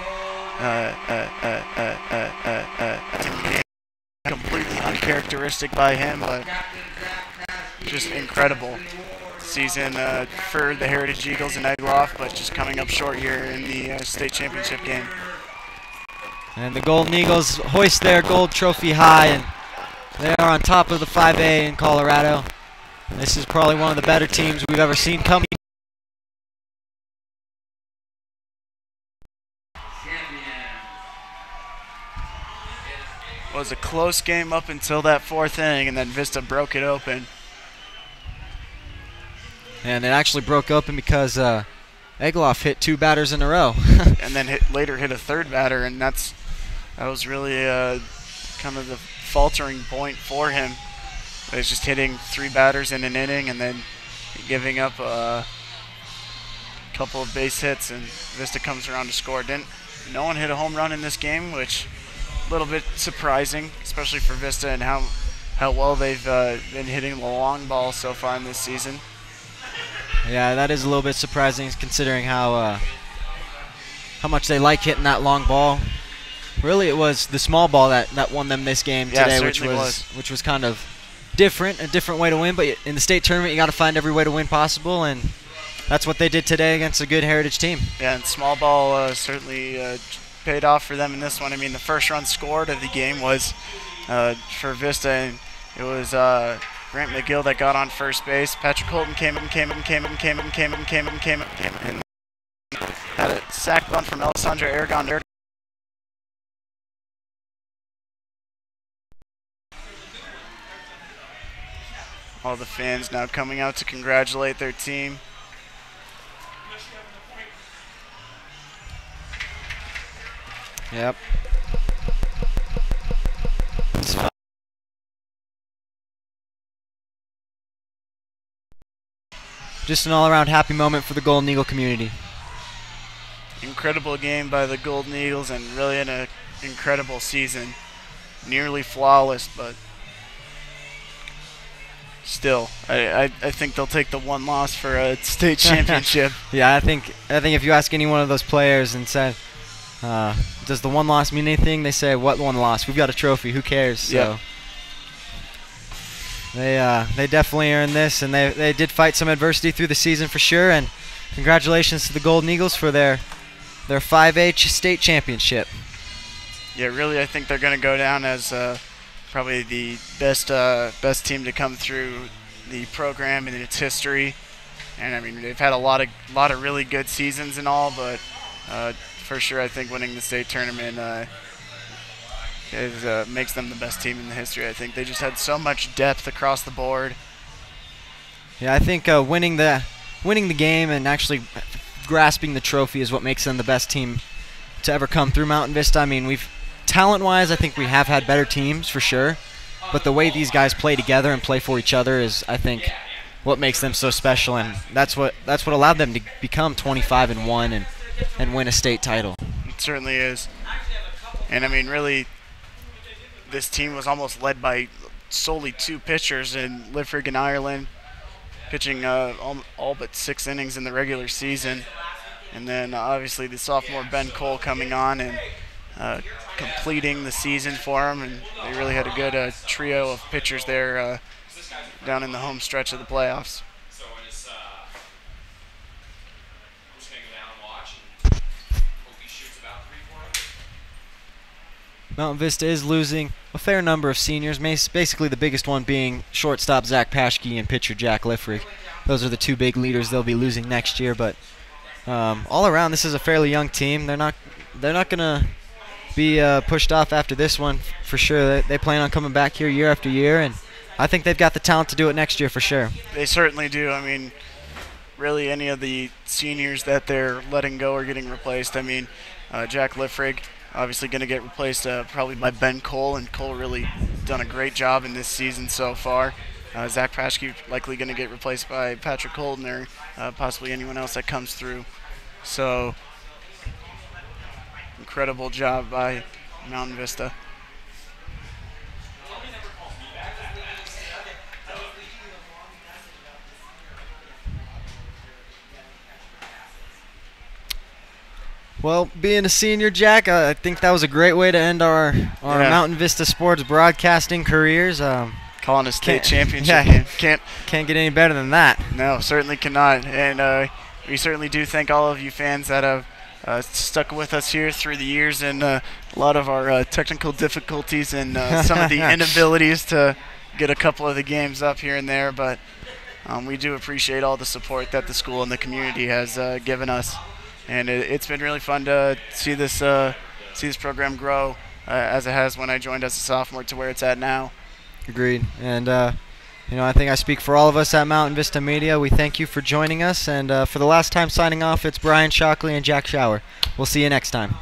completely uncharacteristic by him, but just incredible season for the Heritage Eagles and Egloff, but just coming up short here in the state championship game. And the Golden Eagles hoist their gold trophy high, and they are on top of the 5A in Colorado. This is probably one of the better teams we've ever seen coming. It was a close game up until that fourth inning, and then Vista broke it open. And it actually broke open because Egloff hit two batters in a row. And then later hit a third batter, and that was really kind of the faltering point for him. He's just hitting three batters in an inning and then giving up a couple of base hits, and Vista comes around to score. No one hit a home run in this game, which a little bit surprising, especially for Vista and how well they've been hitting the long ball so far in this season. Yeah, that is a little bit surprising considering how much they like hitting that long ball. Really, it was the small ball that won them this game today, which was kind of a different way to win. But in the state tournament, you got to find every way to win possible, and that's what they did today against a good Heritage team. Yeah, and small ball certainly paid off for them in this one. I mean, the first run scored of the game was for Vista, and it was Grant McGill that got on first base. Patrick Colton came up and had a sac bunt from Alessandro Aragon. All the fans now coming out to congratulate their team. Yep. Just an all-around happy moment for the Golden Eagle community. Incredible game by the Golden Eagles, and really an incredible season. Nearly flawless, but still, I think they'll take the one loss for a state championship. Yeah, I think if you ask any one of those players and said, does the one loss mean anything? They say, what one loss? We've got a trophy. Who cares? So they definitely earned this, and they did fight some adversity through the season for sure. And congratulations to the Golden Eagles for their 5A state championship. Yeah, really, I think they're going to go down as probably the best team to come through the program in its history. And I mean, they've had a lot of really good seasons and all, but for sure, I think winning the state tournament makes them the best team in the history. I think they just had so much depth across the board. Yeah, I think winning the game and actually grasping the trophy is what makes them the best team to ever come through Mountain Vista. I mean, talent-wise, I think we have had better teams for sure, but the way these guys play together and play for each other is, I think, what makes them so special, and that's what allowed them to become 25-1 and win a state title. It certainly is. And I mean, really, this team was almost led by solely 2 pitchers in Liffrig and Ireland, pitching all but 6 innings in the regular season. And then obviously the sophomore Ben Cole coming on and completing the season for him. And they really had a good trio of pitchers there down in the home stretch of the playoffs. Mountain Vista is losing a fair number of seniors, basically the biggest one being shortstop Zach Paschke and pitcher Jack Liffrig. Those are the 2 big leaders they'll be losing next year, but all around this is a fairly young team. They're not going to be pushed off after this one for sure. They plan on coming back here year after year, and I think they've got the talent to do it next year for sure. They certainly do. I mean, really any of the seniors that they're letting go are getting replaced. I mean, Jack Liffrig obviously going to get replaced probably by Ben Cole, and Cole really done a great job in this season so far. Zach Paschke likely going to get replaced by Patrick Holden or possibly anyone else that comes through. So, incredible job by Mountain Vista. Well, being a senior, Jack, I think that was a great way to end our Mountain Vista sports broadcasting careers. Calling a state championship game. Can't get any better than that. No, certainly cannot. And we certainly do thank all of you fans that have stuck with us here through the years and a lot of our technical difficulties and some of the inabilities to get a couple of the games up here and there. But we do appreciate all the support that the school and the community has given us. And it's been really fun to see this program grow as it has when I joined as a sophomore to where it's at now. Agreed. And I think I speak for all of us at Mountain Vista Media. We thank you for joining us. And for the last time signing off, it's Brian Shockley and Jack Shower. We'll see you next time.